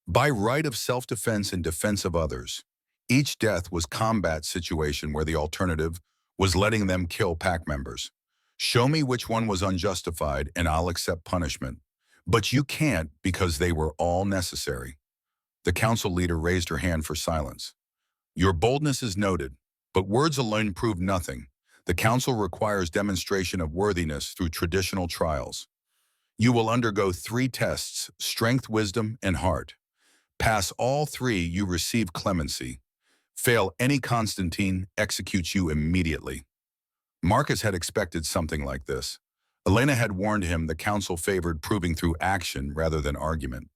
By right of self-defense and defense of others. Each death was combat situation where the alternative was letting them kill pack members. Show me which one was unjustified and I'll accept punishment. But you can't because they were all necessary. The council leader raised her hand for silence. Your boldness is noted, but words alone prove nothing. The council requires demonstration of worthiness through traditional trials. You will undergo 3 tests: strength, wisdom, and heart. Pass all 3, you receive clemency. Fail any, Konstantin executes you immediately. Marcus had expected something like this. Elena had warned him the council favored proving through action rather than argument.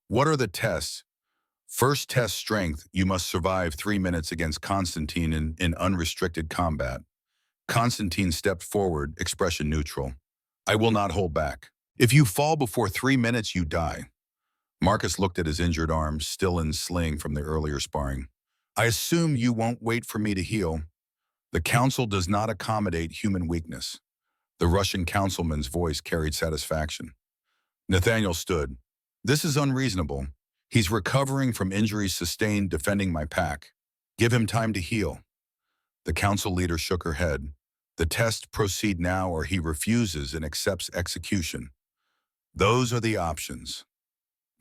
What are the tests? First test, strength. You must survive 3 minutes against Konstantin in unrestricted combat. Konstantin stepped forward, expression neutral. I will not hold back. If you fall before 3 minutes, you die. Marcus looked at his injured arm, still in sling from the earlier sparring. I assume you won't wait for me to heal. The council does not accommodate human weakness. The Russian councilman's voice carried satisfaction. Nathaniel stood. This is unreasonable. He's recovering from injuries sustained defending my pack. Give him time to heal. The council leader shook her head. The test, proceed now or he refuses and accepts execution. Those are the options.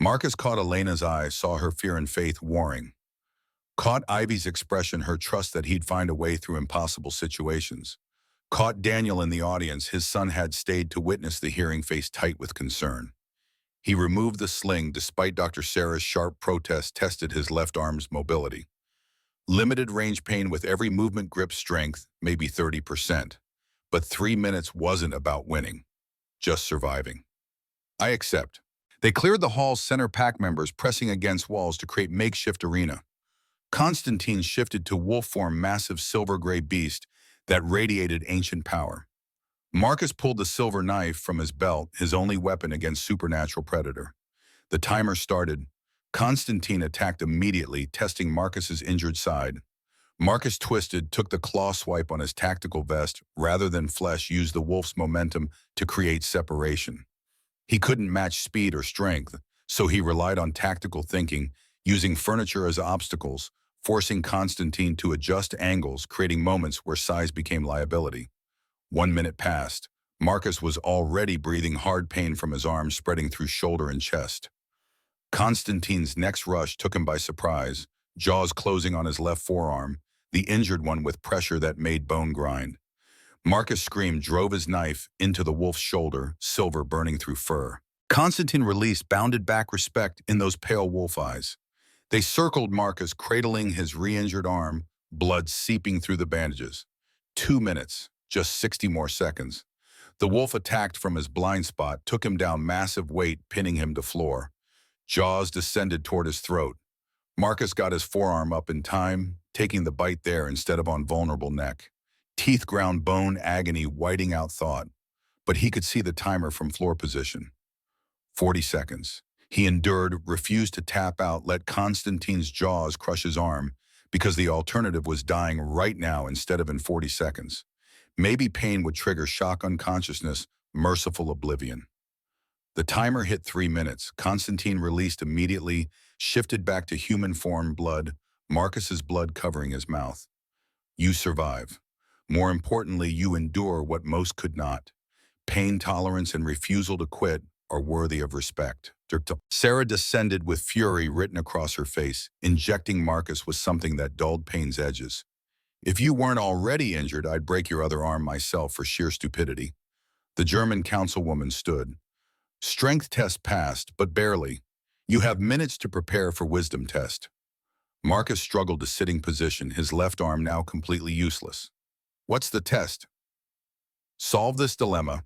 Marcus caught Elena's eyes, saw her fear and faith warring. Caught Ivy's expression, her trust that he'd find a way through impossible situations. Caught Daniel in the audience, his son had stayed to witness the hearing, face tight with concern. He removed the sling despite Dr. Sarah's sharp protest, tested his left arm's mobility. Limited range pain with every movement, grip strength, maybe 30%. But 3 minutes wasn't about winning, just surviving. I accept. They cleared the hall's center, pack members pressing against walls to create makeshift arena. Konstantin shifted to wolf form, massive silver-gray beast that radiated ancient power. Marcus pulled the silver knife from his belt, his only weapon against supernatural predator. The timer started. Konstantin attacked immediately, testing Marcus's injured side. Marcus twisted, took the claw swipe on his tactical vest, rather than flesh, used the wolf's momentum to create separation. He couldn't match speed or strength, so he relied on tactical thinking, using furniture as obstacles, forcing Konstantin to adjust angles, creating moments where size became liability. 1 minute passed. Marcus was already breathing hard, pain from his arms spreading through shoulder and chest. Konstantin's next rush took him by surprise, jaws closing on his left forearm, the injured one with pressure that made bone grind. Marcus screamed, drove his knife into the wolf's shoulder, silver burning through fur. Konstantin released, bounded back, respect in those pale wolf eyes. They circled Marcus, cradling his re-injured arm, blood seeping through the bandages. 2 minutes, just 60 more seconds. The wolf attacked from his blind spot, took him down, massive weight pinning him to floor. Jaws descended toward his throat. Marcus got his forearm up in time, taking the bite there instead of on vulnerable neck. Teeth ground bone, agony whiting out thought. But he could see the timer from floor position. 40 seconds. He endured, refused to tap out, let Constantine's jaws crush his arm, because the alternative was dying right now instead of in 40 seconds. Maybe pain would trigger shock unconsciousness, merciful oblivion. The timer hit 3 minutes. Constantine released immediately, shifted back to human form blood, Marcus's blood covering his mouth. You survive. More importantly, you endure what most could not. Pain tolerance and refusal to quit are worthy of respect. Sarah descended with fury written across her face, injecting Marcus with something that dulled pain's edges. If you weren't already injured, I'd break your other arm myself for sheer stupidity. The German councilwoman stood. Strength test passed, but barely. You have minutes to prepare for wisdom test. Marcus struggled to sitting position, his left arm now completely useless. What's the test? Solve this dilemma.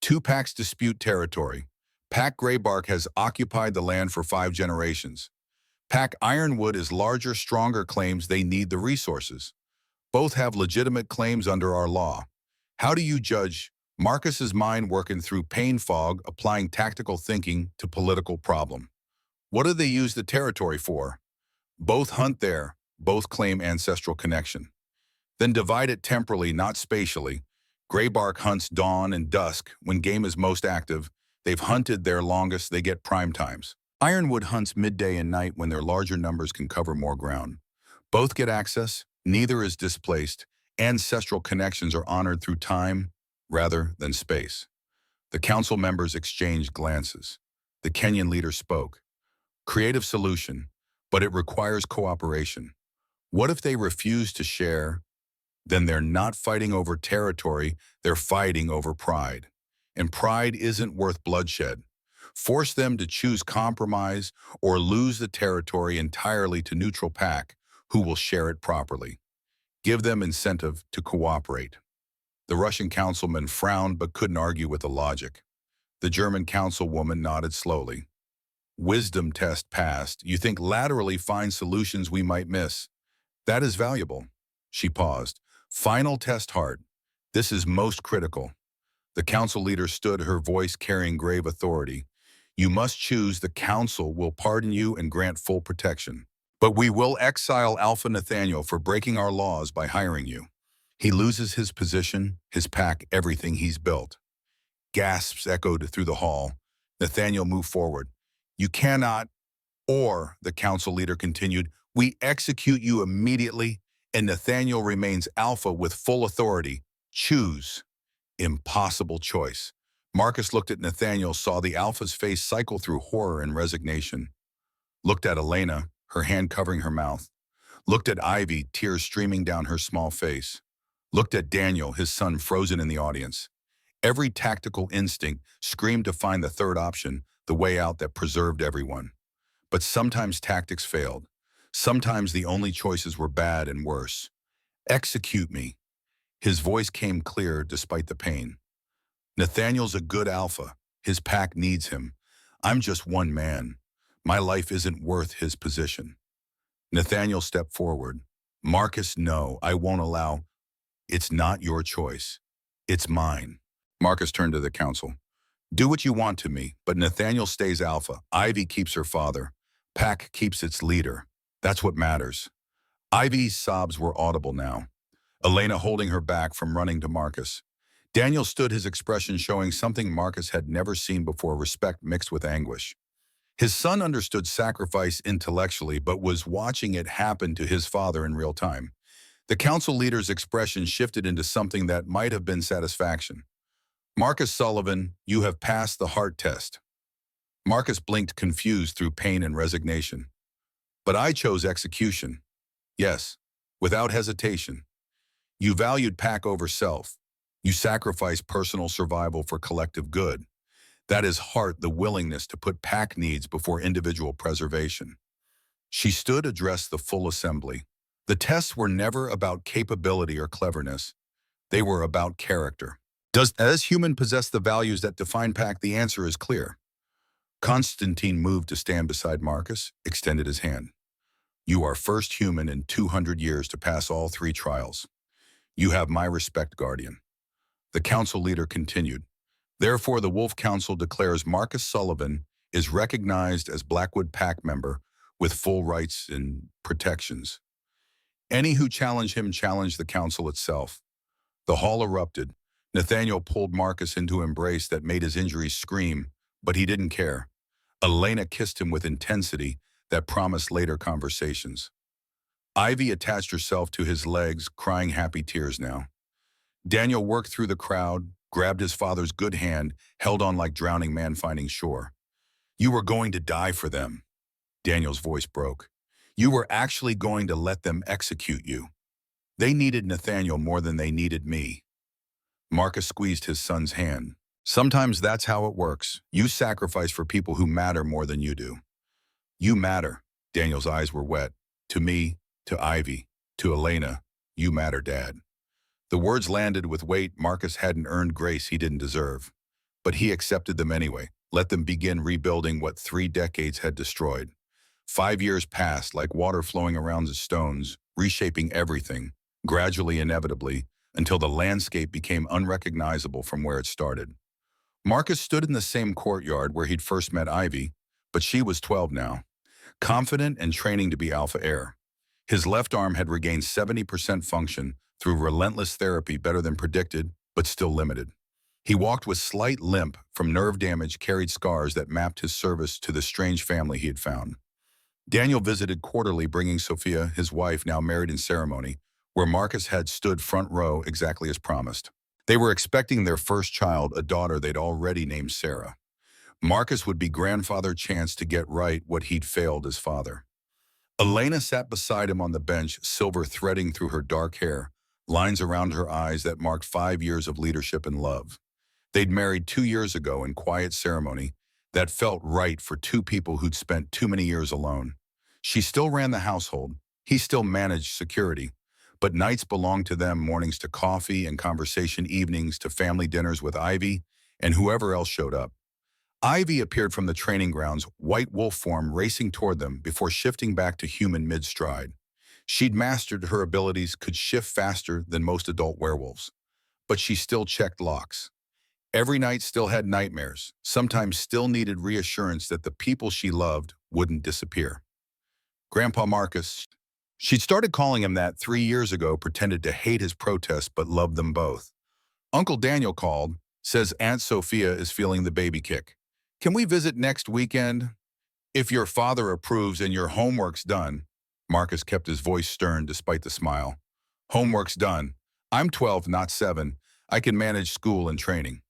2 packs dispute territory. Pack Greybark has occupied the land for 5 generations. Pack Ironwood is larger, stronger, claims they need the resources. Both have legitimate claims under our law. How do you judge Marcus's mind working through pain fog, applying tactical thinking to political problem? What do they use the territory for? Both hunt there, both claim ancestral connection. Then divide it temporally, not spatially. Greybark hunts dawn and dusk when game is most active. They've hunted their longest, they get prime times. Ironwood hunts midday and night when their larger numbers can cover more ground. Both get access, neither is displaced. Ancestral connections are honored through time rather than space. The council members exchanged glances. The Kenyan leader spoke. Creative solution, but it requires cooperation. What if they refuse to share? Then they're not fighting over territory, they're fighting over pride. And pride isn't worth bloodshed. Force them to choose compromise or lose the territory entirely to neutral pack, who will share it properly. Give them incentive to cooperate. The Russian councilman frowned but couldn't argue with the logic. The German councilwoman nodded slowly. Wisdom test passed. You think laterally find solutions we might miss. That is valuable. She paused. Final test hard. This is most critical. The council leader stood, her voice carrying grave authority. You must choose. The council will pardon you and grant full protection. But we will exile Alpha Nathaniel for breaking our laws by hiring you. He loses his position, his pack, everything he's built. Gasps echoed through the hall. Nathaniel moved forward. You cannot, or, the council leader continued, we execute you immediately, and Nathaniel remains Alpha with full authority. Choose. Impossible choice. Marcus looked at Nathaniel, saw the Alpha's face cycle through horror and resignation. Looked at Elena, her hand covering her mouth. Looked at Ivy, tears streaming down her small face. Looked at Daniel, his son frozen in the audience. Every tactical instinct screamed to find the third option, the way out that preserved everyone. But sometimes tactics failed. Sometimes the only choices were bad and worse. Execute me. His voice came clear despite the pain. Nathaniel's a good Alpha. His pack needs him. I'm just one man. My life isn't worth his position. Nathaniel stepped forward. Marcus, no, I won't allow. It's not your choice. It's mine. Marcus turned to the council. Do what you want to me, but Nathaniel stays Alpha. Ivy keeps her father. Pack keeps its leader. That's what matters. Ivy's sobs were audible now. Elena holding her back from running to Marcus. Daniel stood, his expression showing something Marcus had never seen before, respect mixed with anguish. His son understood sacrifice intellectually, but was watching it happen to his father in real time. The council leader's expression shifted into something that might have been satisfaction. Marcus Sullivan, you have passed the heart test. Marcus blinked, confused through pain and resignation. But I chose execution. Yes, without hesitation. You valued pack over self. You sacrificed personal survival for collective good. That is heart, the willingness to put pack needs before individual preservation. She stood, addressed the full assembly. The tests were never about capability or cleverness. They were about character. Does human possess the values that define pack? The answer is clear. Constantine moved to stand beside Marcus, extended his hand. You are first human in 200 years to pass all 3 trials. You have my respect, Guardian. The council leader continued. Therefore, the Wolf Council declares Marcus Sullivan is recognized as Blackwood Pack member with full rights and protections. Any who challenge him challenge the council itself. The hall erupted. Nathaniel pulled Marcus into an embrace that made his injuries scream, but he didn't care. Elena kissed him with intensity that promised later conversations. Ivy attached herself to his legs, crying happy tears now. Daniel worked through the crowd, grabbed his father's good hand, held on like drowning man finding shore. You were going to die for them. Daniel's voice broke. You were actually going to let them execute you. They needed Nathaniel more than they needed me. Marcus squeezed his son's hand. Sometimes that's how it works. You sacrifice for people who matter more than you do. You matter. Daniel's eyes were wet. To me, to Ivy, to Elena, you matter, Dad. The words landed with weight. Marcus hadn't earned grace he didn't deserve. But he accepted them anyway. Let them begin rebuilding what 3 decades had destroyed. 5 years passed like water flowing around the stones, reshaping everything, gradually, inevitably, until the landscape became unrecognizable from where it started. Marcus stood in the same courtyard where he'd first met Ivy, but she was 12 now, confident and training to be alpha heir. His left arm had regained 70% function through relentless therapy, better than predicted, but still limited. He walked with slight limp from nerve damage, carried scars that mapped his service to the strange family he had found. Daniel visited quarterly, bringing Sophia, his wife, now married in ceremony, where Marcus had stood front row exactly as promised. They were expecting their first child, a daughter they'd already named Sarah. Marcus would be grandfather chance to get right what he'd failed as father. Elena sat beside him on the bench, silver threading through her dark hair, lines around her eyes that marked 5 years of leadership and love. They'd married 2 years ago in quiet ceremony that felt right for 2 people who'd spent too many years alone. She still ran the household. He still managed security. But nights belonged to them, mornings to coffee and conversation, evenings to family dinners with Ivy and whoever else showed up. Ivy appeared from the training grounds, white wolf form racing toward them before shifting back to human mid-stride. She'd mastered her abilities, could shift faster than most adult werewolves. But she still checked locks. Every night still had nightmares, sometimes still needed reassurance that the people she loved wouldn't disappear. Grandpa Marcus, she'd started calling him that 3 years ago, pretended to hate his protests but loved them both. Uncle Daniel called, says Aunt Sophia is feeling the baby kick. Can we visit next weekend? If your father approves and your homework's done. Marcus kept his voice stern despite the smile. Homework's done. I'm 12, not 7. I can manage school and training.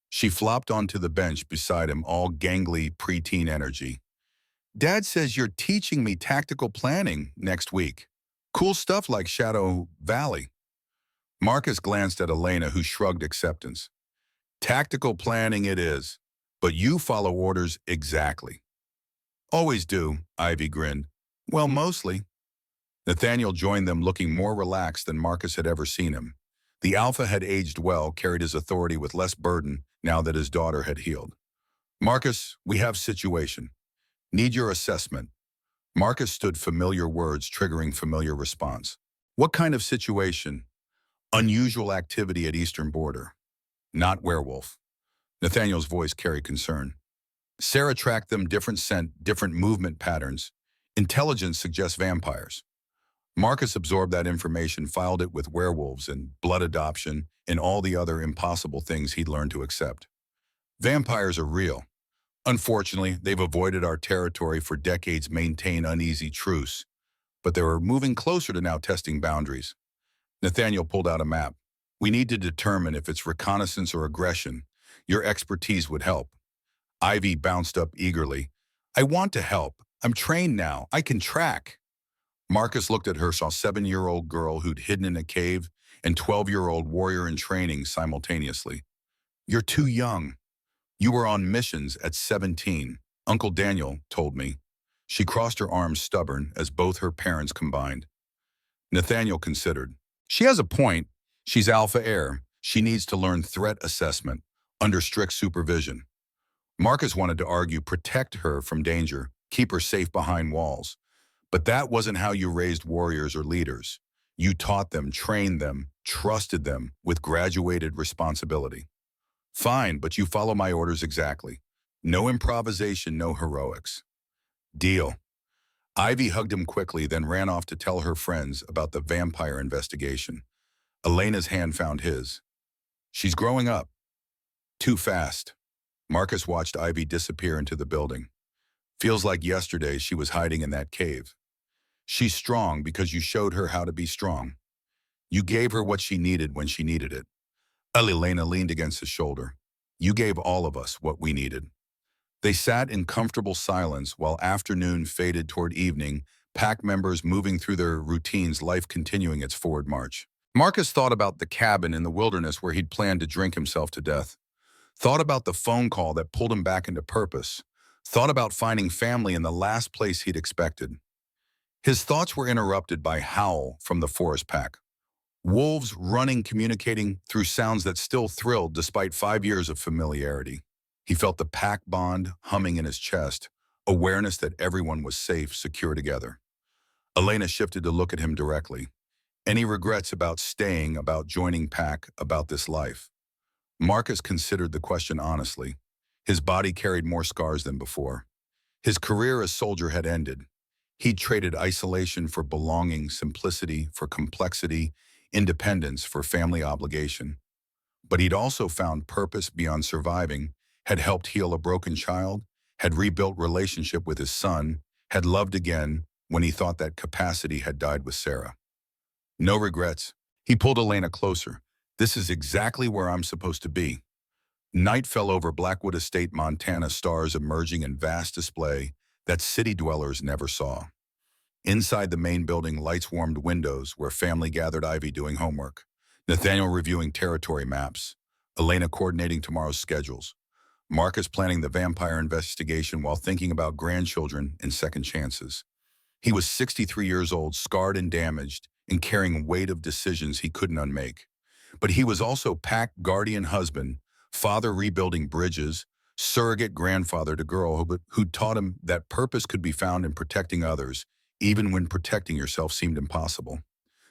She flopped onto the bench beside him, all gangly preteen energy. Dad says you're teaching me tactical planning next week. Cool stuff like Shadow Valley. Marcus glanced at Elena, who shrugged acceptance. Tactical planning it is, but you follow orders exactly. Always do, Ivy grinned. Well, mostly. Nathaniel joined them, looking more relaxed than Marcus had ever seen him. The alpha had aged well, carried his authority with less burden now that his daughter had healed. Marcus, we have situation. Need your assessment. Marcus stood, familiar words triggering familiar response. What kind of situation? Unusual activity at eastern border. Not werewolf. Nathaniel's voice carried concern. Sarah tracked them, different scent, different movement patterns. Intelligence suggests vampires. Marcus absorbed that information, filed it with werewolves and blood adoption and all the other impossible things he'd learned to accept. Vampires are real. Unfortunately, they've avoided our territory for decades, maintain uneasy truce, but they were moving closer to now testing boundaries. Nathaniel pulled out a map. We need to determine if it's reconnaissance or aggression. Your expertise would help. Ivy bounced up eagerly. I want to help. I'm trained now. I can track. Marcus looked at her, saw 7-year-old girl who'd hidden in a cave and 12-year-old warrior in training simultaneously. You're too young. You were on missions at 17, Uncle Daniel told me. She crossed her arms, stubborn, as both her parents combined. Nathaniel considered. She has a point. She's alpha heir. She needs to learn threat assessment under strict supervision. Marcus wanted to argue, protect her from danger, keep her safe behind walls. But that wasn't how you raised warriors or leaders. You taught them, trained them, trusted them with graduated responsibility. Fine, but you follow my orders exactly. No improvisation, no heroics. Deal. Ivy hugged him quickly, then ran off to tell her friends about the vampire investigation. Elena's hand found his. She's growing up. Too fast. Marcus watched Ivy disappear into the building. Feels like yesterday she was hiding in that cave. She's strong because you showed her how to be strong. You gave her what she needed when she needed it. Elena leaned against his shoulder. You gave all of us what we needed. They sat in comfortable silence while afternoon faded toward evening, pack members moving through their routines, life continuing its forward march. Marcus thought about the cabin in the wilderness where he'd planned to drink himself to death. Thought about the phone call that pulled him back into purpose. Thought about finding family in the last place he'd expected. His thoughts were interrupted by howl from the forest pack. Wolves running, communicating through sounds that still thrilled despite 5 years of familiarity. He felt the pack bond humming in his chest, awareness that everyone was safe, secure together. Elena shifted to look at him directly. Any regrets about staying, about joining pack, about this life? Marcus considered the question honestly. His body carried more scars than before. His career as soldier had ended. He'd traded isolation for belonging, simplicity for complexity, independence for family obligation. But he'd also found purpose beyond surviving, had helped heal a broken child, had rebuilt relationship with his son, had loved again when he thought that capacity had died with Sarah. No regrets. He pulled Elena closer. This is exactly where I'm supposed to be. Night fell over Blackwood Estate, Montana, stars emerging in vast display that city dwellers never saw. Inside the main building, lights warmed windows where family gathered, Ivy doing homework, Nathaniel reviewing territory maps, Elena coordinating tomorrow's schedules, Marcus planning the vampire investigation while thinking about grandchildren and second chances. He was 63 years old, scarred and damaged, and carrying weight of decisions he couldn't unmake. But he was also pack guardian husband, father rebuilding bridges, surrogate grandfather to girl who taught him that purpose could be found in protecting others, even when protecting yourself seemed impossible.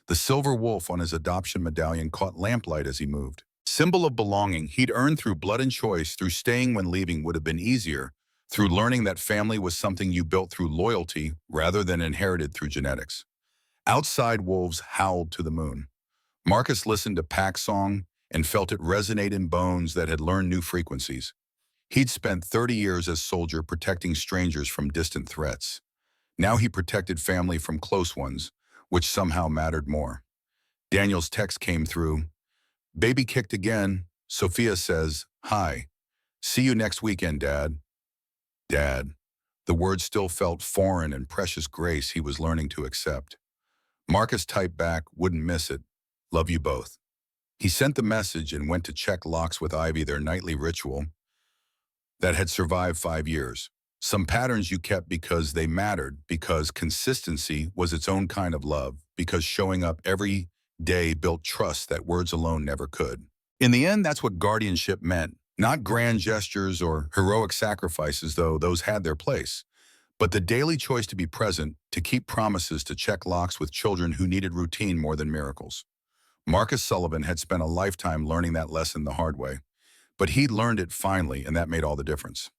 The silver wolf on his adoption medallion caught lamplight as he moved. Symbol of belonging he'd earned through blood and choice, through staying when leaving would have been easier, through learning that family was something you built through loyalty rather than inherited through genetics. Outside, wolves howled to the moon. Marcus listened to pack song and felt it resonate in bones that had learned new frequencies. He'd spent 30 years as soldier protecting strangers from distant threats. Now he protected family from close ones, which somehow mattered more. Daniel's text came through. Baby kicked again. Sophia says, hi. See you next weekend, Dad. Dad. The word still felt foreign and precious grace he was learning to accept. Marcus typed back, wouldn't miss it. Love you both. He sent the message and went to check locks with Ivy, their nightly ritual that had survived 5 years. Some patterns you kept because they mattered, because consistency was its own kind of love, because showing up every day built trust that words alone never could. In the end, that's what guardianship meant. Not grand gestures or heroic sacrifices, though those had their place, but the daily choice to be present, to keep promises, to check locks with children who needed routine more than miracles. Marcus Sullivan had spent a lifetime learning that lesson the hard way, but he'd learned it finally, and that made all the difference.